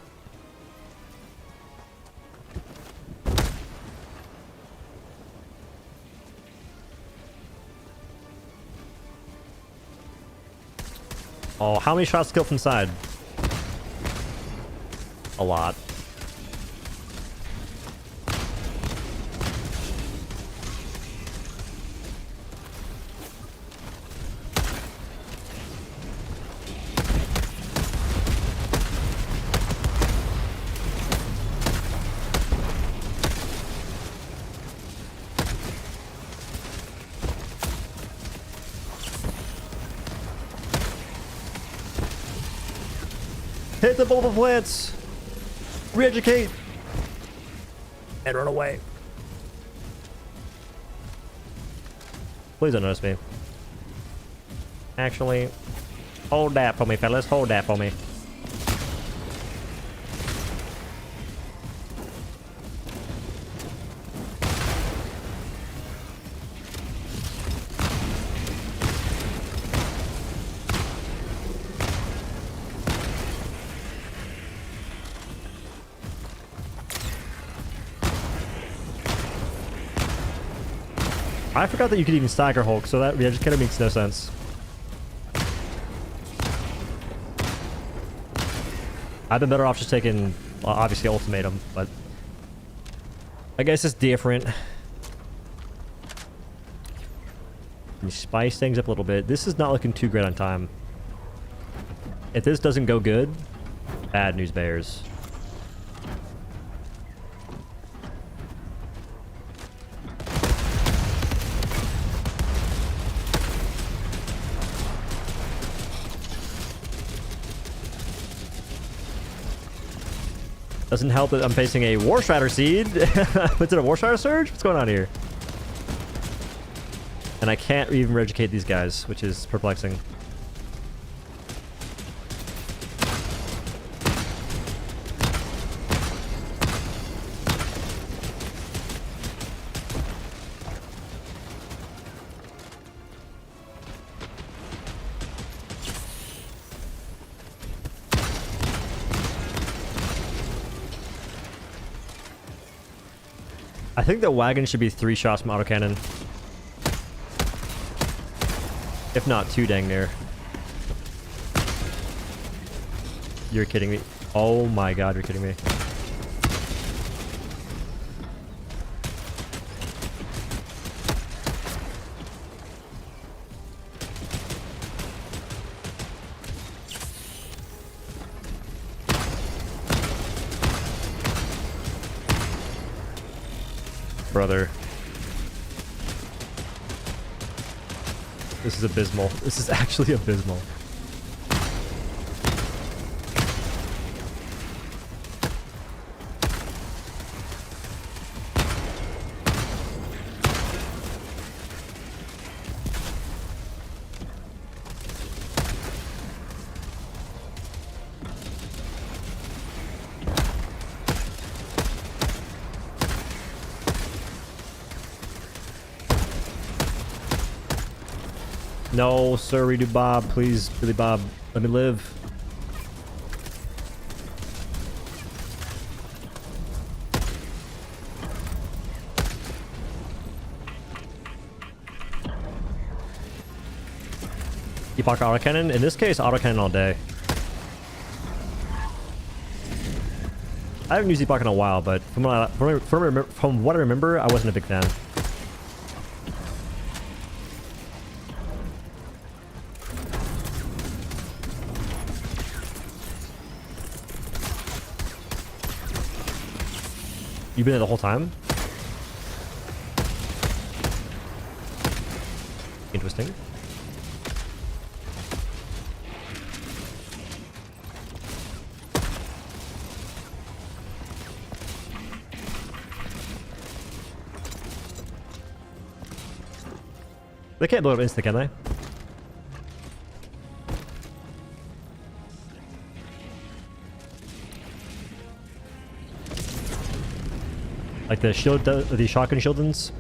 Oh, how many shots killed from side? A lot. Hit the bulba plants! Re-educate! And run away. Please don't notice me. Actually, hold that for me, fellas. Hold that for me. I forgot that you could even stagger Hulk, so that just kind of makes no sense. I've been better off just taking, well, obviously ultimatum, but I guess it's different. You spice things up a little bit. This is not looking too great on time. If this doesn't go good, bad news bears. Doesn't help that I'm facing a War Strider Seed. What's it, a War Strider Surge? What's going on here? And I can't even re-educate these guys, which is perplexing. I think the wagon should be 3 shots from autocannon. If not 2, dang near. You're kidding me. Oh my god, you're kidding me. Brother. This is abysmal. This is actually abysmal. No, sir, redo Bob. Please, Billy Bob, let me live. Epoch autocannon? In this case, autocannon all day. I haven't used Epoch in a while, but from what I remember, I wasn't a big fan. You've been there the whole time? Interesting. They can't blow up instant, can they? Like the shotgun shieldens.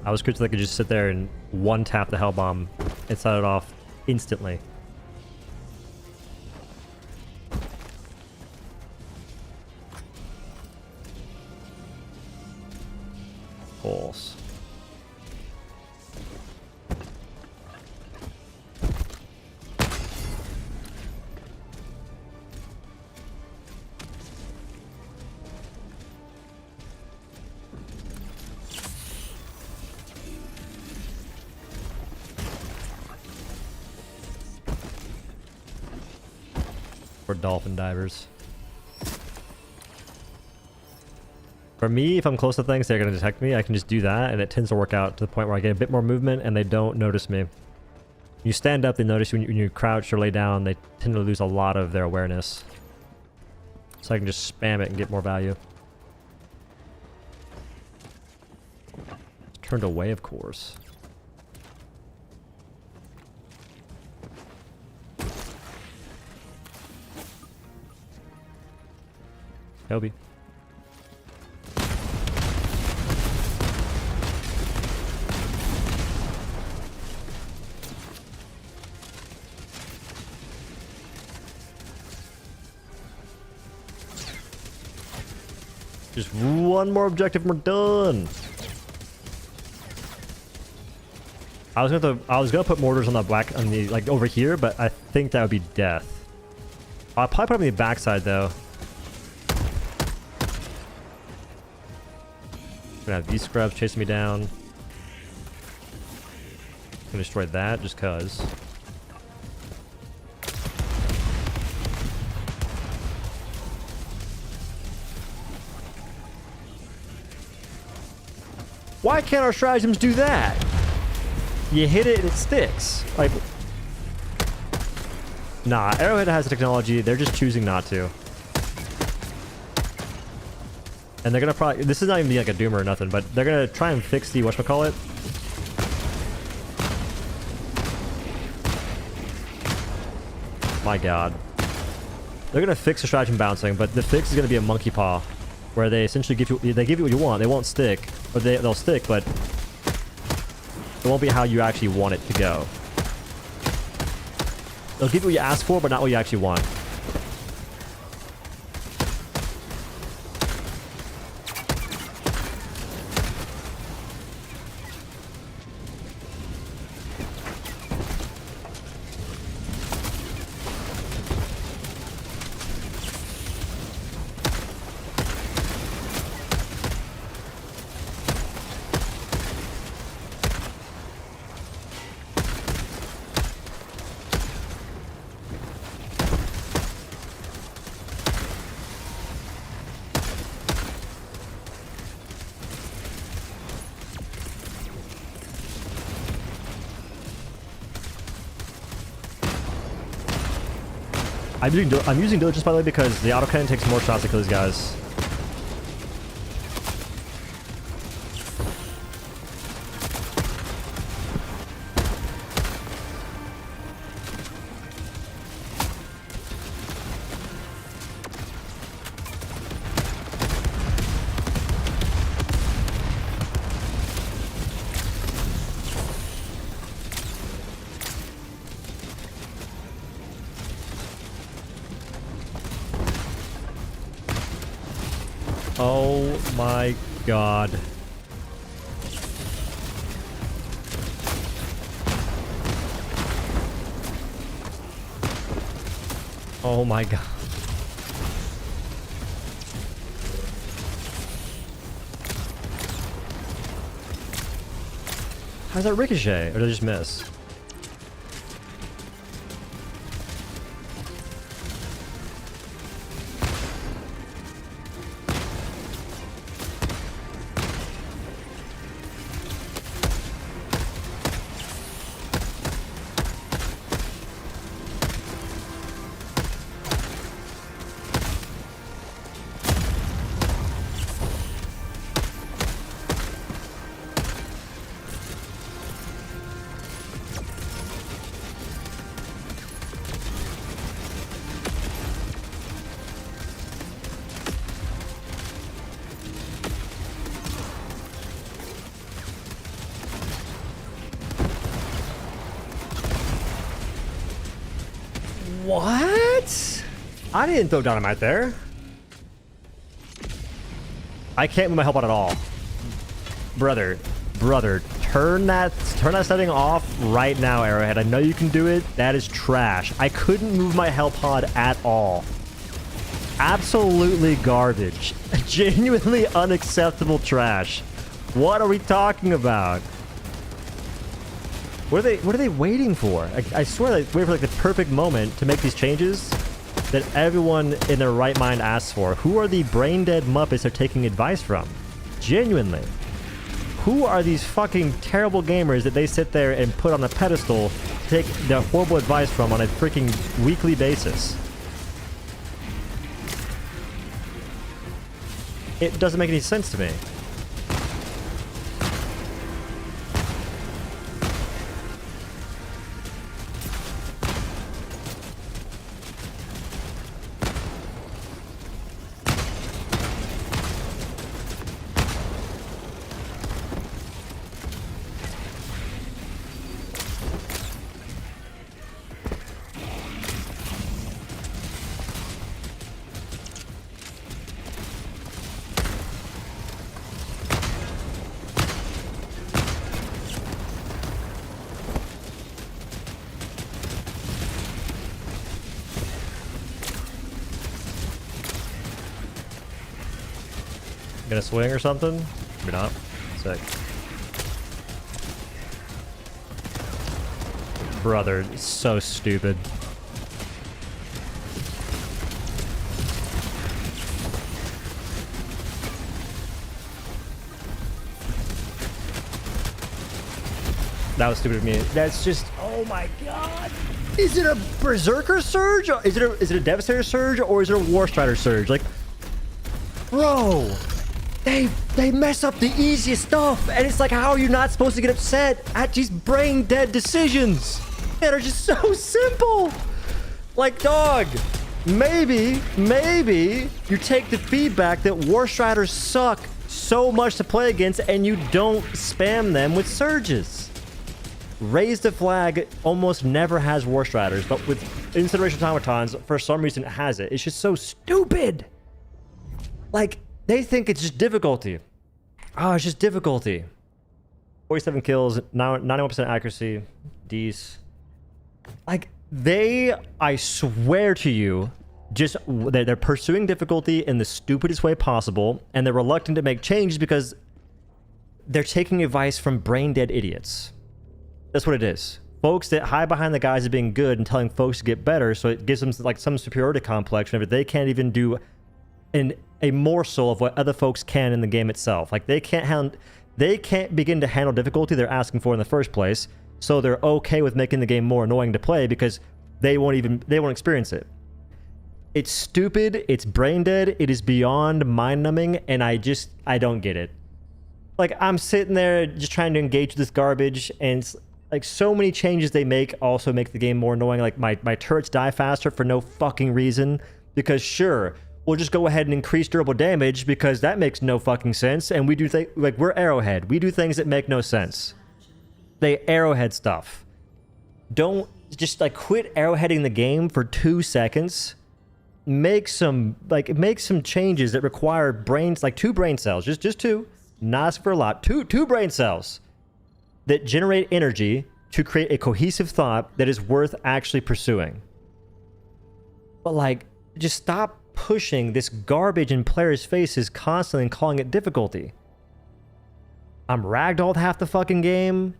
I was curious if they could just sit there and one tap the hell bomb and set it off instantly. False. Or dolphin divers. For me, if I'm close to things, they're going to detect me. I can just do that, and it tends to work out to the point where I get a bit more movement, and they don't notice me. You stand up, they notice you when you crouch or lay down. They tend to lose a lot of their awareness. So I can just spam it and get more value. It's turned away, of course. Helby. Just one more objective and we're done. I was gonna put mortars on the back on the like over here, but I think that would be death. I'll probably put them on the backside though. Gonna have these scrubs chasing me down. Gonna destroy that just cause. Why can't our stratagems do that? You hit it and it sticks. Like, nah, Arrowhead has the technology. They're just choosing not to. And they're gonna probably, this is not even like a doomer or nothing, but they're gonna try and fix the whatchamacallit. My god. They're gonna fix the stratagem bouncing, but the fix is gonna be a monkey paw, where they essentially give you what you want. They won't stick, or they'll stick, but it won't be how you actually want it to go. They'll give you what you ask for, but not what you actually want. I'm using diligence, by the way, because the autocannon takes more shots to kill these guys. Oh my god. Oh my god. How's that ricochet? Or did I just miss? What? I didn't throw dynamite there. I can't move my help out at all. Brother, turn that setting off right now, Arrowhead. I know you can do it. That is trash. I couldn't move my health pod at all. Absolutely garbage. Genuinely unacceptable trash. What are we talking about? What are they waiting for? I swear they wait for like the perfect moment to make these changes that everyone in their right mind asks for. Who are the brain dead Muppets they're taking advice from? Genuinely. Who are these fucking terrible gamers that they sit there and put on a pedestal to take their horrible advice from on a freaking weekly basis? It doesn't make any sense to me. Gonna swing or something? Maybe not. Sick. Brother, it's so stupid. That was stupid of me. That's just, oh my god. Is it a Berserker Surge? Is it a Devastator Surge? Or is it a War Strider Surge? Like, bro. They mess up the easiest stuff, and it's like, how are you not supposed to get upset at these brain dead decisions that are just so simple? Like, dog, maybe you take the feedback that War Striders suck so much to play against and you don't spam them with surges. Raise the Flag almost never has War Striders, but with Incineration Automatons, for some reason it has it. It's just so stupid. Like, they think it's just difficulty. Oh, it's just difficulty. 47 kills, 91% accuracy, D's. Like, I swear to you, just they're pursuing difficulty in the stupidest way possible, and they're reluctant to make changes because they're taking advice from brain dead idiots. That's what it is. Folks that hide behind the guise of being good and telling folks to get better, so it gives them like some superiority complex whenever they can't even do a morsel of what other folks can in the game itself. Like, they can't begin to handle difficulty they're asking for in the first place, so they're okay with making the game more annoying to play because they won't experience it. It's stupid. It's brain dead. It is beyond mind numbing. And I don't get it. Like, I'm sitting there just trying to engage with this garbage, and it's, like, so many changes they make also make the game more annoying. Like, my turrets die faster for no fucking reason, because sure, we'll just go ahead and increase durable damage because that makes no fucking sense, and we do things, like, we're Arrowhead. We do things that make no sense. They Arrowhead stuff. Don't just, like, quit Arrowheading the game for 2 seconds. Make some changes that require brains, like 2 brain cells, just 2. Not ask for a lot. Two brain cells that generate energy to create a cohesive thought that is worth actually pursuing. But, like, just stop pushing this garbage in players' faces constantly and calling it difficulty. I'm ragdolled half the fucking game.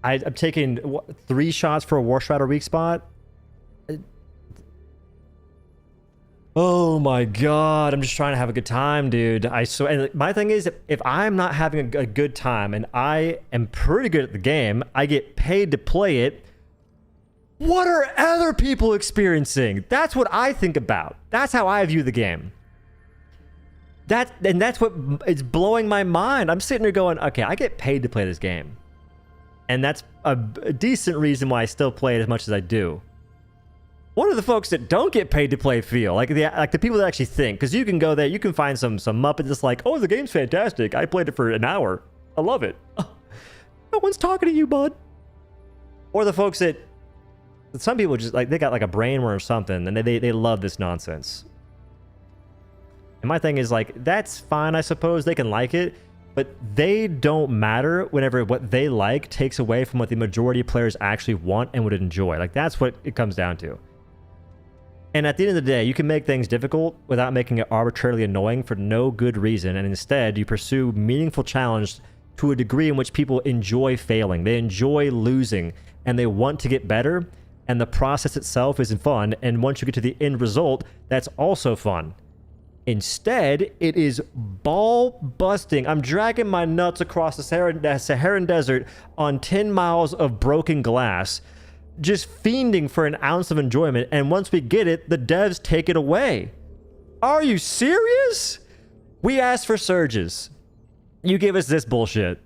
I'm taking 3 shots for a War Strider weak spot. Oh my god, I'm just trying to have a good time, dude. I swear. And my thing is, if I'm not having a good time and I am pretty good at the game, I get paid to play it. What are other people experiencing? That's what I think about. That's how I view the game. That's what is blowing my mind. I'm sitting there going, okay, I get paid to play this game. And that's a decent reason why I still play it as much as I do. What are the folks that don't get paid to play feel? Like the people that actually think. Because you can go there, you can find some Muppets that's like, oh, the game's fantastic. I played it for an hour. I love it. Oh, no one's talking to you, bud. Or the folks that some people just, like, they got like a brainworm or something, and they love this nonsense. And my thing is, like, that's fine, I suppose. They can like it. But they don't matter whenever what they like takes away from what the majority of players actually want and would enjoy. Like, that's what it comes down to. And at the end of the day, you can make things difficult without making it arbitrarily annoying for no good reason, and instead you pursue meaningful challenge to a degree in which people enjoy failing. They enjoy losing, and they want to get better, and the process itself isn't fun, and once you get to the end result, that's also fun. Instead, it is ball-busting. I'm dragging my nuts across the Saharan desert on 10 miles of broken glass, just fiending for an ounce of enjoyment, and once we get it, the devs take it away. Are you serious? We asked for surges. You give us this bullshit.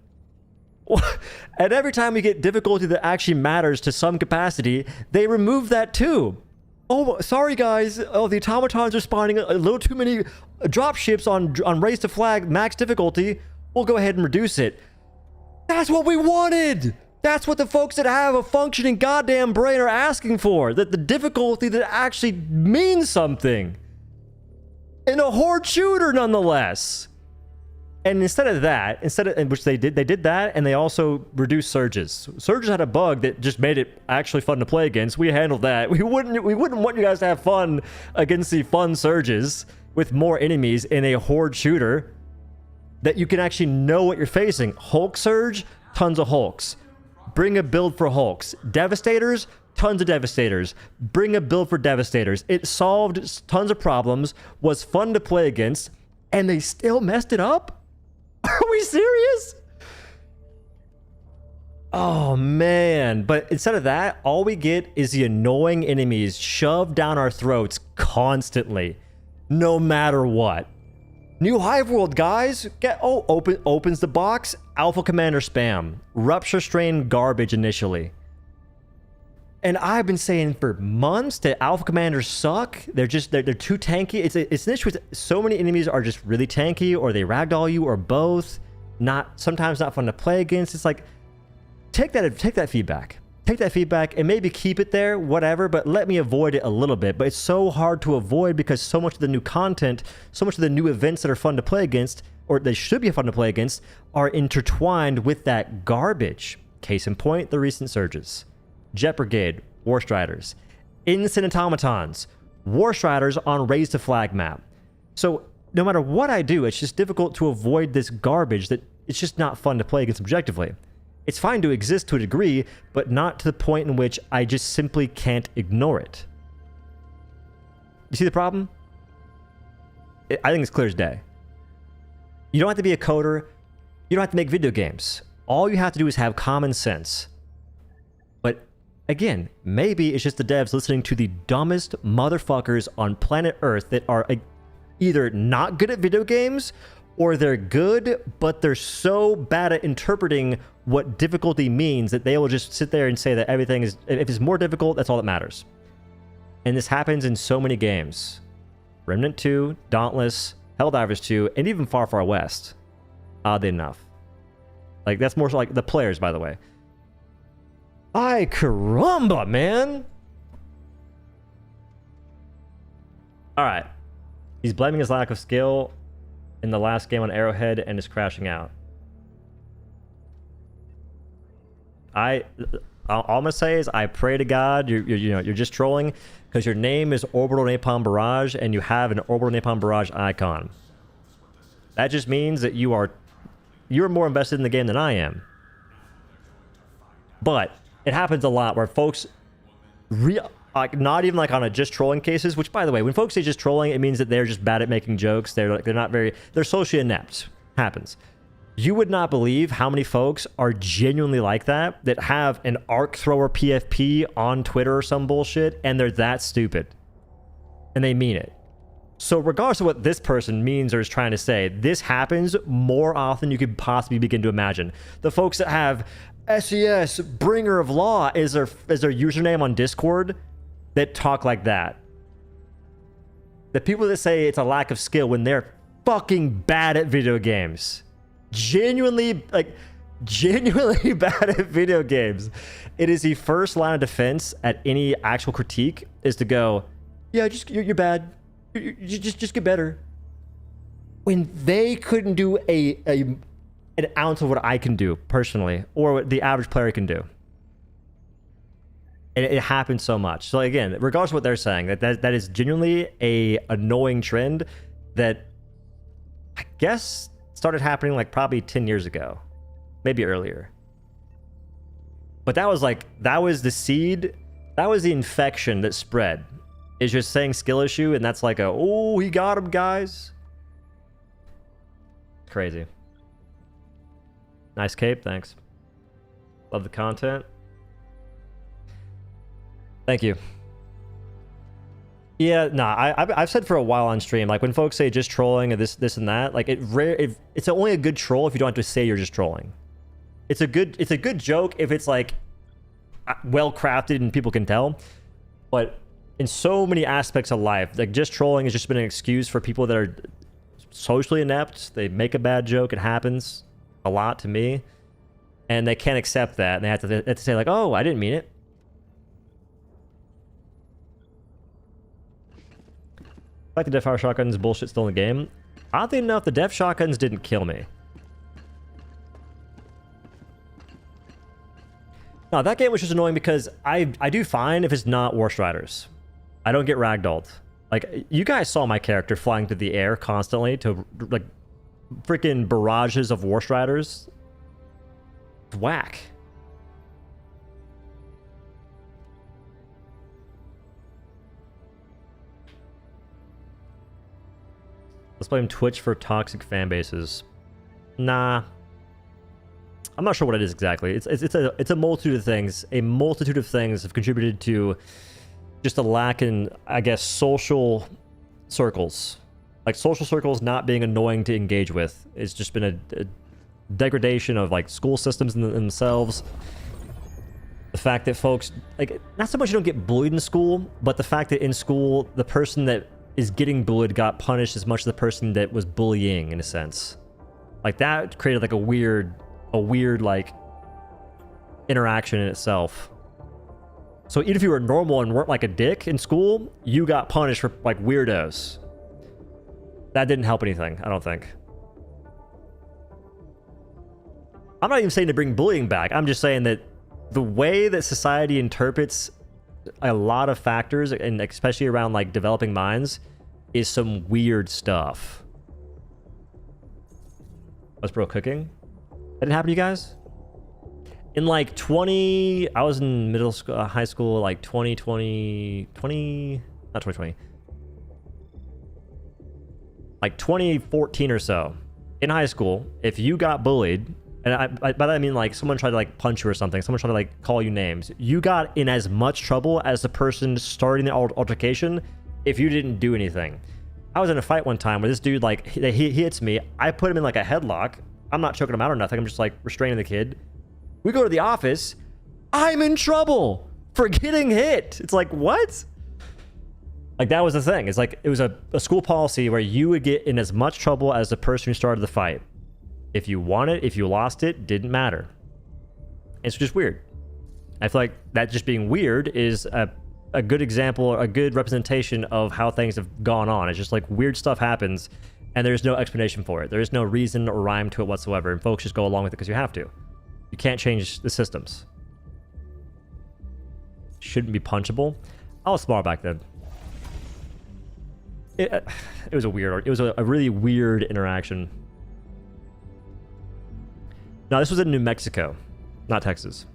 And every time we get difficulty that actually matters to some capacity, they remove that too. Oh, sorry guys. Oh, the automatons are spawning a little too many dropships on Raise to Flag max difficulty. We'll go ahead and reduce it. That's what we wanted. That's what the folks that have a functioning goddamn brain are asking for. That the difficulty that actually means something. In a horde shooter, nonetheless. And instead of that, which they did that, and they also reduced surges. Surges had a bug that just made it actually fun to play against. We handled that. We wouldn't want you guys to have fun against the fun surges with more enemies in a horde shooter that you can actually know what you're facing. Hulk surge, tons of Hulks. Bring a build for Hulks. Devastators, tons of Devastators. Bring a build for Devastators. It solved tons of problems, was fun to play against, and they still messed it up? Are we serious? Oh, man. But instead of that, all we get is the annoying enemies shoved down our throats constantly, no matter what. New Hive World, guys. Opens the box. Alpha Commander spam. Rupture Strain garbage initially. And I've been saying for months that Alpha Commanders suck. They're too tanky. It's an issue with so many enemies are just really tanky, or they ragdoll you, or both. Sometimes not fun to play against. It's like, take that feedback. Take that feedback and maybe keep it there, whatever, but let me avoid it a little bit. But it's so hard to avoid because so much of the new content, so much of the new events that are fun to play against, or they should be fun to play against, are intertwined with that garbage. Case in point, the recent surges. Jet Brigade, War Striders. Instant Automatons, War Striders on Raise to Flag map. So no matter what I do, it's just difficult to avoid this garbage that it's just not fun to play against objectively. It's fine to exist to a degree, but not to the point in which I just simply can't ignore it. You see the problem? I think it's clear as day. You don't have to be a coder. You don't have to make video games. All you have to do is have common sense. But Again, maybe it's just the devs listening to the dumbest motherfuckers on planet Earth that are either not good at video games, or they're good, but they're so bad at interpreting what difficulty means that they will just sit there and say that everything is, if it's more difficult, that's all that matters. And this happens in so many games. Remnant 2, Dauntless, Helldivers 2, and even Far Far West. Oddly enough. Like, that's more so like the players, by the way. Ay, caramba, man! Alright. He's blaming his lack of skill in the last game on Arrowhead and is crashing out. All I'm gonna say is I pray to God you're just trolling because your name is Orbital Napalm Barrage and you have an Orbital Napalm Barrage icon. That just means that you're more invested in the game than I am. But it happens a lot where folks like not even like on a just trolling cases, which by the way, when folks say just trolling, it means that they're just bad at making jokes. They're socially inept. Happens. You would not believe how many folks are genuinely like that have an arc thrower PFP on Twitter or some bullshit, and they're that stupid. And they mean it. So regardless of what this person means or is trying to say, this happens more often than you could possibly begin to imagine. The folks that have SES Bringer of Law as their username on Discord that talk like that. The people that say it's a lack of skill when they're fucking bad at video games. Genuinely bad at video games. It is the first line of defense at any actual critique is to go, yeah, you're bad. You just get better. When they couldn't do an ounce of what I can do personally, or what the average player can do. And it happens so much. So again, regardless of what they're saying, that is genuinely a annoying trend that I guess started happening like probably 10 years ago, maybe earlier. But that was the seed, that was the infection that spread. Is just saying skill issue, and that's like oh, he got him, guys. Crazy. Nice cape, thanks. Love the content. Thank you. Yeah, nah, I've said for a while on stream, like when folks say just trolling and this and that, like it's only a good troll if you don't have to say you're just trolling. It's a good joke if it's like well crafted and people can tell. But in so many aspects of life, like just trolling has just been an excuse for people that are socially inept. They make a bad joke, it happens a lot to me, and they can't accept that, and they have to say like, oh, I didn't mean it. Like the Death Fire Shotguns bullshit still in the game. Oddly enough, the Death Shotguns didn't kill me. No, that game was just annoying because I do fine if it's not War Striders. I don't get ragdolled. Like, you guys saw my character flying through the air constantly to, like, freaking barrages of War Striders. It's whack. Let's blame Twitch for toxic fan bases. Nah. I'm not sure what it is exactly. It's a multitude of things. A multitude of things have contributed to just a lack in, I guess, social circles. Like, social circles not being annoying to engage with. It's just been a degradation of, like, school systems in themselves. The fact that folks, like, not so much you don't get bullied in school, but the fact that in school, the person that is getting bullied got punished as much as the person that was bullying, in a sense. Like, that created, like, a weird, like, interaction in itself. So even if you were normal and weren't, like, a dick in school, you got punished for, like, weirdos. That didn't help anything, I don't think. I'm not even saying to bring bullying back. I'm just saying that the way that society interprets a lot of factors, and especially around, like, developing minds, is some weird stuff. Was bro cooking? That didn't happen to you guys? In, like, I was in middle school, high school, like, 2020, not 2020. Like, 2014 or so. In high school, if you got bullied, And by that I mean like someone tried to like punch you or something. Someone tried to like call you names. You got in as much trouble as the person starting the altercation if you didn't do anything. I was in a fight one time where this dude like he hits me. I put him in like a headlock. I'm not choking him out or nothing. I'm just like restraining the kid. We go to the office. I'm in trouble for getting hit. It's like, what? Like that was the thing. It's like it was a school policy where you would get in as much trouble as the person who started the fight. If you won it, if you lost it, didn't matter. It's just weird. I feel like that just being weird is a good example, a good representation of how things have gone on. It's just like weird stuff happens and there's no explanation for it. There is no reason or rhyme to it whatsoever. And folks just go along with it because you have to. You can't change the systems. Shouldn't be punchable. I was small back then. It was a weird, it was a really weird interaction. Now, this was in New Mexico, not Texas.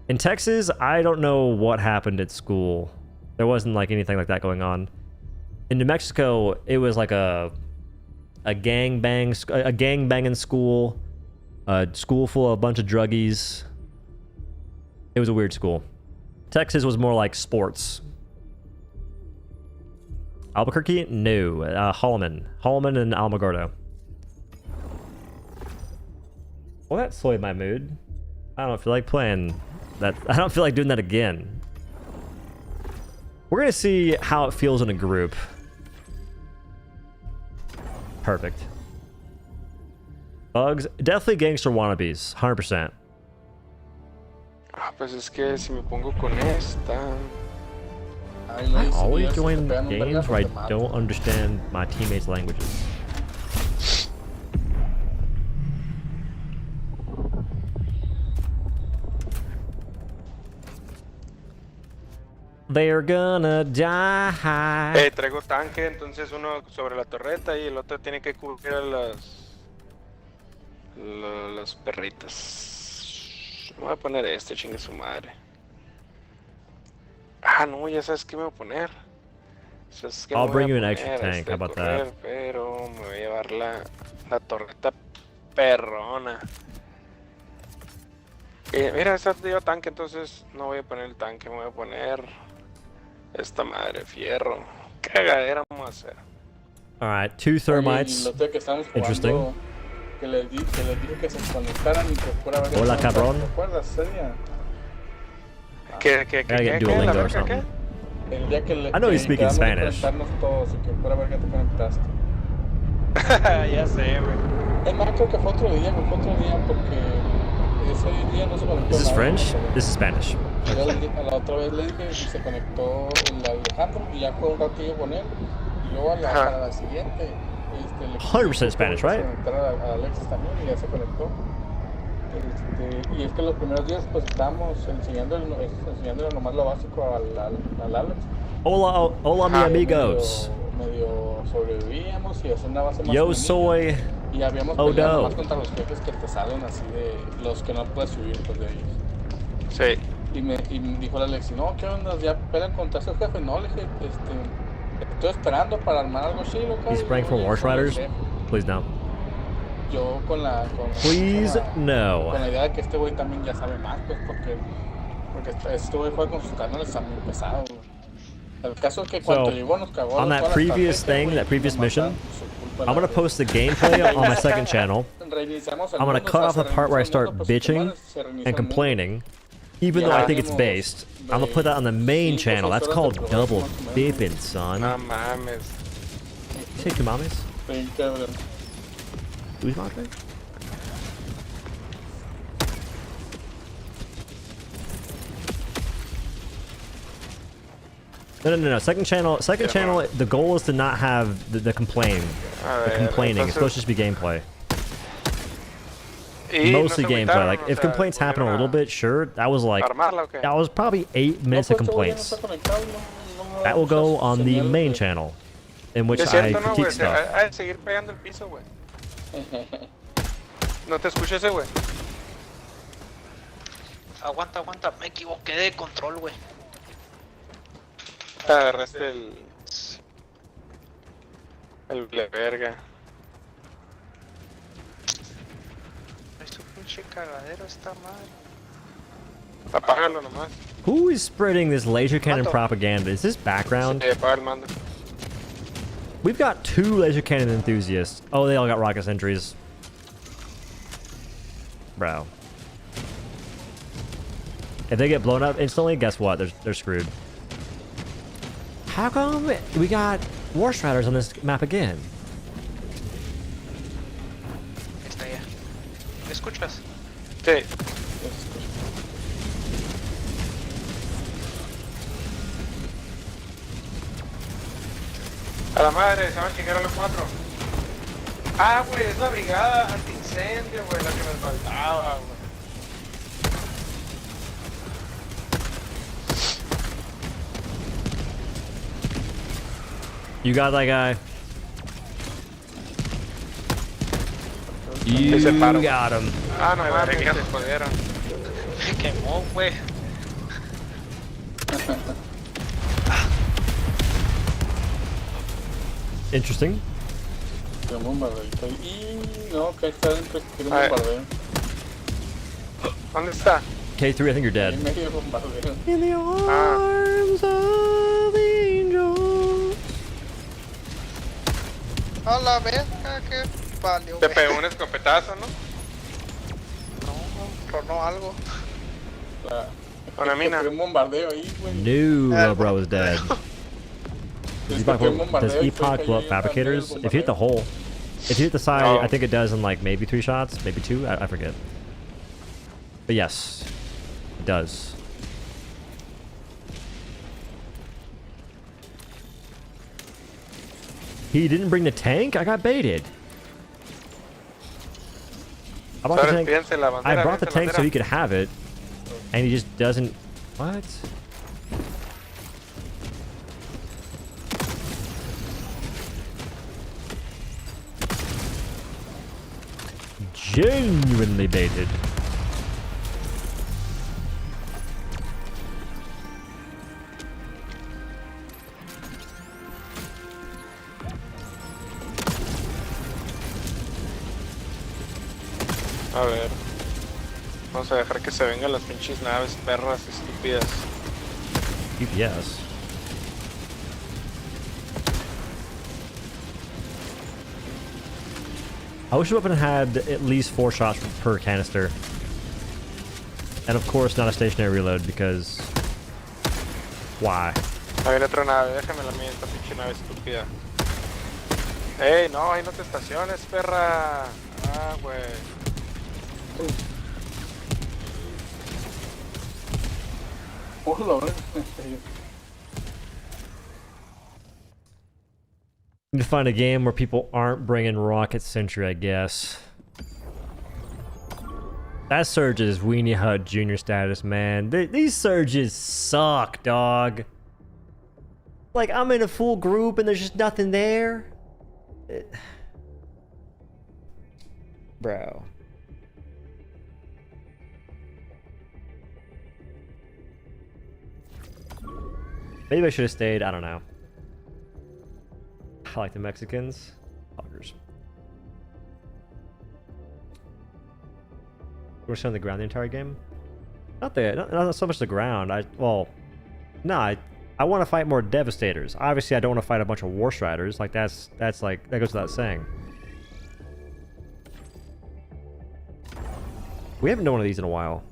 In Texas, I don't know what happened at school. There wasn't like anything like that going on. In New Mexico, it was like a gangbanging school, a school full of a bunch of druggies. It was a weird school. Texas was more like sports. Albuquerque? No. Holloman and Alamogordo. Well, that soyed my mood. I don't feel like playing that. I don't feel like doing that again. We're gonna see how it feels in a group. Perfect. Bugs, definitely gangster wannabes, 100%. Ah, pues es que si me pongo con esta. I always join games where I don't understand my teammates' languages. They're gonna die. Traigo tanque, entonces uno sobre la torreta y el otro tiene que cubrir a las perritas. Me voy a poner este, chingue su madre. Ah, no, ya sabes qué me voy a poner. I'll bring you an extra tank, how about that? Pero me voy a llevar la torreta perrona. Mira, esta lleva tanque, entonces no voy a poner el tanque, me voy a poner esta madre, fierro. Cagadera vamos a hacer. Alright, 2 thermites. Interesting. Que les dije que se conectaran y que fuera a ver. Hola, cabrón. ¿Te acuerdas, Celia? ¿Qué? Duolingo or something. El día que I know he's speaking Spanish. Todos y que fuera a ver que te conectaste. Ya sé, güey. Es más, creo que fue otro día porque ese día no se conectó. This is nada, French? ¿no? This is Spanish. Yo la otra vez le dije y se conectó el Alejandro y ya fue un ratillo con él. Y luego para la siguiente. 100% Spanish, right? A Alexis también y ya se conectó. Y es que los primeros días pues estábamos enseñándole nomás lo básico al Alex. Hola mi amigos. Medio sobrevivíamos y hacer una base más. Yo soy y habíamos peleado más OhDough. contra los jefes que te salen así de los que no puedes subir pues de ellos. Sí. Y me dijo el Alex, no, ¿qué onda? ¿Ya pelean contra ese jefe? No, le dije, estoy esperando para armar algo chilo. He's praying for War Riders? Please no. Yo con la idea de que este güey también ya sabe más, pues porque este güey juega con sus canales también pesados. El caso es que cuando llegó nos cagó. On that previous thing, that previous mission, I'm gonna post the gameplay on my second channel. I'm gonna cut off the part where I start bitching and complaining, even though I think it's based. I'm gonna put that on the main channel. That's called double bipping, son. No mames. Say two mames? Who's my thing? No. Second channel. The goal is to not have the complaining. It's supposed to just be gameplay. Mostly gameplay. Like if complaints happen a little bit, sure. That was probably 8 minutes of complaints. That will go on the main channel, in which I critique stuff. Seguir pegando el piso, güey. No te escuché ese, güey. Aguanta, me equivoqué de control, güey. Agarraste el verga. Pinche cagadero esta madre. Apágalo nomás. Who is spreading this laser cannon Mando. propaganda? Is this background? Sí, apaga el mando. We've got 2 laser cannon enthusiasts. Oh, they all got rocket sentries. Bro. If they get blown up instantly, guess what? They're screwed. How come we got War Striders on this map again? Ahí está ya. ¿Me escuchas? Sí. A la madre, se van a chingar a los 4. Ah, güey, es la brigada antiincendio, güey, la que nos faltaba, güey. You got that guy. You Ese paro. got him. Ah, no mames, se jodieron. Me quemó, güey. Interesting. Que un bombardeito. Y no, que está dentro, que un A ver. bombardeo. ¿Dónde está? K3, I think you're Ahí dead. medio bombardeo. In the arms of the angel. A la verga, que valió, Te güey. pegó un escopetazo, ¿no? No, tronó algo. La, Una mina. que un bombardeo ahí, güey. No, bro is dead. Does Es porque un Epoch bombardeo y fue blow up cayendo fabricators? el If you hit the hole, if you hit the side, No. I think it does in like maybe 3 shots, maybe 2, I forget. But yes, it does. He didn't bring the tank? I got baited. I brought the Ahora tank, piense la bandera. I brought the piense tank la so he bandera. could have it, and he just doesn't... What? Genuinely baited. A ver. Vamos a dejar que se vengan las pinches naves perras estúpidas. UPS. I wish the weapon had at least 4 shots per canister. And of course not a stationary reload because... Why? Ahí viene otra nave, déjame la mía, esta pinche nave estúpida. Ey, no, ahí no te estaciones, perra. Ah, güey. Hola, güey. Need to find a game where people aren't bringing Rocket Sentry, I guess. That Surge is Weenie Hut Junior status, man. These Surges suck, dog. Like, I'm in a full group and there's just nothing there. Bro. Maybe I should have stayed. I don't know. I like the Mexicans. Poggers. We're still on the ground the entire game? Not so much the ground. I want to fight more Devastators. Obviously, I don't want to fight a bunch of War Striders. Like that's like that goes without saying. We haven't done one of these in a while.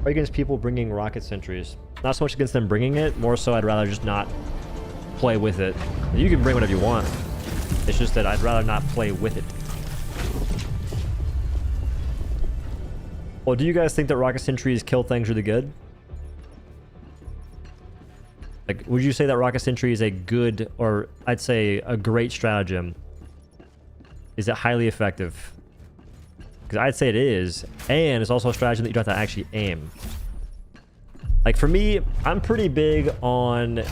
Or against people bringing rocket sentries. Not so much against them bringing it, more so I'd rather just not play with it. You can bring whatever you want. It's just that I'd rather not play with it. Well, do you guys think that rocket sentries kill things really good? Like, would you say that rocket sentry is a good, or I'd say a great stratagem? Is it highly effective? Because I'd say it is, and it's also a stratagem that you don't have to actually aim. Like for me, I'm pretty big on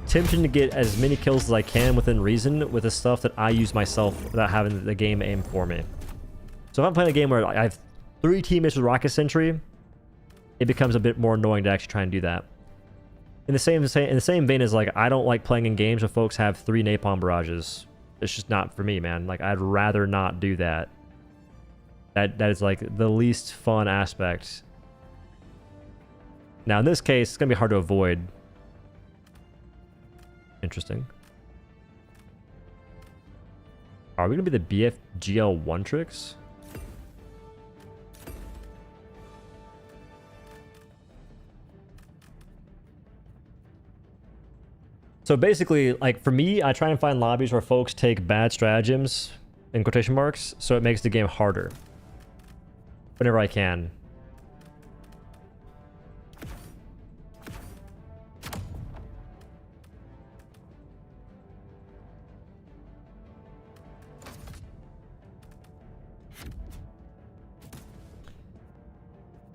attempting to get as many kills as I can within reason with the stuff that I use myself without having the game aim for me. So if I'm playing a game where I have 3 teammates with rocket sentry, it becomes a bit more annoying to actually try and do that. In the same vein as like I don't like playing in games where folks have 3 napalm barrages. It's just not for me, man. Like I'd rather not do that. That is like the least fun aspect. Now in this case, it's gonna be hard to avoid. Interesting. Are we gonna be the BFGL1 tricks? So basically, like for me, I try and find lobbies where folks take bad stratagems in quotation marks, so it makes the game harder. Whenever I can.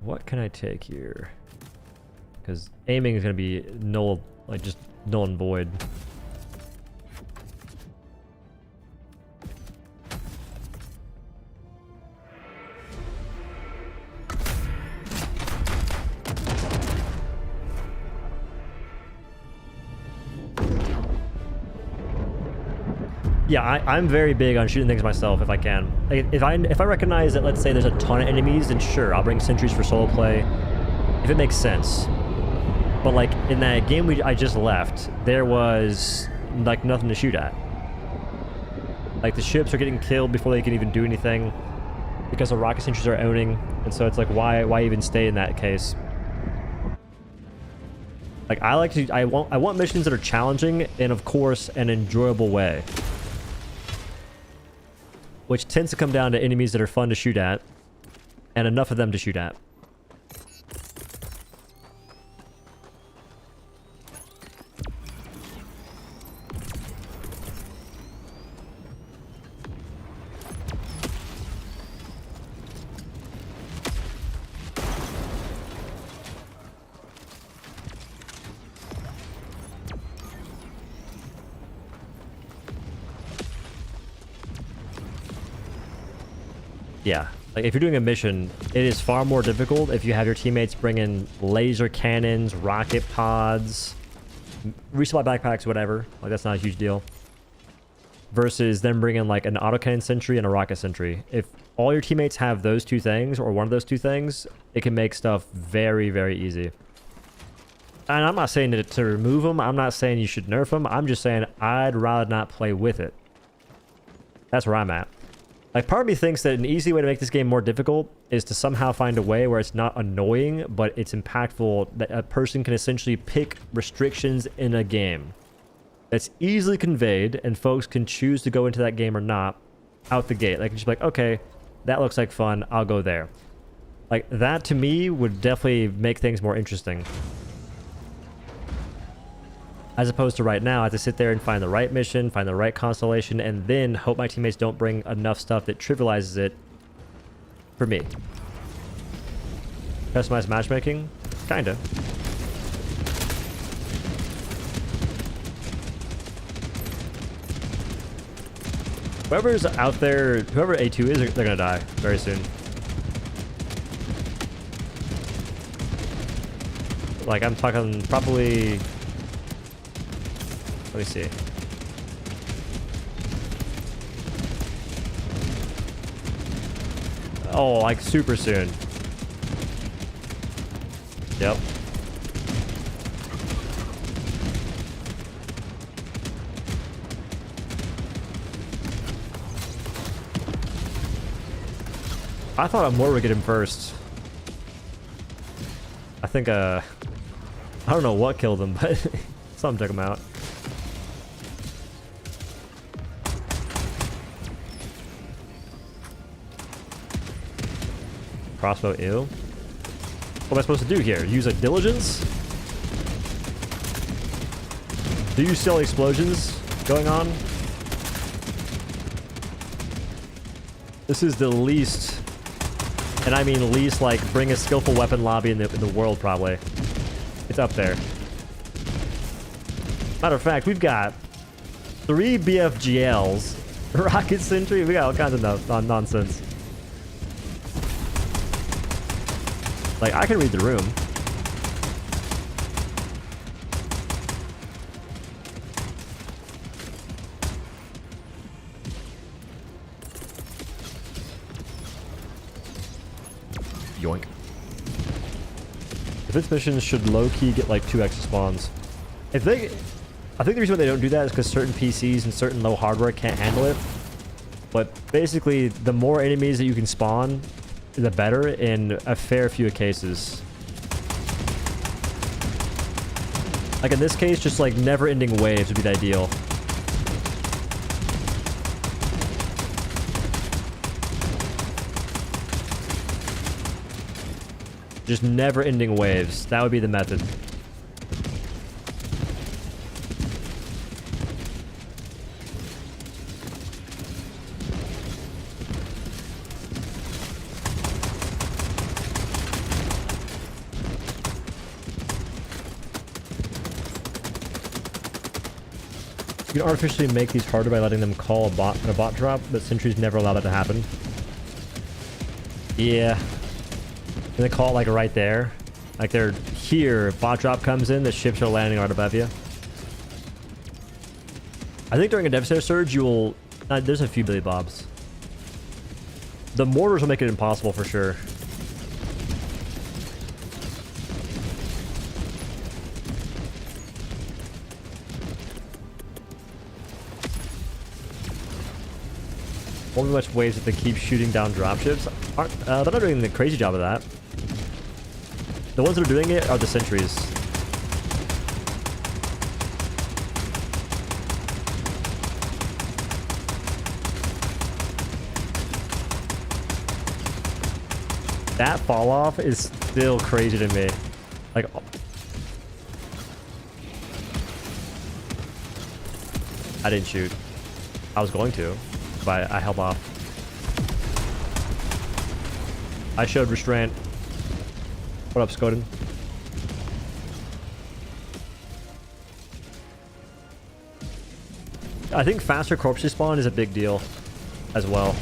What can I take here? Because aiming is going to be null, like just null and void. Yeah, I'm very big on shooting things myself if I can. Like, if I recognize that, let's say there's a ton of enemies, then sure, I'll bring sentries for solo play, if it makes sense. But like in that game I just left, there was like nothing to shoot at. Like the ships are getting killed before they can even do anything because the rocket sentries are owning, and so it's like why even stay in that case? Like I want missions that are challenging and of course an enjoyable way. Which tends to come down to enemies that are fun to shoot at, and enough of them to shoot at. Yeah, like if you're doing a mission, it is far more difficult if you have your teammates bring in laser cannons, rocket pods, resupply backpacks, whatever. Like that's not a huge deal. Versus them bringing like an autocannon sentry and a rocket sentry. If all your teammates have those two things, or one of those two things, it can make stuff very, very easy. And I'm not saying to remove them. I'm not saying you should nerf them. I'm just saying I'd rather not play with it. That's where I'm at. Like, part of me thinks that an easy way to make this game more difficult is to somehow find a way where it's not annoying, but it's impactful, that a person can essentially pick restrictions in a game that's easily conveyed, and folks can choose to go into that game or not out the gate. Like, just be like, okay, that looks like fun, I'll go there. Like, that to me would definitely make things more interesting. As opposed to right now, I have to sit there and find the right mission, find the right constellation, and then hope my teammates don't bring enough stuff that trivializes it for me. Customized matchmaking? Kinda. Whoever's out there, whoever A2 is, they're gonna die very soon. Like, I'm talking probably... Let me see. Oh, like super soon. Yep. I thought Amor would get him first. I think, I don't know what killed him, but something took him out. Crossbow ill. What am I supposed to do here? Use a diligence? Do you see all the explosions going on? This is the least, and I mean least, like, bring a skillful weapon lobby in the world, probably. It's up there. Matter of fact, we've got 3 BFGLs, rocket sentry, we got all kinds of nonsense. Like, I can read the room. Yoink. Defense missions should low-key get like 2 extra spawns. I think the reason why they don't do that is because certain PCs and certain low hardware can't handle it. But basically, the more enemies that you can spawn, the better in a fair few cases. Like in this case, just like never-ending waves would be the ideal. Just never-ending waves. That would be the method. You can artificially make these harder by letting them call a bot drop, but sentries never allow that to happen. Yeah. And they call it like right there. Like they're here, bot drop comes in, the ships are landing right above you. I think during a Devastator surge, you will... there's a few Billy Bobs. The mortars will make it impossible for sure. Won't be much waves if they keep shooting down dropships. They're not doing the crazy job of that. The ones that are doing it are the sentries. That fall off is still crazy to me. Like, I didn't shoot. I was going to, but I held off. I showed restraint. What up, Skoden? I think faster corpse respawn is a big deal as well.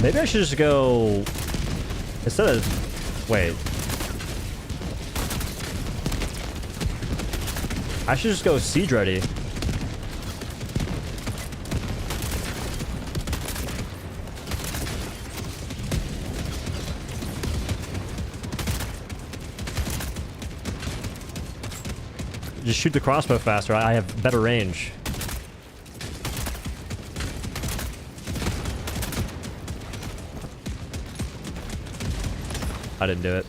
Maybe I should just go instead of wait. I should just go siege ready. Just shoot the crossbow faster. I have better range. I didn't do it.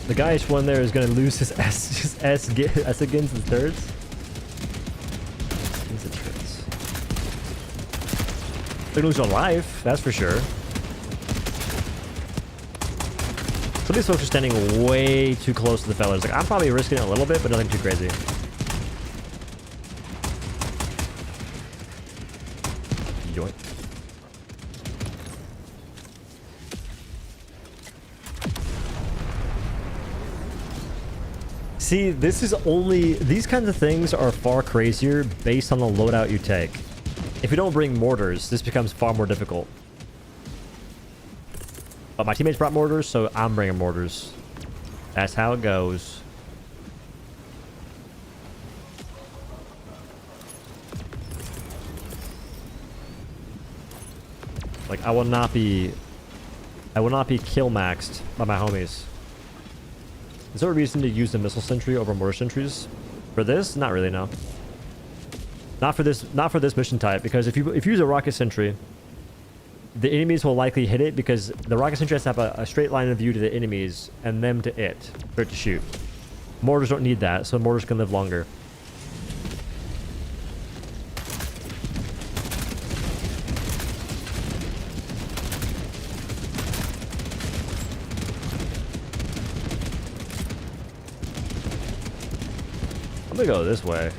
The guy one there is going to lose his S against the turrets. Against the turrets. They're going to lose a life, that's for sure. Some of these folks are standing way too close to the fellas. Like, I'm probably risking it a little bit, but nothing too crazy. Yoink. See, this is only... These kinds of things are far crazier based on the loadout you take. If you don't bring mortars, this becomes far more difficult. But my teammates brought mortars, so I'm bringing mortars. That's how it goes. Like, I will not be kill maxed by my homies. Is there a reason to use the missile sentry over mortar sentries? For this? Not really, no. Not for this mission type, because if you use a rocket sentry, the enemies will likely hit it because the rocket sentry has to have a straight line of view to the enemies and them to it for it to shoot. Mortars don't need that, so mortars can live longer. I'm gonna go this way.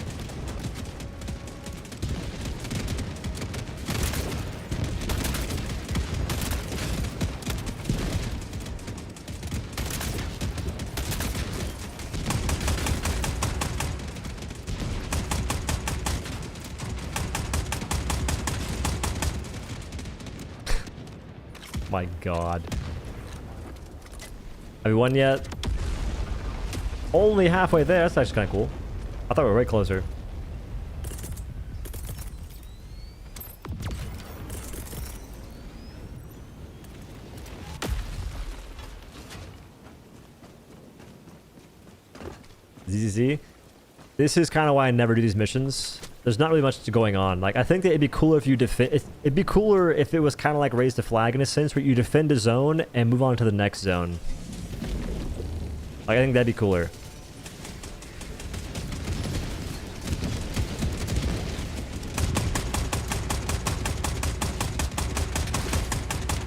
My god. Have we won yet? Only halfway there. That's actually kind of cool. I thought we were way closer. ZZZ. This is kind of why I never do these missions. There's not really much going on. Like, I think that it'd be cooler if you defend. It'd be cooler if it was kind of like raise the flag in a sense, where you defend a zone and move on to the next zone. Like, I think that'd be cooler.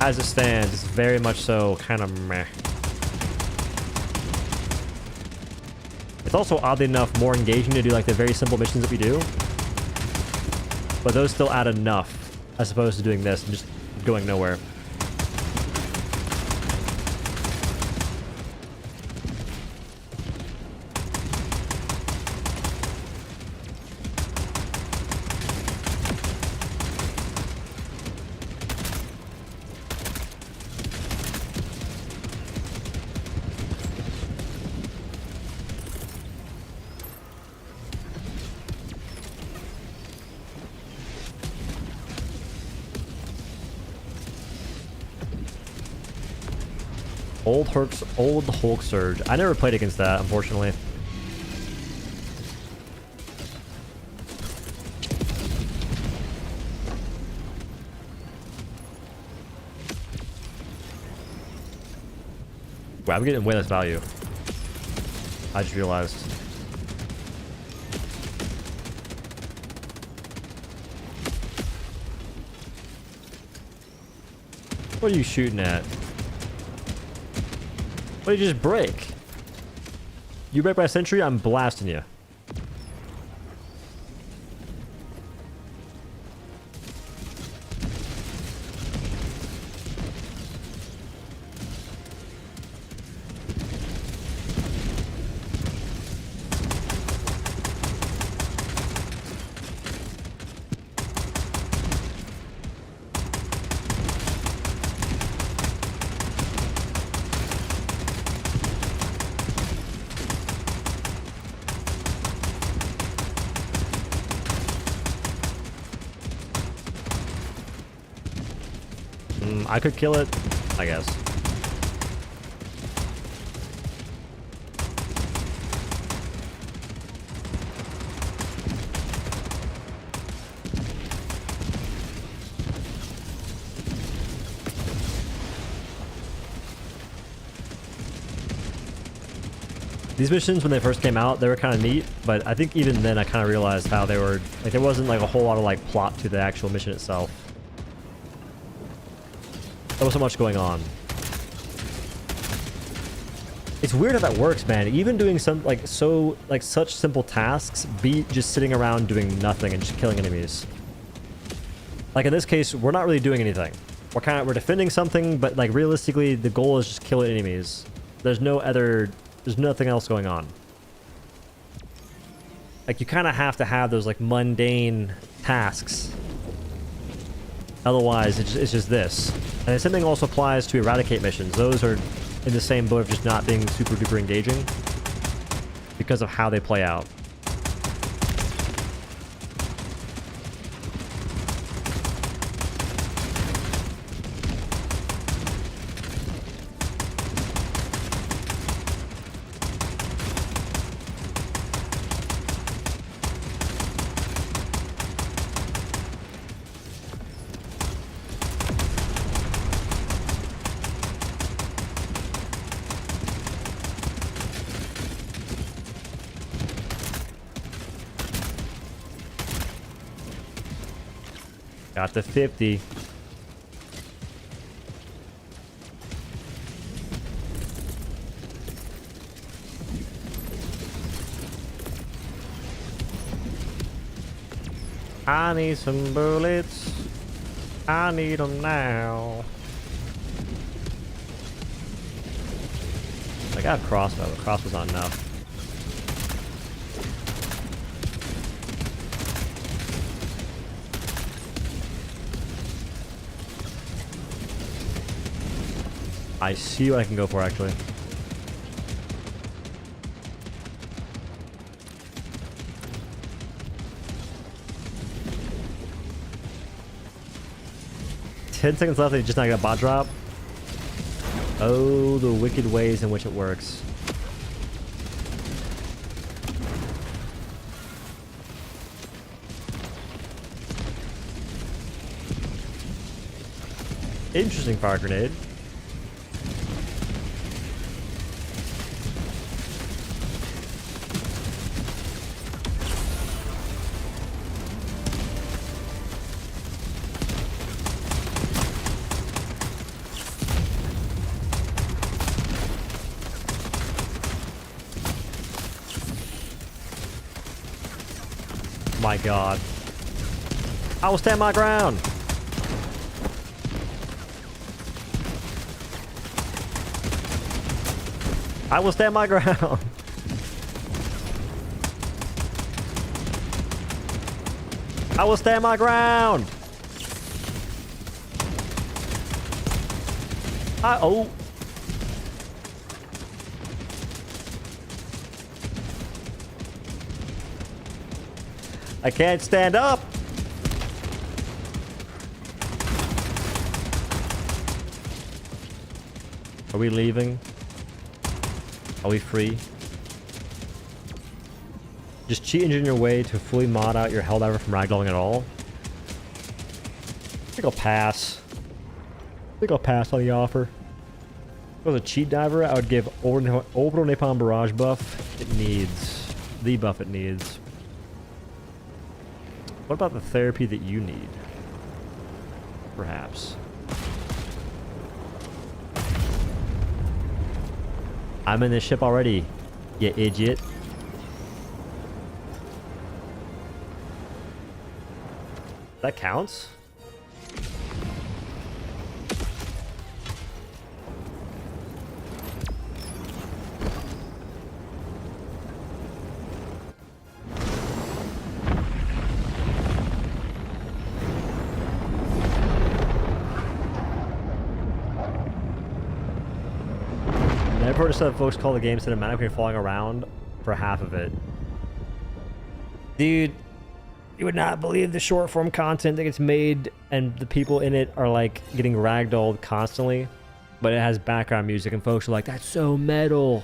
As it stands, it's very much so kind of meh. It's also oddly enough more engaging to do like the very simple missions that we do. But those still add enough as opposed to doing this and just going nowhere. Old Hulk Surge. I never played against that, unfortunately. Wow, I'm getting way less value. I just realized. What are you shooting at? What did you just break? You break my sentry, I'm blasting you. I could kill it, I guess. These missions, when they first came out, they were kind of neat, but I think even then I kind of realized how they were, like, there wasn't like a whole lot of like plot to the actual mission itself. There wasn't much going on. It's weird how that works, man. Even doing some such simple tasks beat just sitting around doing nothing and just killing enemies. Like in this case, we're not really doing anything. We're defending something, but like realistically, the goal is just killing enemies. There's nothing else going on. Like you kind of have to have those like mundane tasks. Otherwise, it's just this. And the same thing also applies to eradicate missions. Those are in the same boat of just not being super duper engaging because of how they play out. Got the 50. I need some bullets. I need them now. I got a crossbow, but crossbow's not enough. I see what I can go for, actually. Ten seconds left, they just not got a bot drop. Oh, the wicked ways in which it works. Interesting fire grenade. My God. I will stand my ground. I will stand my ground. I will stand my ground. Oh. I can't stand up. Are we leaving? Are we free? Just cheat engine your way to fully mod out your Helldiver from ragdolling at all? I think I'll pass. I think I'll pass on the offer. If I was a cheat diver, I would give Orbital Napalm Barrage buff it needs. The buff it needs. What about the therapy that you need? Perhaps. I'm in this ship already, you idiot. That counts? I've heard some folks call the game cinematic when you're falling around for half of it. Dude, you would not believe the short form content that gets made and the people in it are like getting ragdolled constantly, but it has background music and folks are like, that's so metal.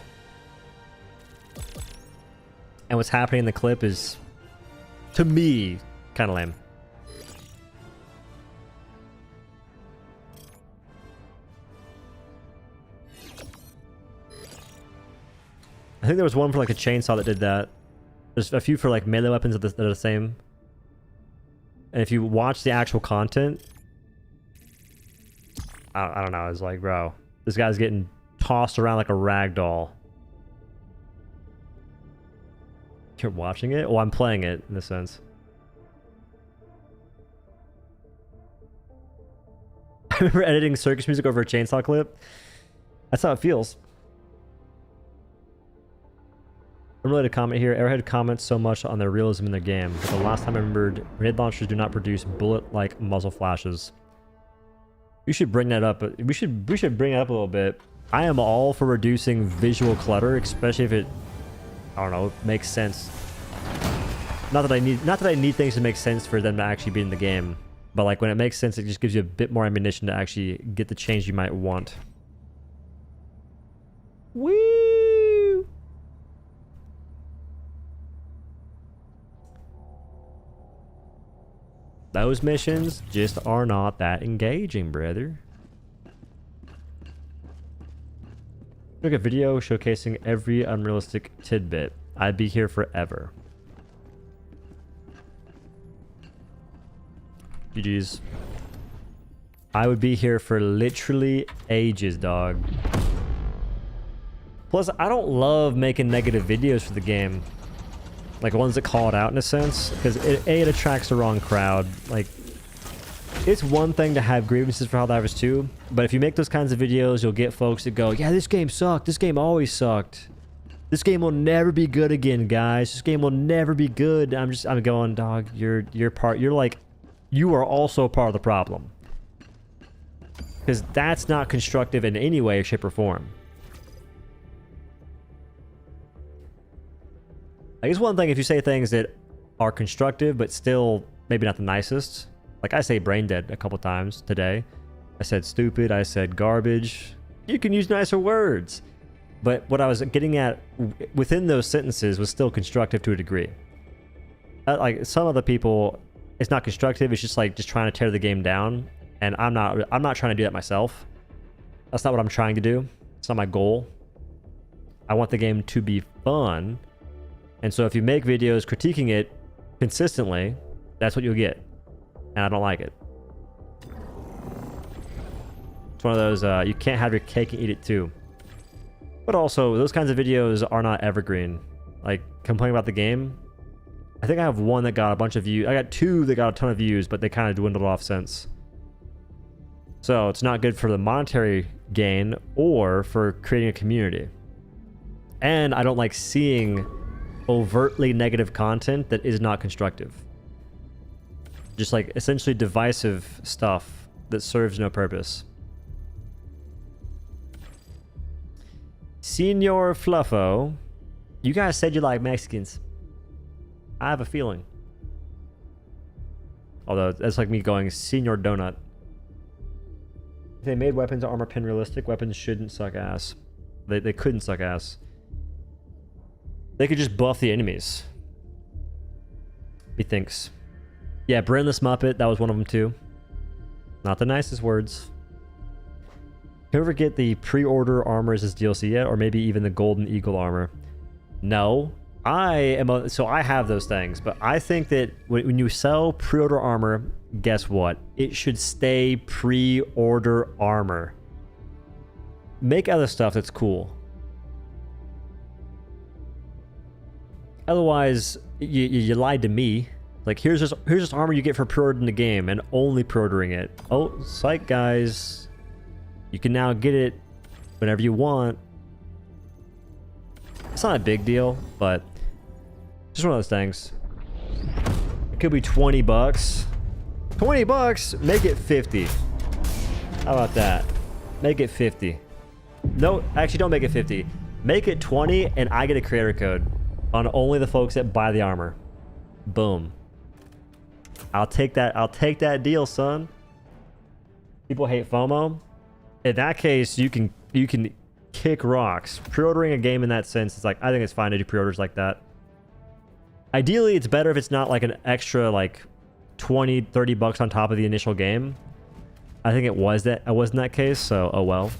And what's happening in the clip is, to me, kind of lame. I think there was one for like a chainsaw that did that. There's a few for like melee weapons that are the same. And if you watch the actual content, I don't know, it's like, bro, this guy's getting tossed around like a rag doll. You're watching it? Well, I'm playing it in a sense. I remember editing circus music over a chainsaw clip. That's how it feels. Unrelated comment here. Arrowhead comments so much on their realism in their game, but the last time I remembered, grenade launchers do not produce bullet-like muzzle flashes. We should bring that up. We should bring it up a little bit. I am all for reducing visual clutter, especially if it, I don't know, makes sense. Not that I need things to make sense for them to actually be in the game, but like when it makes sense, it just gives you a bit more ammunition to actually get the change you might want. Woo! Those missions just are not that engaging, brother. Look at video showcasing every unrealistic tidbit. I'd be here forever. GG's. I would be here for literally ages, dog. Plus, I don't love making negative videos for the game. Like ones that call it out in a sense, because it attracts the wrong crowd. Like, it's one thing to have grievances for Helldivers 2, but if you make those kinds of videos, you'll get folks that go, yeah, this game sucked. This game always sucked. This game will never be good again, guys. This game will never be good. I'm going, dog, you are also part of the problem. Because that's not constructive in any way, shape, or form. I guess one thing, if you say things that are constructive but still maybe not the nicest, like I say brain dead a couple times today. I said stupid, I said garbage. You can use nicer words. But what I was getting at within those sentences was still constructive to a degree. Like some other people, it's not constructive, it's just like just trying to tear the game down. And I'm not trying to do that myself. That's not what I'm trying to do. It's not my goal. I want the game to be fun. And so if you make videos critiquing it consistently, that's what you'll get. And I don't like it. It's one of those, you can't have your cake and eat it too. But also, those kinds of videos are not evergreen. Like, complaining about the game. I think I have one that got a bunch of views. I got two that got a ton of views, but they kind of dwindled off since. So, it's not good for the monetary gain or for creating a community. And I don't like seeing overtly negative content that is not constructive. Just like essentially divisive stuff that serves no purpose. Senor Fluffo, you guys said you like Mexicans. I have a feeling. Although that's like me going Senor Donut. If they made weapons armor pin realistic, weapons shouldn't suck ass. They couldn't suck ass. They could just buff the enemies. He thinks. Yeah, Brainless Muppet, that was one of them too. Not the nicest words. Can you ever get the pre-order armors as DLC yet? Or maybe even the Golden Eagle armor? No. So I have those things, but I think that when you sell pre-order armor, guess what? It should stay pre-order armor. Make other stuff that's cool. Otherwise, you lied to me. Like, here's this armor you get for pre-ordering the game and only pre-ordering it. Oh, psych, guys. You can now get it whenever you want. It's not a big deal, but just one of those things. It could be 20 bucks. 20 bucks? Make it 50. How about that? Make it 50. No, actually don't make it 50. Make it 20 and I get a creator code on only the folks that buy the armor. Boom. I'll take that deal, son. People hate FOMO. In that case, you can kick rocks. Pre-ordering a game in that sense is like, I think it's fine to do pre-orders like that. Ideally, it's better if it's not like an extra like 20, 30 bucks on top of the initial game. I think it was that. I was in that case, so oh well.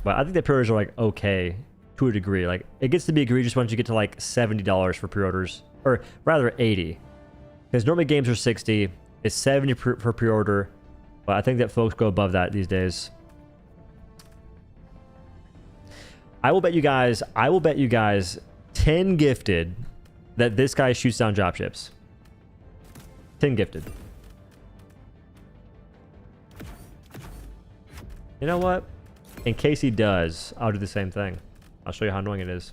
But I think the pre-orders are like okay to a degree. Like it gets to be egregious once you get to like $70 for pre-orders, or rather 80, because normally games are 60. It's 70 for pre-order, but I think that folks go above that these days. I will bet you guys 10 gifted that this guy shoots down dropships. 10 gifted. You know what? In case he does, I'll do the same thing. I'll show you how annoying it is.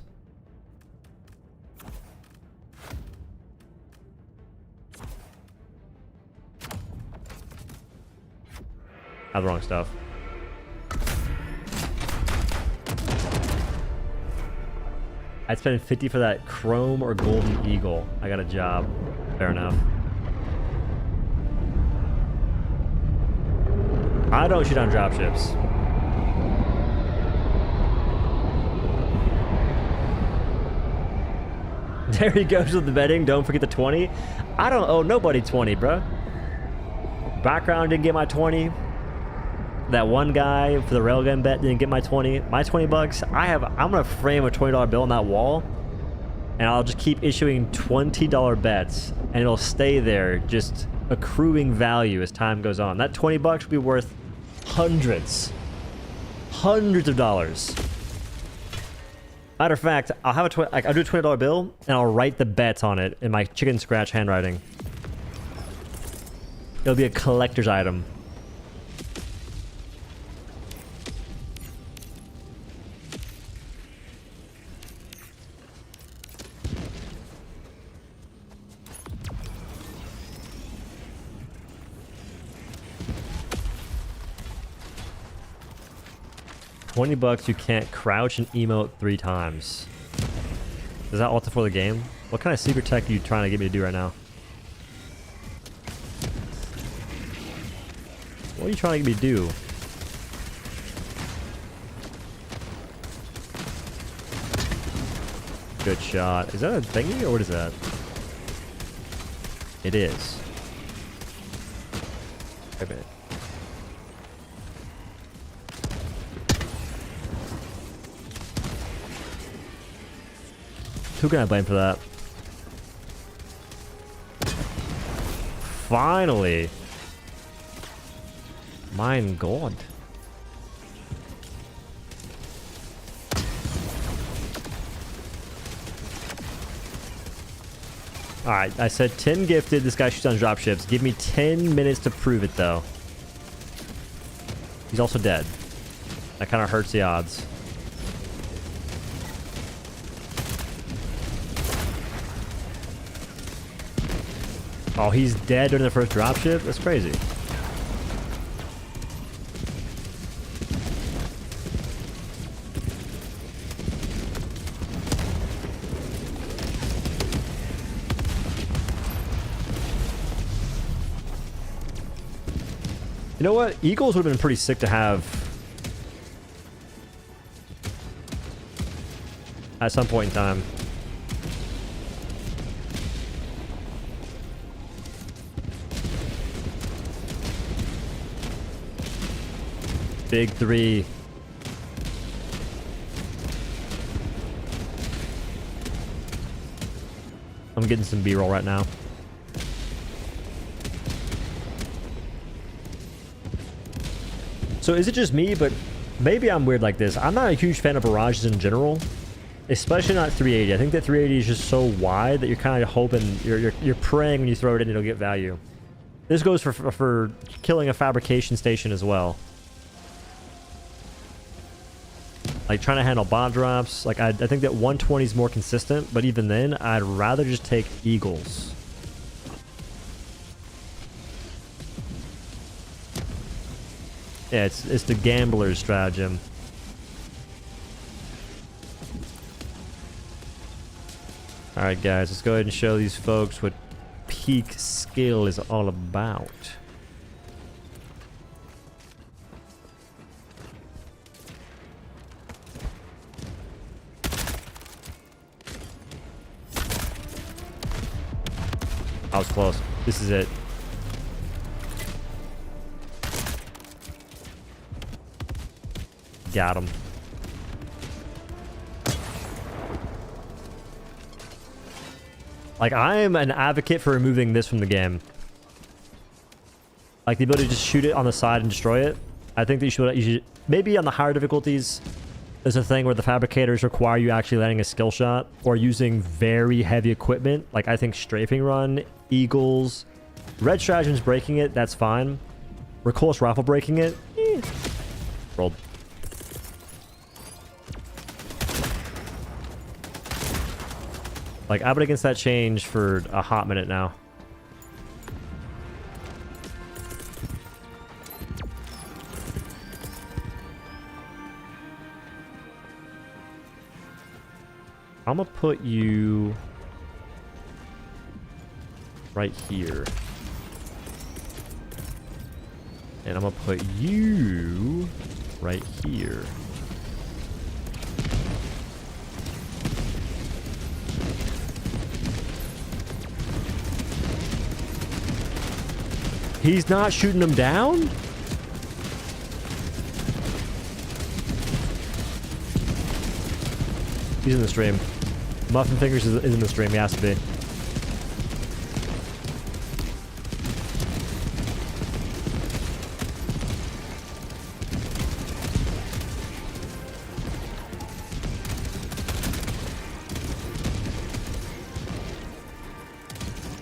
I have the wrong stuff. I'd spend 50 for that chrome or golden eagle. I got a job. Fair enough. I don't shoot on dropships. There he goes with the betting. Don't forget the 20. I don't owe nobody 20, bro. Background didn't get my 20. That one guy for the railgun bet didn't get my 20. My 20 bucks. I'm gonna frame a $20 bill on that wall, and I'll just keep issuing $20 bets, and it'll stay there, just accruing value as time goes on. That 20 bucks will be worth hundreds of dollars. Matter of fact, I'll have I'll do a $20 bill, and I'll write the bets on it in my chicken scratch handwriting. It'll be a collector's item. $20, you can't crouch and emote 3 times. Is that all for the game? What kind of secret tech are you trying to get me to do right now? What are you trying to get me to do? Good shot. Is that a thingy or what is that? It is. Wait a minute. Who can I blame for that? Finally! Mein God. Alright, I said 10 gifted. This guy shoots on dropships. Give me 10 minutes to prove it, though. He's also dead. That kind of hurts the odds. Oh, he's dead during the first dropship? That's crazy. You know what? Eagles would have been pretty sick to have at some point in time. Big 3. I'm getting some B-roll right now. So is it just me, but maybe I'm weird like this. I'm not a huge fan of barrages in general, especially not 380. I think that 380 is just so wide that you're kind of hoping, you're praying when you throw it in, it'll get value. This goes for killing a fabrication station as well. Like trying to handle bot drops. Like I think that 120 is more consistent, but even then, I'd rather just take eagles. Yeah, it's the gambler's stratagem. Alright guys, let's go ahead and show these folks what peak skill is all about. I was close. This is it. Got him. Like, I am an advocate for removing this from the game. Like, the ability to just shoot it on the side and destroy it. I think that you should maybe on the higher difficulties, there's a thing where the fabricators require you actually landing a skill shot or using very heavy equipment. Like, I think strafing run, eagles, red stratagems breaking it, that's fine. Recoilless rifle breaking it, rolled. Like, I've been against that change for a hot minute now. I'm gonna put you right here. And I'm gonna put you right here. He's not shooting them down? He's in the stream. Muffin Fingers is in the stream. He has to be.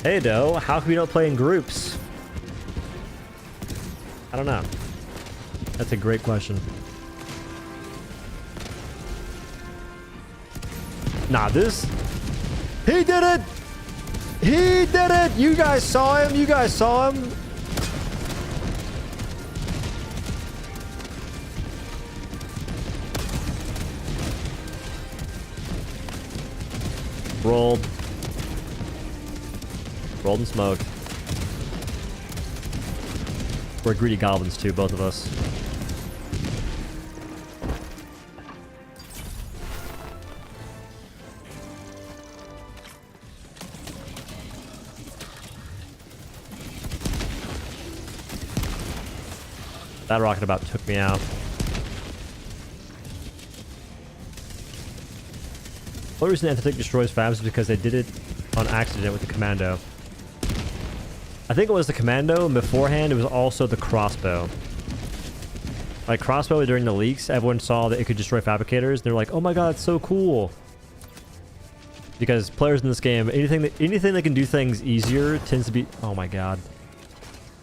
Hey, Doe. How come you don't play in groups? I don't know. That's a great question. Nah, this... He did it! He did it! You guys saw him! You guys saw him! Rolled. Rolled and smoked. We're greedy goblins too, both of us. That rocket about took me out. The only reason Antithetic destroys fabs is because they did it on accident with the commando. I think it was the commando, and beforehand it was also the crossbow. Like crossbow during the leaks, everyone saw that it could destroy fabricators, and they're like, "Oh my god, it's so cool!" Because players in this game, anything that can do things easier tends to be. Oh my god.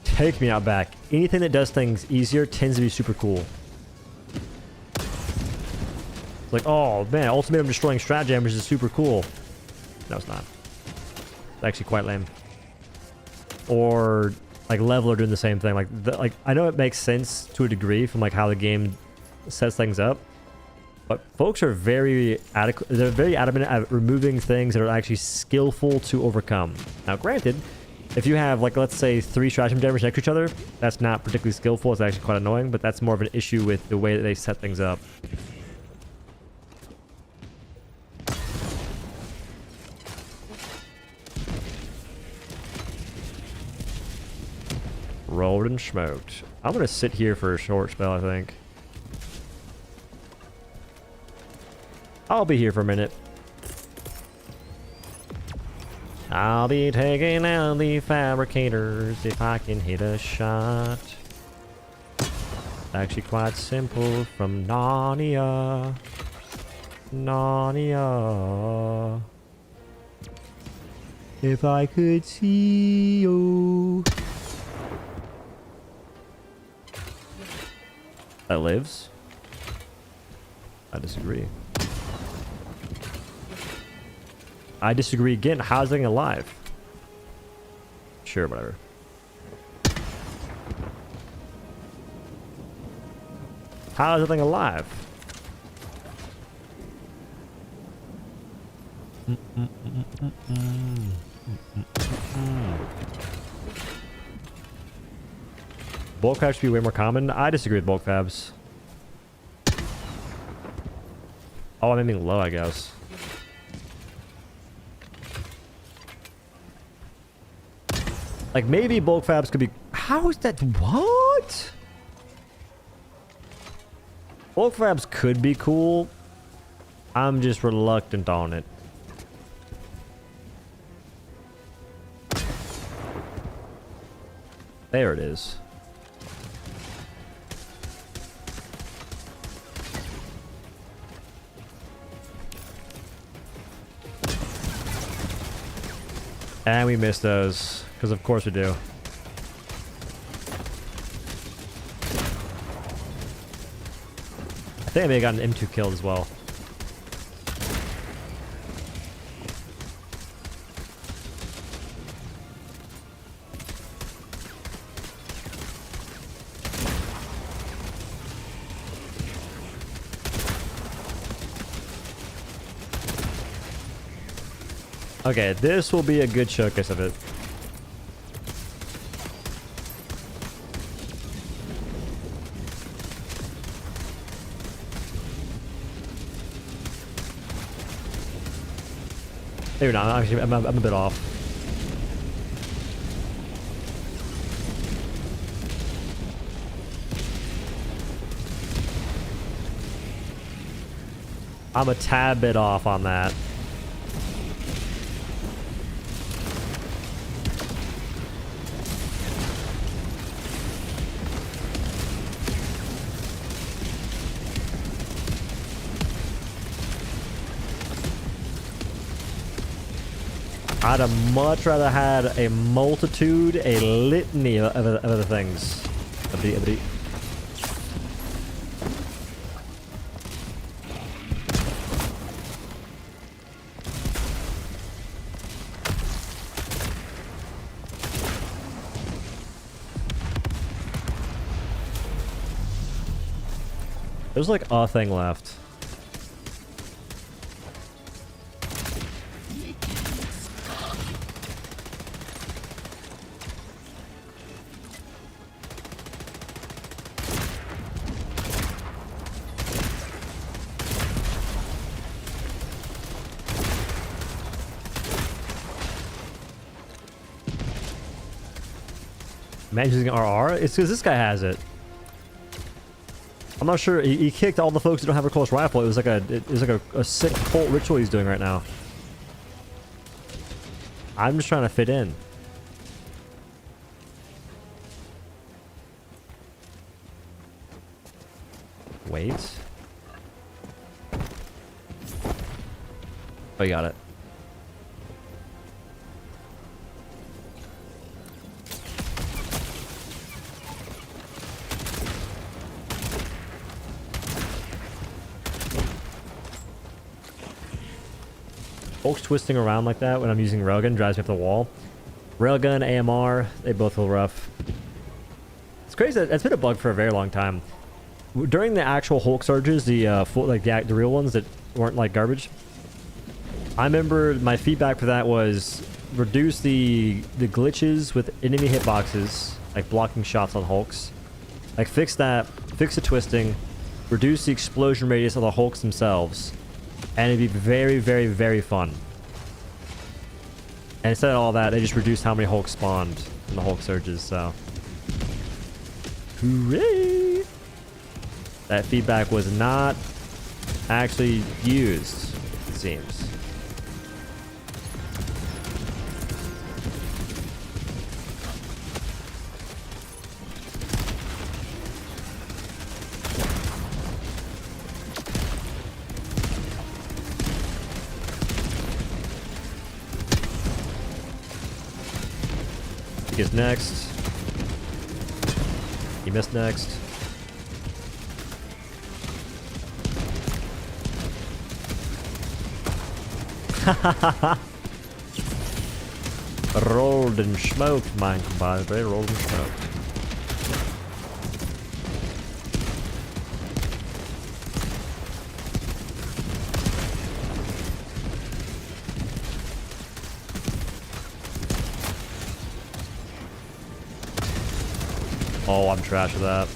Take me out back. Anything that does things easier tends to be super cool. It's like, oh man, ultimatum destroying strat jammers is super cool. No, it's not. It's actually quite lame. Or like leveler doing the same thing. Like I know it makes sense to a degree from like how the game sets things up, but folks are very they're very adamant at removing things that are actually skillful to overcome. Now, granted, if you have, like, let's say 3 stratagem jammers next to each other, that's not particularly skillful. It's actually quite annoying, but that's more of an issue with the way that they set things up. Rolled and smoked. I'm going to sit here for a short spell, I think. I'll be here for a minute. I'll be taking out the fabricators if I can hit a shot. Actually quite simple from Narnia. Narnia. If I could see you. That lives? I disagree. I disagree again. How's that thing alive? Sure, whatever. How is that thing alive? Bulk fabs should be way more common. I disagree with bulk fabs. Oh, I'm aiming low, I guess. Like, maybe bulk fabs could be... How is that... What? Bulk fabs could be cool. I'm just reluctant on it. There it is. And we missed those. Because of course we do. I think I may have gotten M2 killed as well. Okay, this will be a good showcase of it. Maybe not. Actually, I'm a bit off. I'm a tad bit off on that. I'd have much rather had a multitude, a litany of other things. There's like a thing left. Man's using RR? It's because this guy has it. I'm not sure. He kicked all the folks who don't have a close rifle. It was like a sick cult ritual he's doing right now. I'm just trying to fit in. Wait. Oh, you got it. Folks twisting around like that when I'm using railgun drives me up the wall. Railgun, AMR, they both feel rough. It's crazy. It's been a bug for a very long time. During the actual Hulk surges, the real ones that weren't like garbage, I remember my feedback for that was reduce the glitches with enemy hitboxes, like blocking shots on Hulks. Like fix that, fix the twisting, reduce the explosion radius of the Hulks themselves. And it'd be very, very, very fun. And instead of all that, they just reduced how many Hulks spawned in the Hulk surges, so. Hooray! That feedback was not actually used, it seems. He gets next. He missed next. Rolled and smoked, my compadre. Rolled and smoked. Oh, I'm trash at that.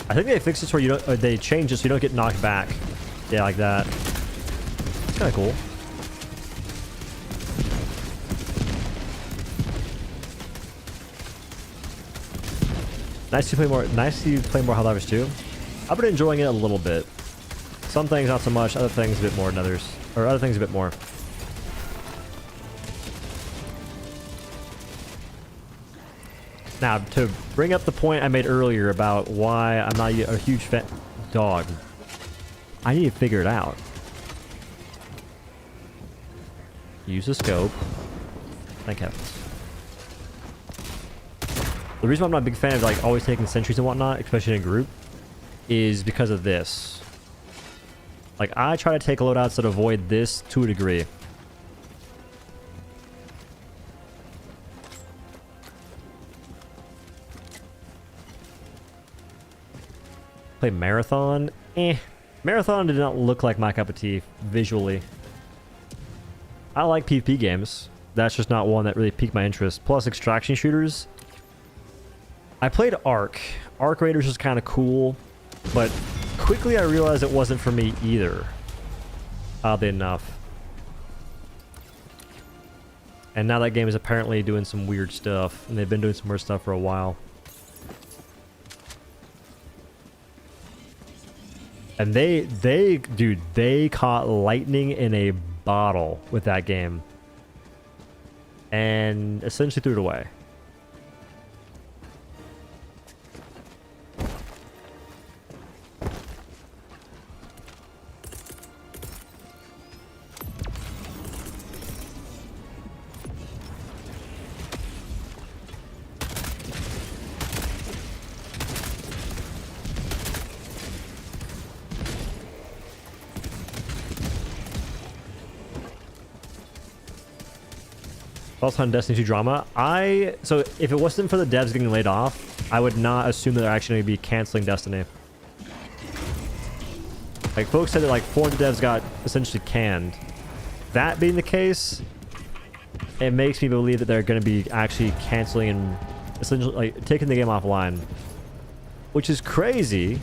I think they fixed this where you don't. They changed it so you don't get knocked back. Yeah, like that. It's kind of cool. Nice to play more. Nice to play more Helldivers 2. I've been enjoying it a little bit. Some things not so much. Other things a bit more than others, or other things a bit more. Now, to bring up the point I made earlier about why I'm not a huge fan... Dog. I need to figure it out. Use the scope. Thank heavens. The reason why I'm not a big fan of like always taking sentries and whatnot, especially in a group, is because of this. Like, I try to take loadouts that avoid this to a degree. Play Marathon? Marathon did not look like my cup of tea visually. I like PvP games. That's just not one that really piqued my interest. Plus extraction shooters. I played Ark. Ark Raiders was kind of cool, but quickly I realized it wasn't for me either. Oddly enough. And now that game is apparently doing some weird stuff, and they've been doing some weird stuff for a while. And they caught lightning in a bottle with that game. And essentially threw it away. Also on Destiny 2 drama, so if it wasn't for the devs getting laid off, I would not assume that they're actually going to be canceling Destiny. Like, folks said that like 400 devs got essentially canned. That being the case, it makes me believe that they're going to be actually canceling and essentially like taking the game offline, which is crazy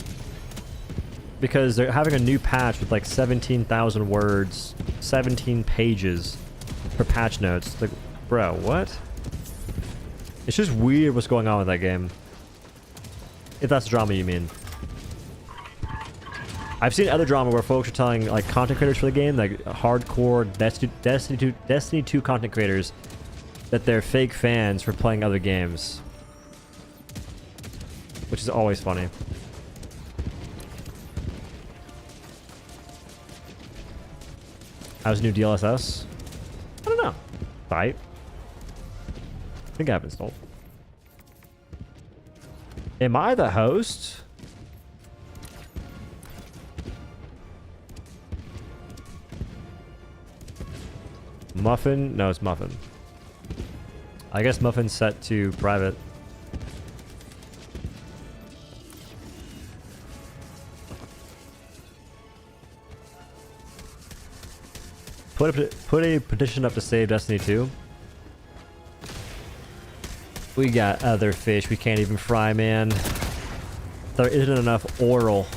because they're having a new patch with like 17,000 words, 17 pages for patch notes. Like, bro, what? It's just weird what's going on with that game. If that's drama you mean. I've seen other drama where folks are telling like content creators for the game, like hardcore Destiny 2 content creators, that they're fake fans for playing other games. Which is always funny. How's new DLSS? I don't know. Fight. I think I have installed. Am I the host? Muffin? No, it's Muffin. I guess Muffin's set to private. Put a petition up to save Destiny 2. We got other fish we can't even fry, man. There isn't enough Earl.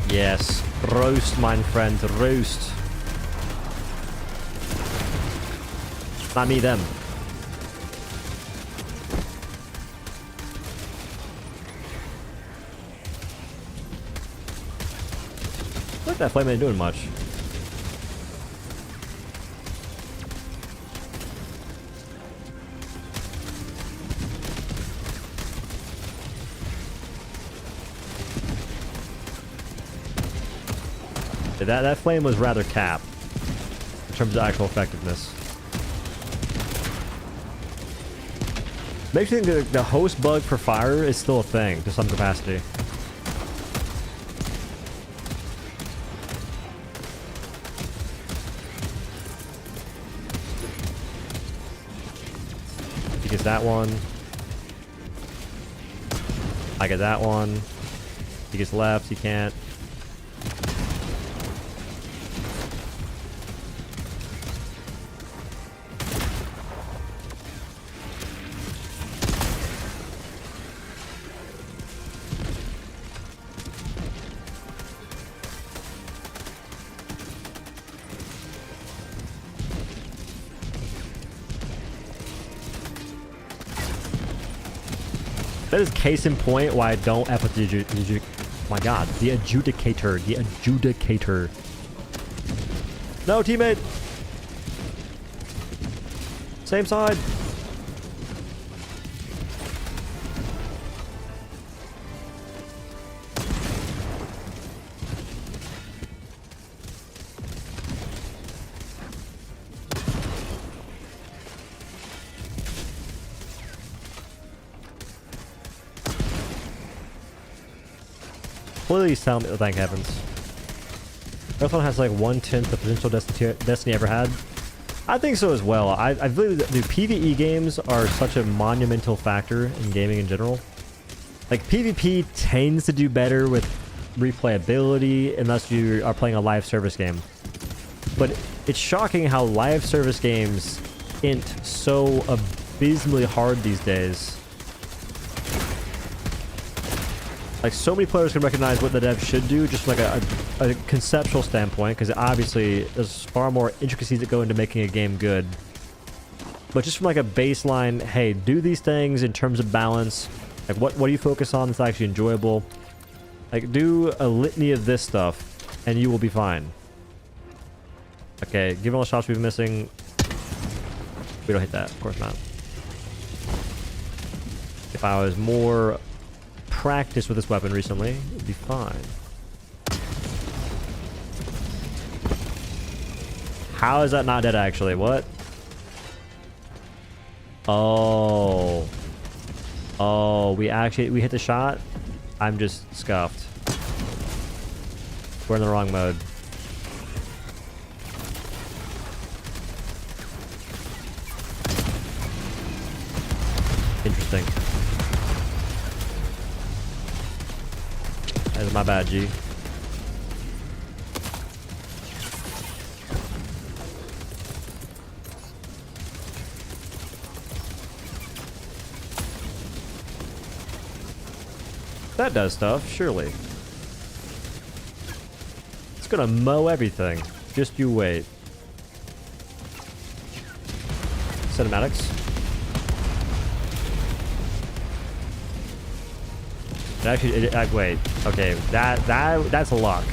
Yes, roast, mein friend, roast. Not me, them. Look, that flame ain't doing much. That flame was rather capped in terms of actual effectiveness. Makes me think the host bug for fire is still a thing to some capacity. He gets that one. I get that one. He gets left, he can't. That is case in point why I don't F with the my god, the adjudicator. The adjudicator. No, teammate! Same side. Please tell me, thank heavens. This one has like 1/10 the potential Destiny ever had. I think so as well. I believe that the PvE games are such a monumental factor in gaming in general. Like PvP tends to do better with replayability unless you are playing a live service game. But it's shocking how live service games int so abysmally hard these days. Like, so many players can recognize what the dev should do just from like a conceptual standpoint, because obviously there's far more intricacies that go into making a game good. But just from like a baseline, hey, do these things in terms of balance. Like, what do you focus on that's actually enjoyable? Like, do a litany of this stuff, and you will be fine. Okay, given all the shots we've been missing, we We don't hit that, of course not. If I was more practiced with this weapon recently, it'd be fine. How is that not dead actually? What? Oh. Oh, we hit the shot? I'm just scuffed. We're in the wrong mode. Interesting. That's my bad, G. That does stuff, surely. It's gonna mow everything. Just you wait. Cinematics. Actually, wait. Okay, that's a lock.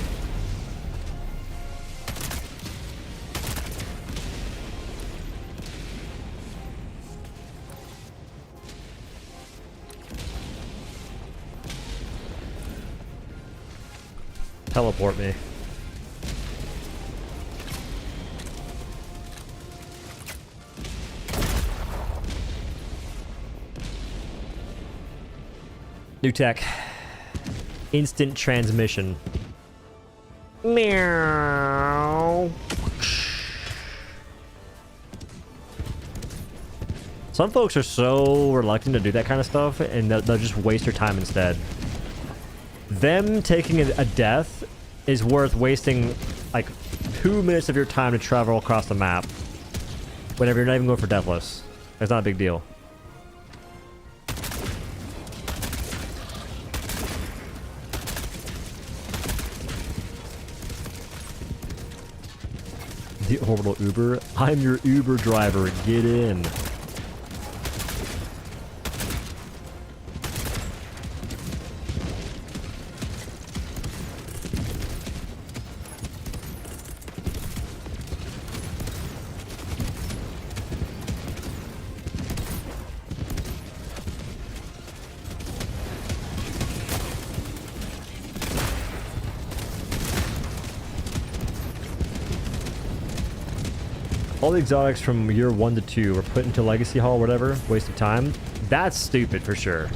Teleport me. New tech. Instant transmission. Meow. Some folks are so reluctant to do that kind of stuff, and they'll just waste their time instead. Them taking a death is worth wasting like 2 minutes of your time to travel across the map whenever you're not even going for deathless. It's not a big deal. The orbital Uber? I'm your Uber driver. Get in. All the exotics from year 1 to 2 were put into Legacy Hall, whatever. Waste of time. That's stupid for sure.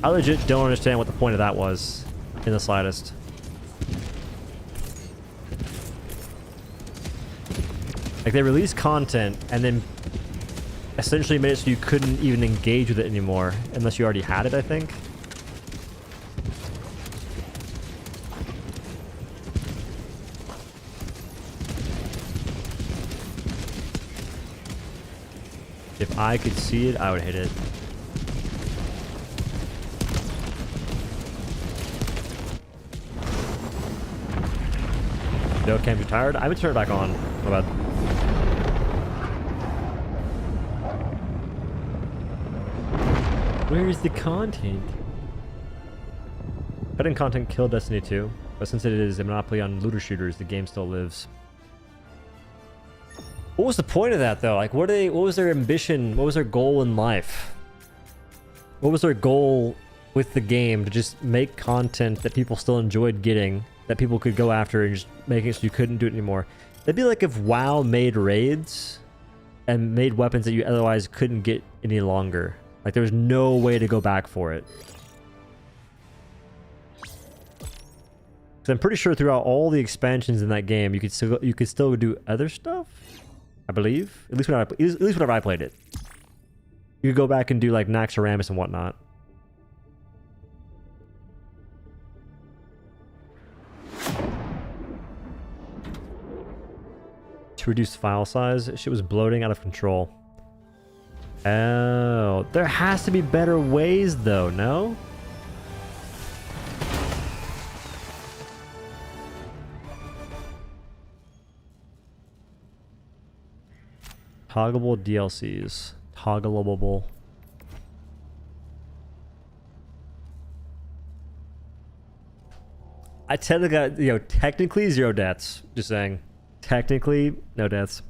I legit don't understand what the point of that was in the slightest. Like, they released content and then essentially made it so you couldn't even engage with it anymore unless you already had it, I think. If I could see it, I would hit it. No, can't be tired. I would turn it back on. My bad. Where is the content? Cutting content killed Destiny 2, but since it is a monopoly on looter shooters, the game still lives. What was the point of that though? Like, what was their ambition? What was their goal in life? What was their goal with the game? To just make content that people still enjoyed getting, that people could go after, and just make it so you couldn't do it anymore. It'd be like if WoW made raids and made weapons that you otherwise couldn't get any longer. Like, there was no way to go back for it. Because I'm pretty sure throughout all the expansions in that game, you could still do other stuff. I believe, at least whenever I played it, you could go back and do like Naxxramas and whatnot. To reduce file size, shit was bloating out of control. Oh, there has to be better ways though, no? Toggleable DLCs. Toggleable. I technically got, technically 0 deaths. Just saying. Technically, no deaths.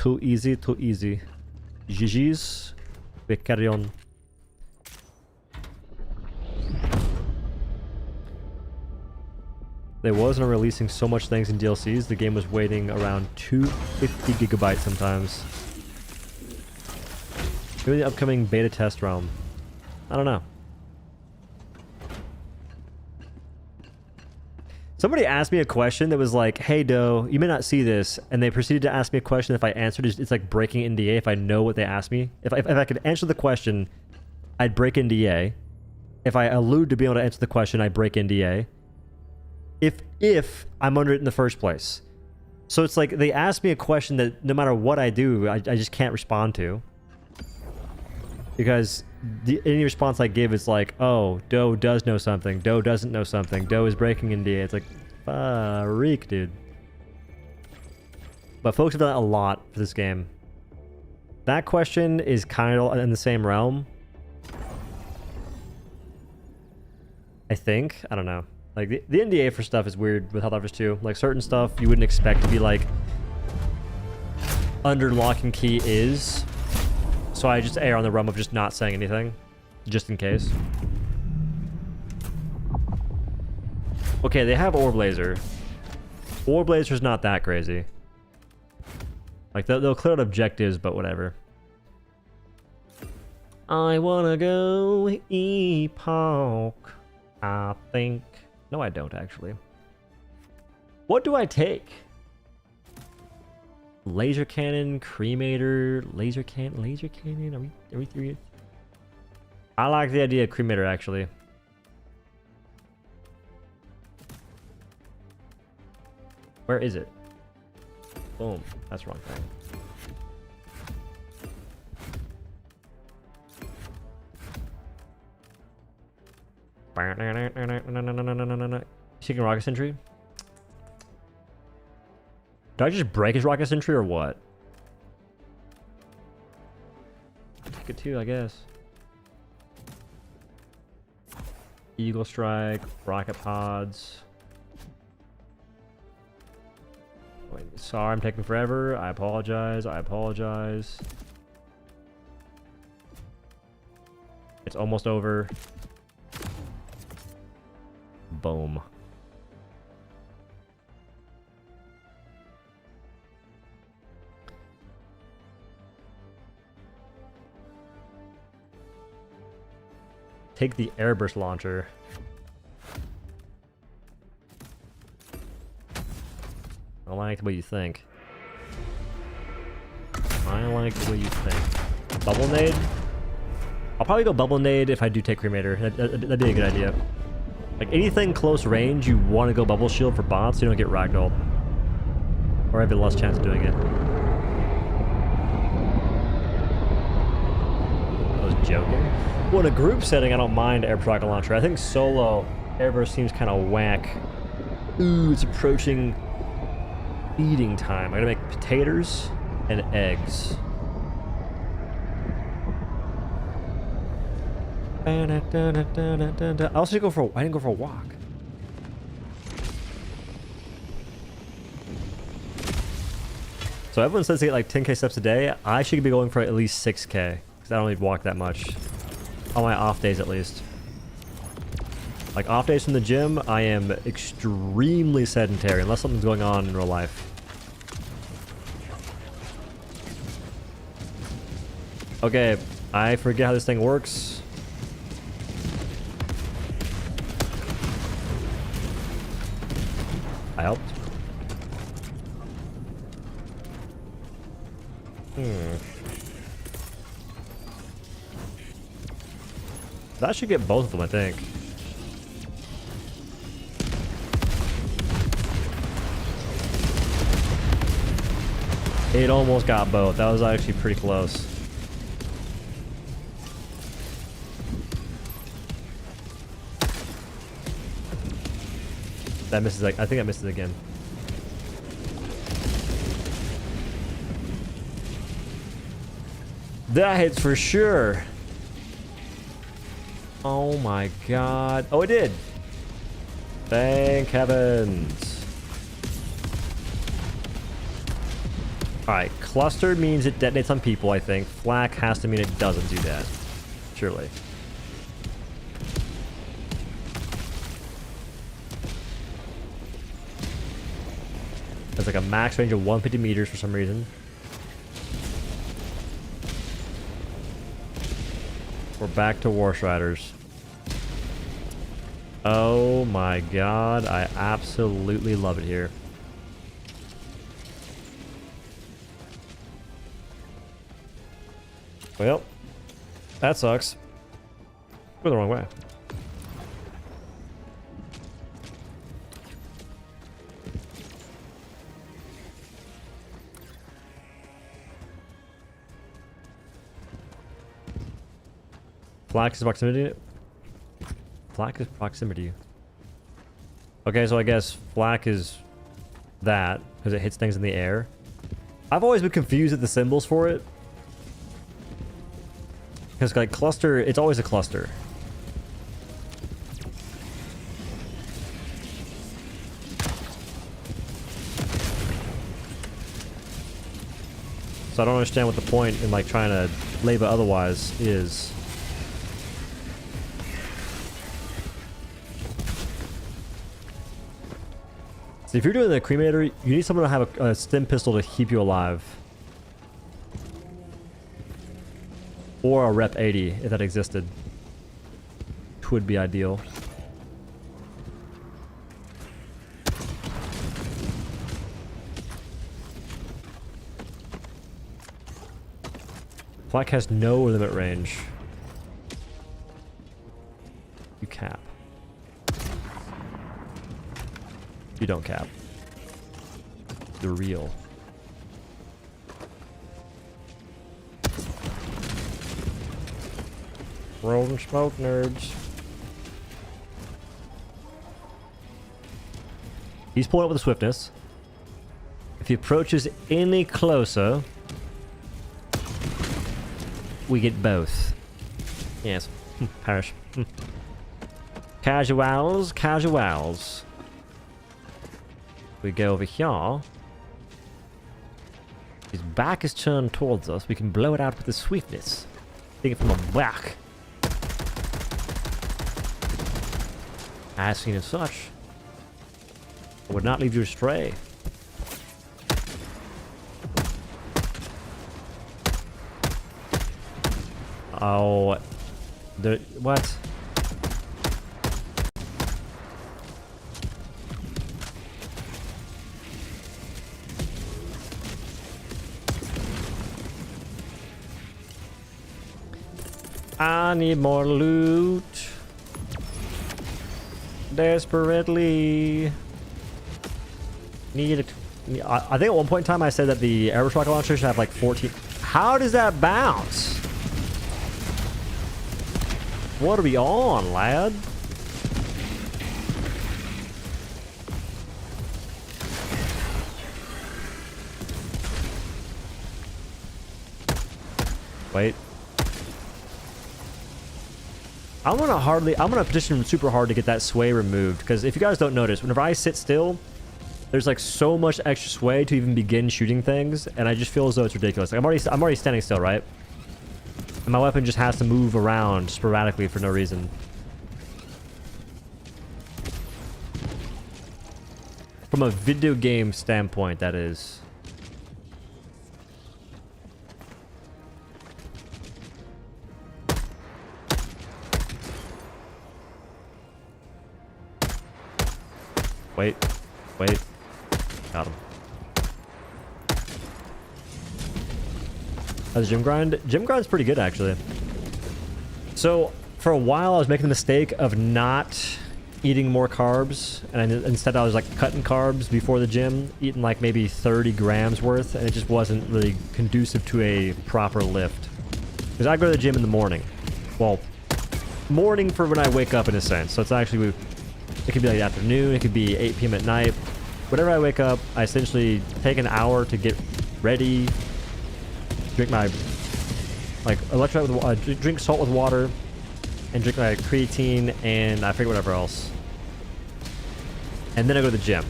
Too easy, too easy. GG's. We carry on. They wasn't releasing so much things in DLCs. The game was waiting around 250 gigabytes sometimes. Maybe the upcoming beta test realm. I don't know. Somebody asked me a question that was like, hey, Doe, you may not see this. And they proceeded to ask me a question. If I answered, it's like breaking NDA if I know what they asked me. If I could answer the question, I'd break NDA. If I allude to being able to answer the question, I break NDA. If I'm under it in the first place. So it's like they asked me a question that no matter what I do, I just can't respond to. Because any response I give is like, oh, Doe does know something. Doe doesn't know something. Doe is breaking NDA. It's like, freak, dude. But folks have done that a lot for this game. That question is kind of in the same realm. I think. I don't know. Like, the NDA for stuff is weird with Helldivers 2. Like, certain stuff you wouldn't expect to be, like, under lock and key is. So I just err on the realm of just not saying anything. Just in case. Okay, they have Orb Laser. Orb Laser's not that crazy. Like, they'll clear out objectives, but whatever. I wanna go Epoch, I think. No, I don't, actually. What do I take? Laser cannon, cremator, laser cannon. Are we through? I like the idea of cremator, actually. Where is it? Boom. That's the wrong thing. Seeking rocket sentry? Did I just break his rocket sentry or what? Take it too, I guess. Eagle strike, rocket pods. Wait, sorry, I'm taking forever. I apologize. I apologize. It's almost over. Boom. Take the airburst launcher. I like the way you think. I like the way you think. Bubble nade? I'll probably go bubble nade if I do take cremator. That'd be a good idea. Like, anything close range, you want to go bubble shield for bots so you don't get ragdolled. Or have a less chance of doing it. I was joking. Well, in a group setting, I don't mind air rocket launcher. I think solo airburst seems kind of whack. Ooh, it's approaching feeding time. I gotta make potatoes and eggs. I also go for. I didn't go for a walk. So everyone says they get like 10k steps a day. I should be going for at least 6k because I don't need to walk that much on my off days, at least. Like, off days from the gym, I am extremely sedentary unless something's going on in real life. Okay, I forget how this thing works. I helped. That should get both of them, I think. It almost got both. That was actually pretty close. That misses. I think that misses again. That hits for sure. Oh my god. Oh, it did. Thank heavens. Alright, cluster means it detonates on people, I think. Flak has to mean it doesn't do that. Surely. There's like a max range of 150 meters for some reason. We're back to War Striders. Oh my god, I absolutely love it here. Well, that sucks. We're the wrong way. Flak is proximity. Flak is proximity. Okay, so I guess flak is that because it hits things in the air. I've always been confused at the symbols for it. Because like cluster, it's always a cluster. So I don't understand what the point in like trying to label otherwise is. So if you're doing the cremator, you need someone to have a stim pistol to keep you alive. Or a rep 80 if that existed. Which would be ideal. Flak has no limit range. You cap. You don't cap. You're real. Rolling smoke, nerds. He's pulling up with a swiftness. If he approaches any closer, we get both. Yes. Perish. Casuals, casuals. We go over here. His back is turned towards us. We can blow it out with the swiftness. Take it from the back. As seen as such, I would not leave you astray. Oh, what? I need more loot. Desperately need it. I think at one point in time I said that the airburst rocket launcher should have like 14. How does that bounce? What are we on, lad? Wait. I'm gonna petition super hard to get that sway removed, because if you guys don't notice, whenever I sit still, there's like so much extra sway to even begin shooting things, and I just feel as though it's ridiculous. Like I'm already standing still, right? And my weapon just has to move around sporadically for no reason. From a video game standpoint, that is. Wait. Got him. How's gym grind? Gym grind's pretty good, actually. So, for a while, I was making the mistake of not eating more carbs, and instead I was like cutting carbs before the gym, eating like maybe 30 grams worth, and it just wasn't really conducive to a proper lift. Because I go to the gym in the morning. Well, morning for when I wake up, in a sense. So it's actually... It could be like afternoon, it could be 8 p.m. at night. Whenever I wake up, I essentially take an hour to get ready, drink my electrolyte with drink salt with water, and drink my creatine, and I forget whatever else. And then I go to the gym.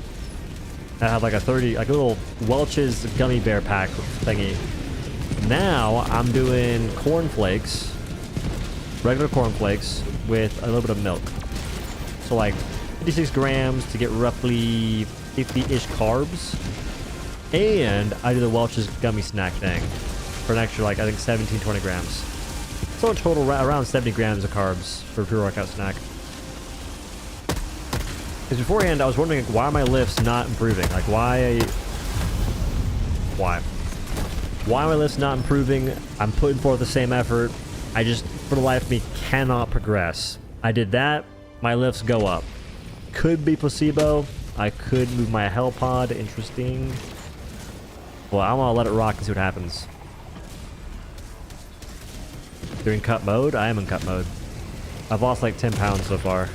And I had like a 30, like a little Welch's gummy bear pack thingy. Now I'm doing cornflakes, regular cornflakes with a little bit of milk. So like 56 grams to get roughly 50-ish carbs. And I do the Welch's gummy snack thing for an extra like I think 17, 20 grams. So in total around 70 grams of carbs for a pre-workout snack. Because beforehand I was wondering why are my lifts not improving? Like why are my lifts not improving? I'm putting forth the same effort. I just, for the life of me, cannot progress. I did that, my lifts go up. Could be placebo. I could move my hell pod. Interesting. Well, I'm gonna let it rock and see what happens. You're in cut mode? I am in cut mode. I've lost like 10 pounds so far.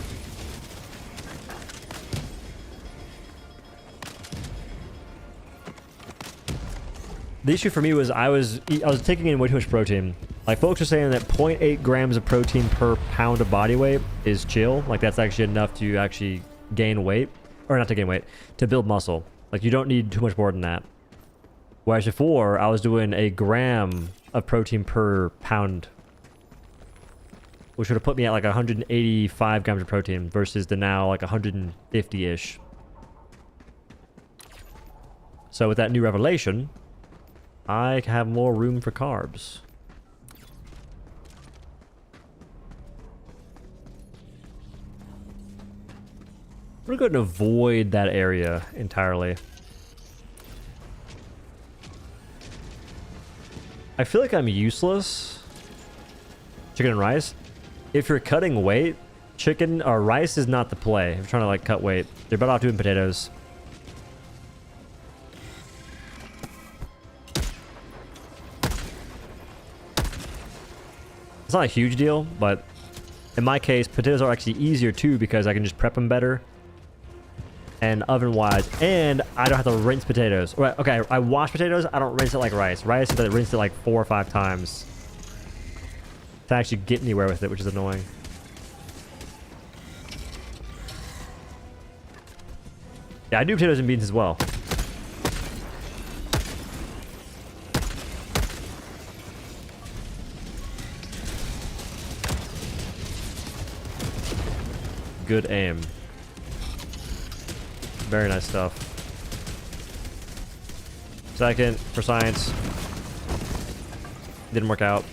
The issue for me was I was taking in way too much protein. Like folks are saying that 0.8 grams of protein per pound of body weight is chill. Like that's actually enough to actually gain weight, or not to gain weight, to build muscle. Like you don't need too much more than that. Whereas before I was doing a gram of protein per pound, which would have put me at like 185 grams of protein versus the now like 150-ish. So with that new revelation, I have more room for carbs. We're going to avoid that area entirely. I feel like I'm useless. Chicken and rice. If you're cutting weight, chicken or rice is not the play. I'm trying to like cut weight. You're better off doing potatoes. It's not a huge deal, but in my case, potatoes are actually easier too because I can just prep them better and oven-wise, and I don't have to rinse potatoes. Right, okay, I wash potatoes. I don't rinse it like rice. Rice, I rinse it like 4 or 5 times to actually get anywhere with it, which is annoying. Yeah, I do potatoes and beans as well. Good aim. Very nice stuff. Second for science. Didn't work out.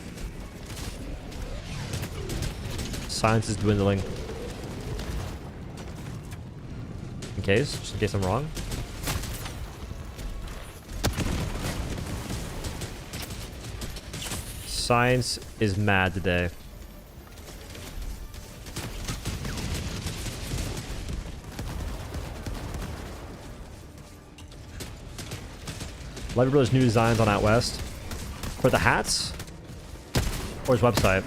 Science is dwindling. Just in case I'm wrong. Science is mad today. Light Brothers' new designs on Out West. For the hats? Or his website?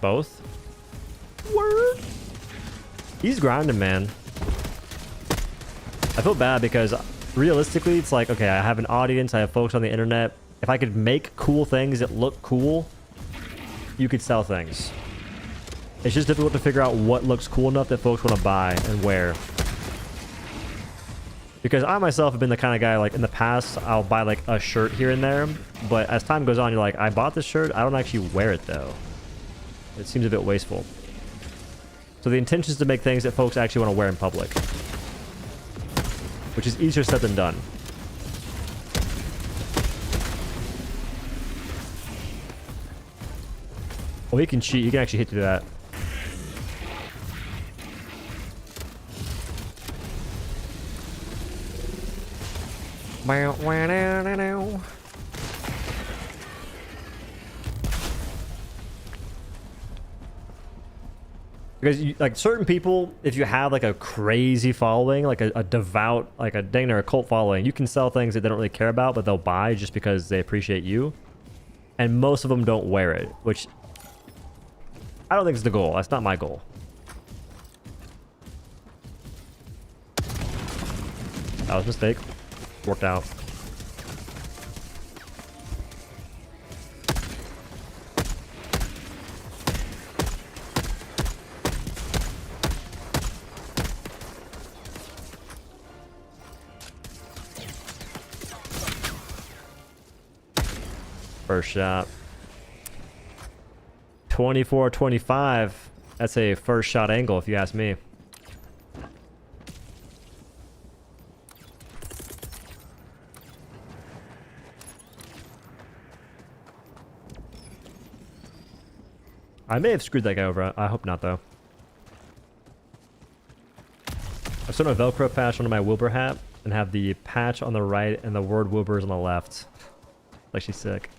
Both? Word? He's grinding, man. I feel bad because realistically, it's like, okay, I have an audience, I have folks on the internet. If I could make cool things that look cool, you could sell things. It's just difficult to figure out what looks cool enough that folks want to buy and wear. Because I myself have been the kind of guy, like in the past, I'll buy like a shirt here and there, but as time goes on, you're like, I bought this shirt, I don't actually wear it though. It seems a bit wasteful. So the intention is to make things that folks actually want to wear in public, which is easier said than done. Oh, he can cheat. He can actually hit through that. Because you, like certain people, if you have like a crazy following, like a devout, like a dang near a cult following, you can sell things that they don't really care about, but they'll buy just because they appreciate you. And most of them don't wear it, which I don't think it's the goal. That's not my goal. That was a mistake. Worked out. First shot. 24-25. That's a first shot angle, if you ask me. I may have screwed that guy over. I hope not, though. I've sort of a Velcro patch onto my Wilbur hat and have the patch on the right and the word Wilbur's on the left. Like she's sick.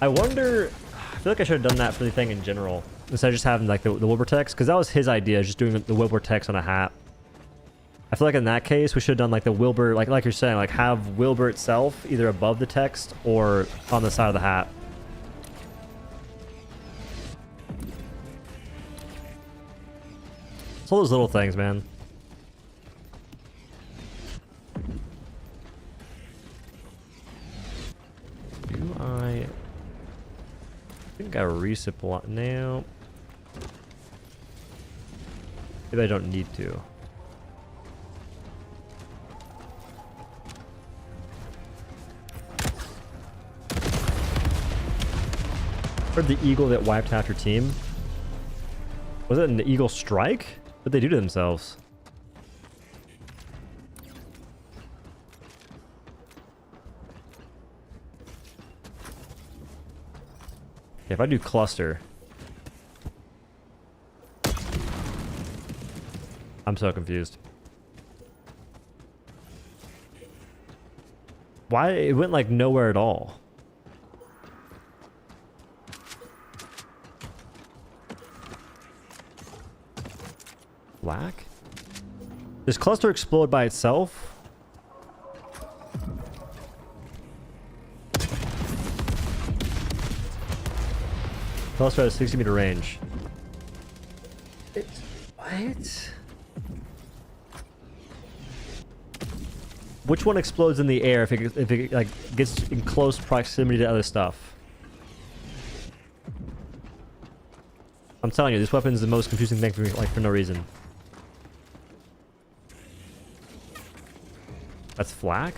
I wonder... I feel like I should have done that for the thing in general. Instead of just having like the Wilbur text. Because that was his idea, just doing the Wilbur text on a hat. I feel like in that case, we should have done like the Wilbur, like you're saying, like have Wilbur itself either above the text or on the side of the hat. It's all those little things, man. Do I think I resupply now? Maybe I don't need to. Heard the eagle that wiped half your team. Was it an eagle strike? What'd they do to themselves? Okay, if I do cluster. I'm so confused. Why? It went like nowhere at all. Black? Does cluster explode by itself? Cluster has 60-meter range. What? Which one explodes in the air if it like gets in close proximity to other stuff? I'm telling you, this weapon is the most confusing thing for me, like for no reason. That's flak?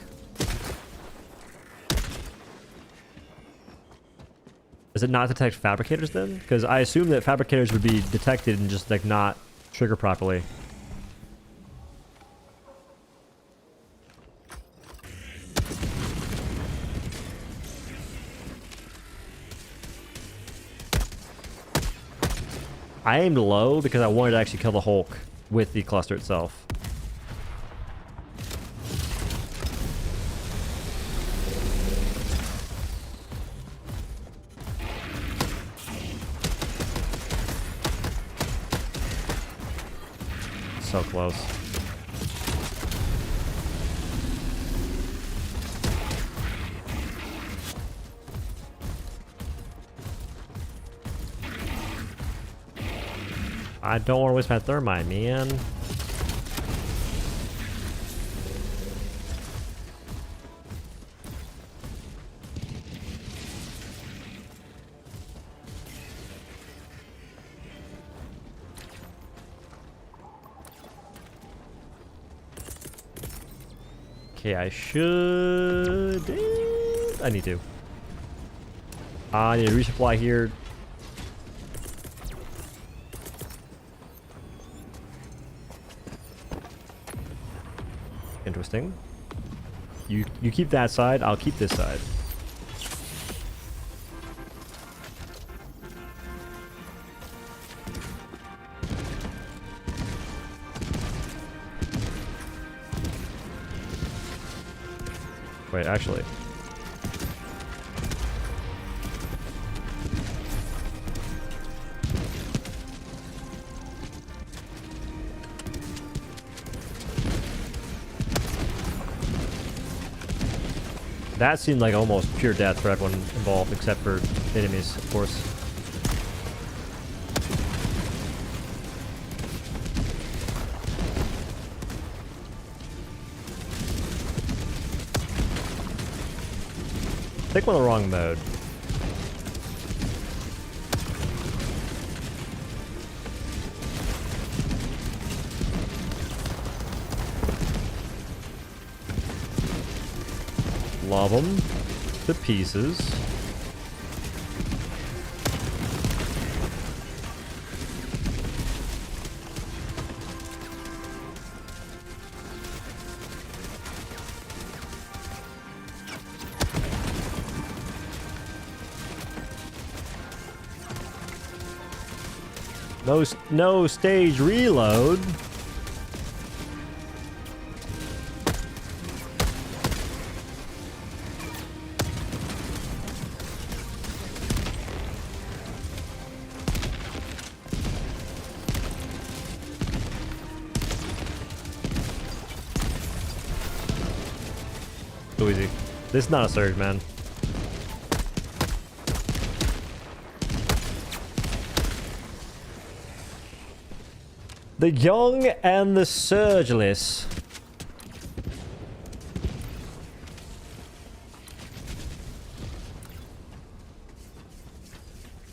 Does it not detect fabricators then? Because I assume that fabricators would be detected and just like not trigger properly. I aimed low because I wanted to actually kill the Hulk with the cluster itself. So close. I don't want to waste my thermite, man. Okay, I should... I need to. I need to resupply here. Interesting. You keep that side, I'll keep this side. Wait, actually. That seemed like almost pure death for everyone involved, except for enemies, of course. I think we're in the wrong mode. Love them to pieces. No stage reload. Too easy. This is not a surge, man. The young and the surgeless.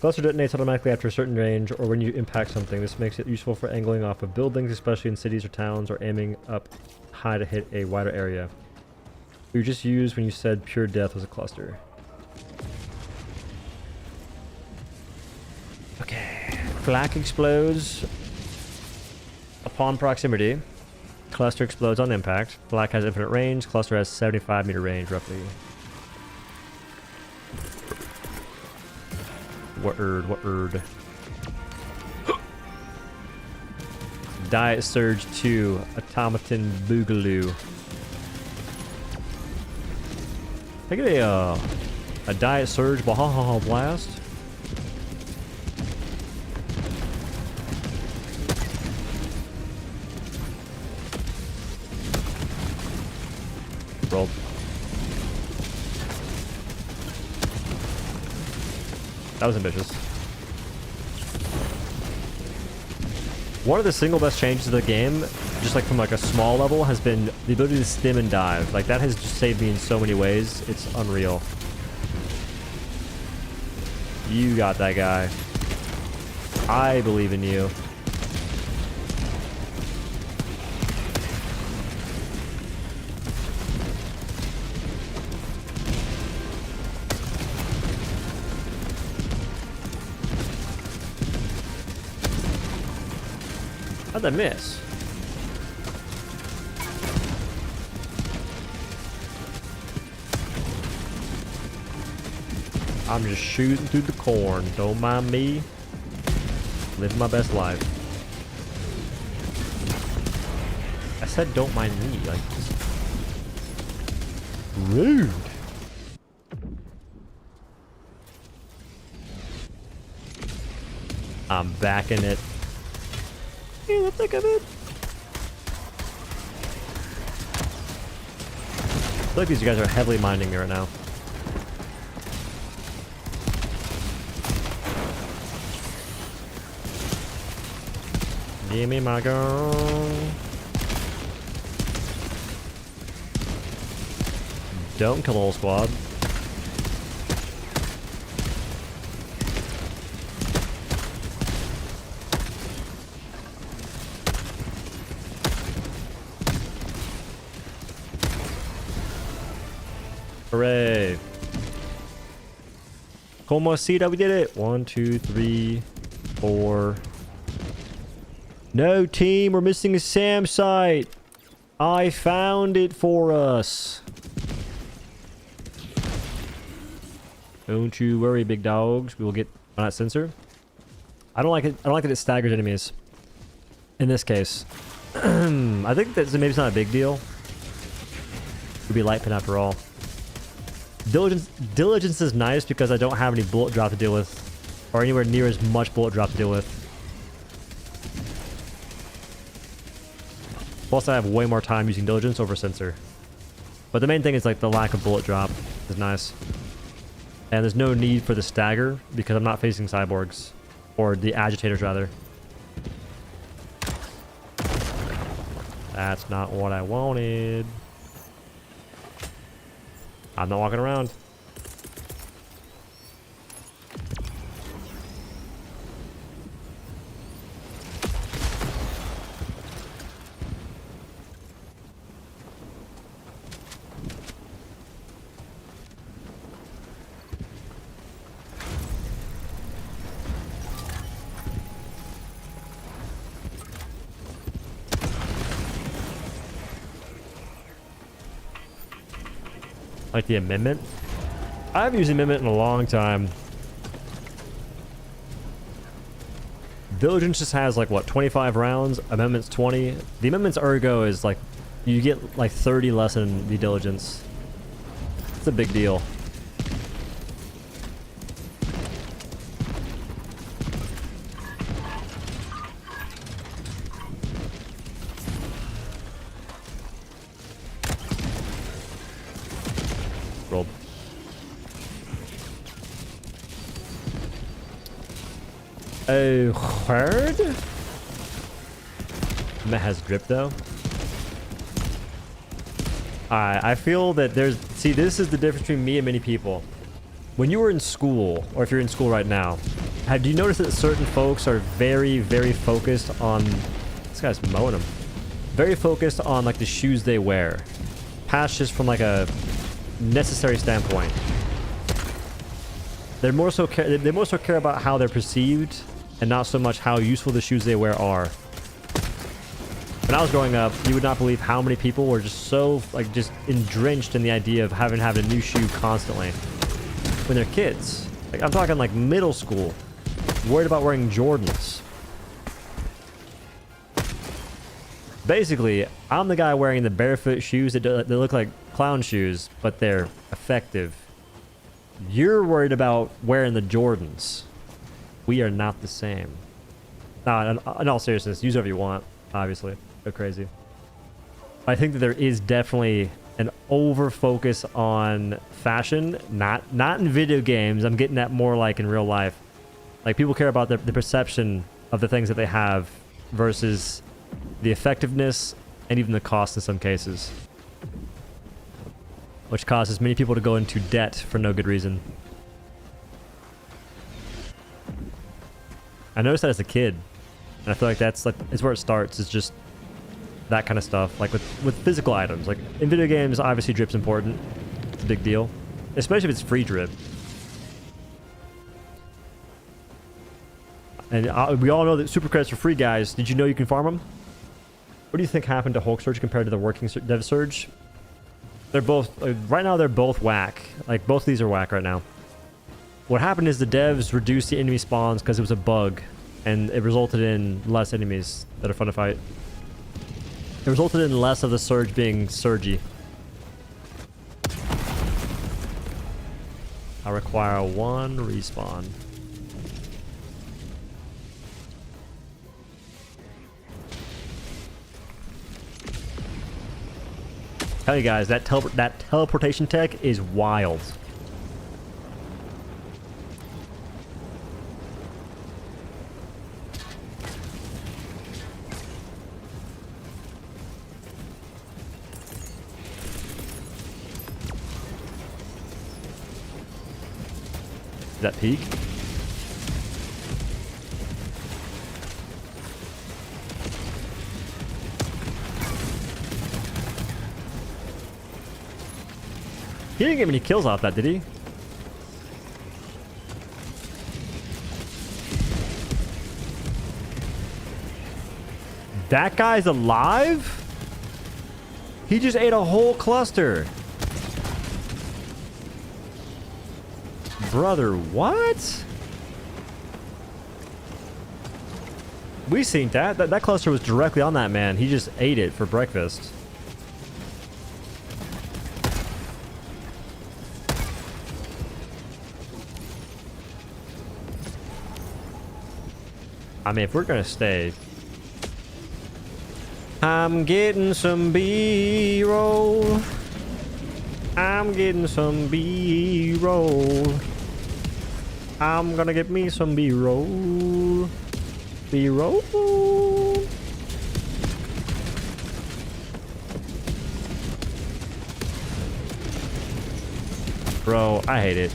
Cluster detonates automatically after a certain range or when you impact something. This makes it useful for angling off of buildings, especially in cities or towns, or aiming up high to hit a wider area. You just used when you said pure death was a cluster. Okay. Flak explodes upon proximity. Cluster explodes on impact. Flak has infinite range. Cluster has 75-meter range, roughly. Word. Diet Surge 2. Automaton Boogaloo. I get a Diet Surge Bahaha Blast. Rolled. That was ambitious. One of the single best changes to the game, just like from like a small level, has been the ability to stim and dive. Like that has just saved me in so many ways. It's unreal. You got that guy. I believe in you. How'd I miss? I'm just shooting through the corn. Don't mind me. Living my best life. I said don't mind me. Like, just... rude. I'm back in it. In the thick of it. I feel like these guys are heavily minding me right now. Give me my girl. Don't kill the whole squad. Hooray. Como Sita, we did it. 1, 2, 3, 4. No, team, we're missing a SAM site. I found it for us. Don't you worry, big dogs. We will get on that sensor. I don't like it. I don't like that it staggers enemies. In this case, I think that maybe it's not a big deal. It would be light pin after all. Diligence is nice because I don't have any bullet drop to deal with, or anywhere near as much bullet drop to deal with. Plus, I have way more time using diligence over sensor. But the main thing is like the lack of bullet drop is nice. And there's no need for the stagger because I'm not facing cyborgs, or the agitators rather. That's not what I wanted. I'm not walking around. Like the amendment. I haven't used the amendment in a long time. Diligence just has like what, 25 rounds, amendments 20. The amendments ergo is like you get like 30 less in the diligence. It's a big deal. Rolled. A herd? That has drip though. I feel that there's... See, this is the difference between me and many people. When you were in school, or if you're in school right now, do you notice that certain folks are very, very focused on... This guy's mowing them. Very focused on like the shoes they wear. Past just from like a necessary standpoint. They more so care about how they're perceived and not so much how useful the shoes they wear are. When I was growing up, you would not believe how many people were just so like just drenched in the idea of having to have a new shoe constantly when they're kids. Like I'm talking like middle school, worried about wearing Jordans. Basically, I'm the guy wearing the barefoot shoes that look like clown shoes, but they're effective. You're worried about wearing the Jordans. We are not the same. Nah, in all seriousness, use whatever you want, obviously. Go crazy. I think that there is definitely an over-focus on fashion, not in video games. I'm getting that more like in real life. Like people care about the perception of the things that they have versus the effectiveness and even the cost in some cases. Which causes many people to go into debt for no good reason. I noticed that as a kid, and I feel like that's where it starts. It's just that kind of stuff, like with physical items. Like in video games, obviously drip's important. It's a big deal, especially if it's free drip. And we all know that super credits are free, guys. Did you know you can farm them? What do you think happened to Hulk Surge compared to the working Dev Surge? They're both right now. They're both whack. Like both of these are whack right now. What happened is the devs reduced the enemy spawns because it was a bug, and it resulted in less enemies that are fun to fight. It resulted in less of the surge being surgy. I require 1 respawn. Tell you guys, that teleportation tech is wild. Is that peak? He didn't get many kills off that, did he? That guy's alive? He just ate a whole cluster. Brother, what? We seen that. That cluster was directly on that man. He just ate it for breakfast. I mean, if we're gonna stay... I'm getting some B-roll. I'm getting some B-roll. I'm gonna get me some B-roll. B-roll. Bro, I hate it.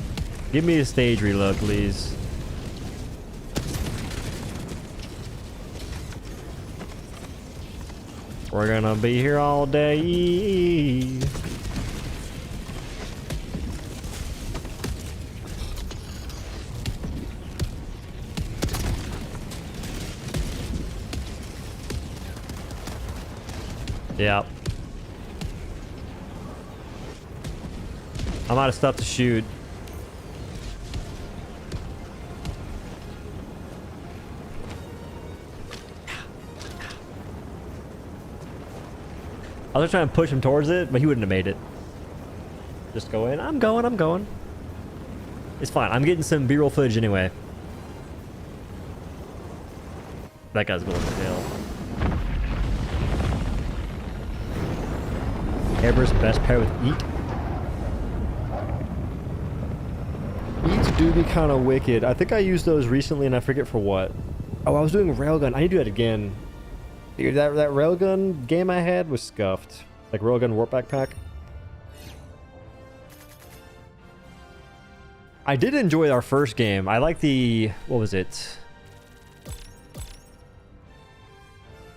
Give me a stage reload, please. We're gonna be here all day. Yep. I'm out of stuff to shoot. I was trying to push him towards it, but he wouldn't have made it. Just go in. I'm going. It's fine. I'm getting some B-roll footage anyway. That guy's going to jail. Everest best pair with Eat. Eats do be kind of wicked. I think I used those recently and I forget for what. Oh, I was doing railgun. I need to do that again. Dude, that railgun game I had was scuffed. Like railgun warp backpack. I did enjoy our first game. I like the... What was it?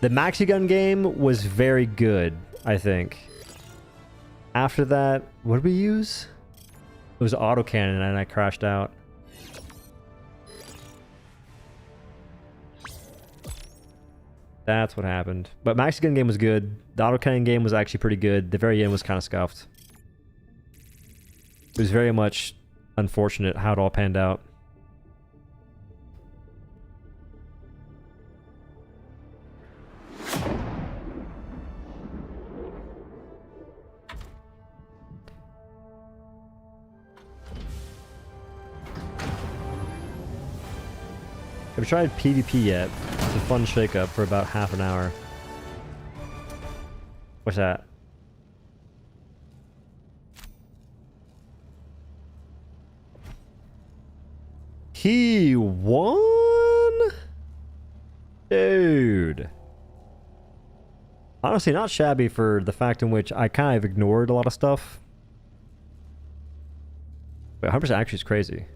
The maxi gun game was very good, I think. After that, what did we use? It was autocannon and I crashed out. That's what happened. But maxi gun game was good. The autocannon game was actually pretty good. The very end was kind of scuffed. It was very much unfortunate how it all panned out. Have you tried PvP yet? It's a fun shake-up for about half an hour. What's that? He won? Dude. Honestly, not shabby for the fact in which I kind of ignored a lot of stuff. But 100% actually is crazy.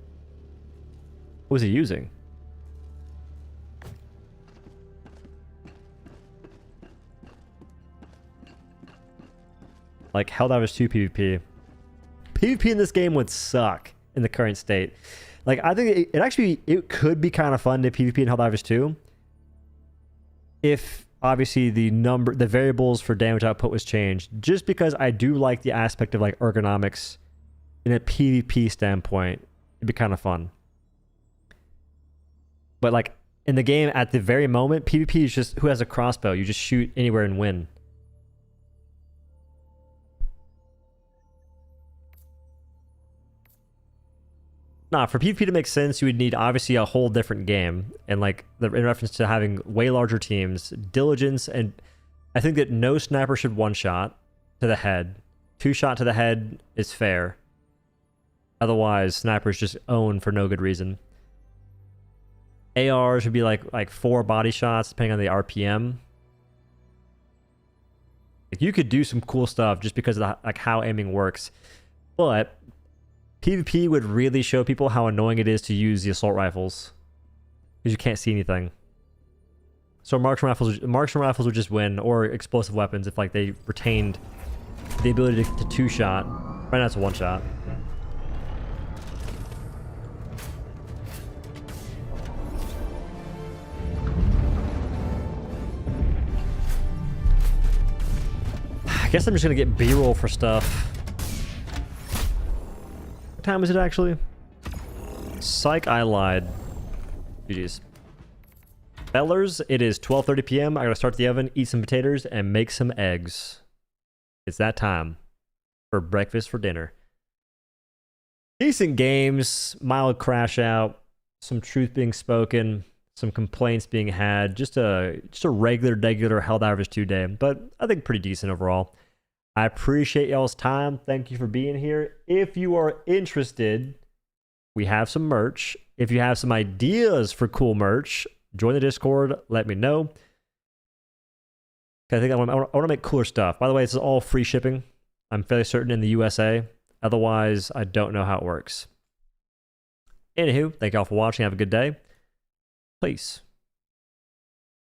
What was he using? Like Helldivers 2 PvP. PvP in this game would suck in the current state. Like, I think it could be kind of fun to PvP in Helldivers 2 if obviously the variables for damage output was changed. Just because I do like the aspect of like ergonomics in a PvP standpoint, it'd be kind of fun. But like in the game at the very moment, PvP is just who has a crossbow. You just shoot anywhere and win. Nah, for PvP to make sense, you would need obviously a whole different game. And like in reference to having way larger teams, diligence, and I think that no sniper should one-shot to the head. Two-shot to the head is fair. Otherwise, snipers just own for no good reason. ARs would be like 4 body shots depending on the RPM. Like you could do some cool stuff just because of like how aiming works. But PvP would really show people how annoying it is to use the assault rifles because you can't see anything. So marksman rifles would just win, or explosive weapons if like they retained the ability to two-shot. Right now it's a one-shot. I guess I'm just gonna get B-roll for stuff. What time is it actually? Psych, I lied. GG's. Fellers, it is 12:30 p.m. I gotta start the oven, eat some potatoes, and make some eggs. It's that time for breakfast for dinner. Decent games, mild crash out, some truth being spoken, some complaints being had. Just a regular Helldivers 2 day, but I think pretty decent overall. I appreciate y'all's time. Thank you for being here. If you are interested, we have some merch. If you have some ideas for cool merch, join the Discord. Let me know. I think I want to make cooler stuff. By the way, this is all free shipping. I'm fairly certain in the USA. Otherwise, I don't know how it works. Anywho, thank y'all for watching. Have a good day. Peace.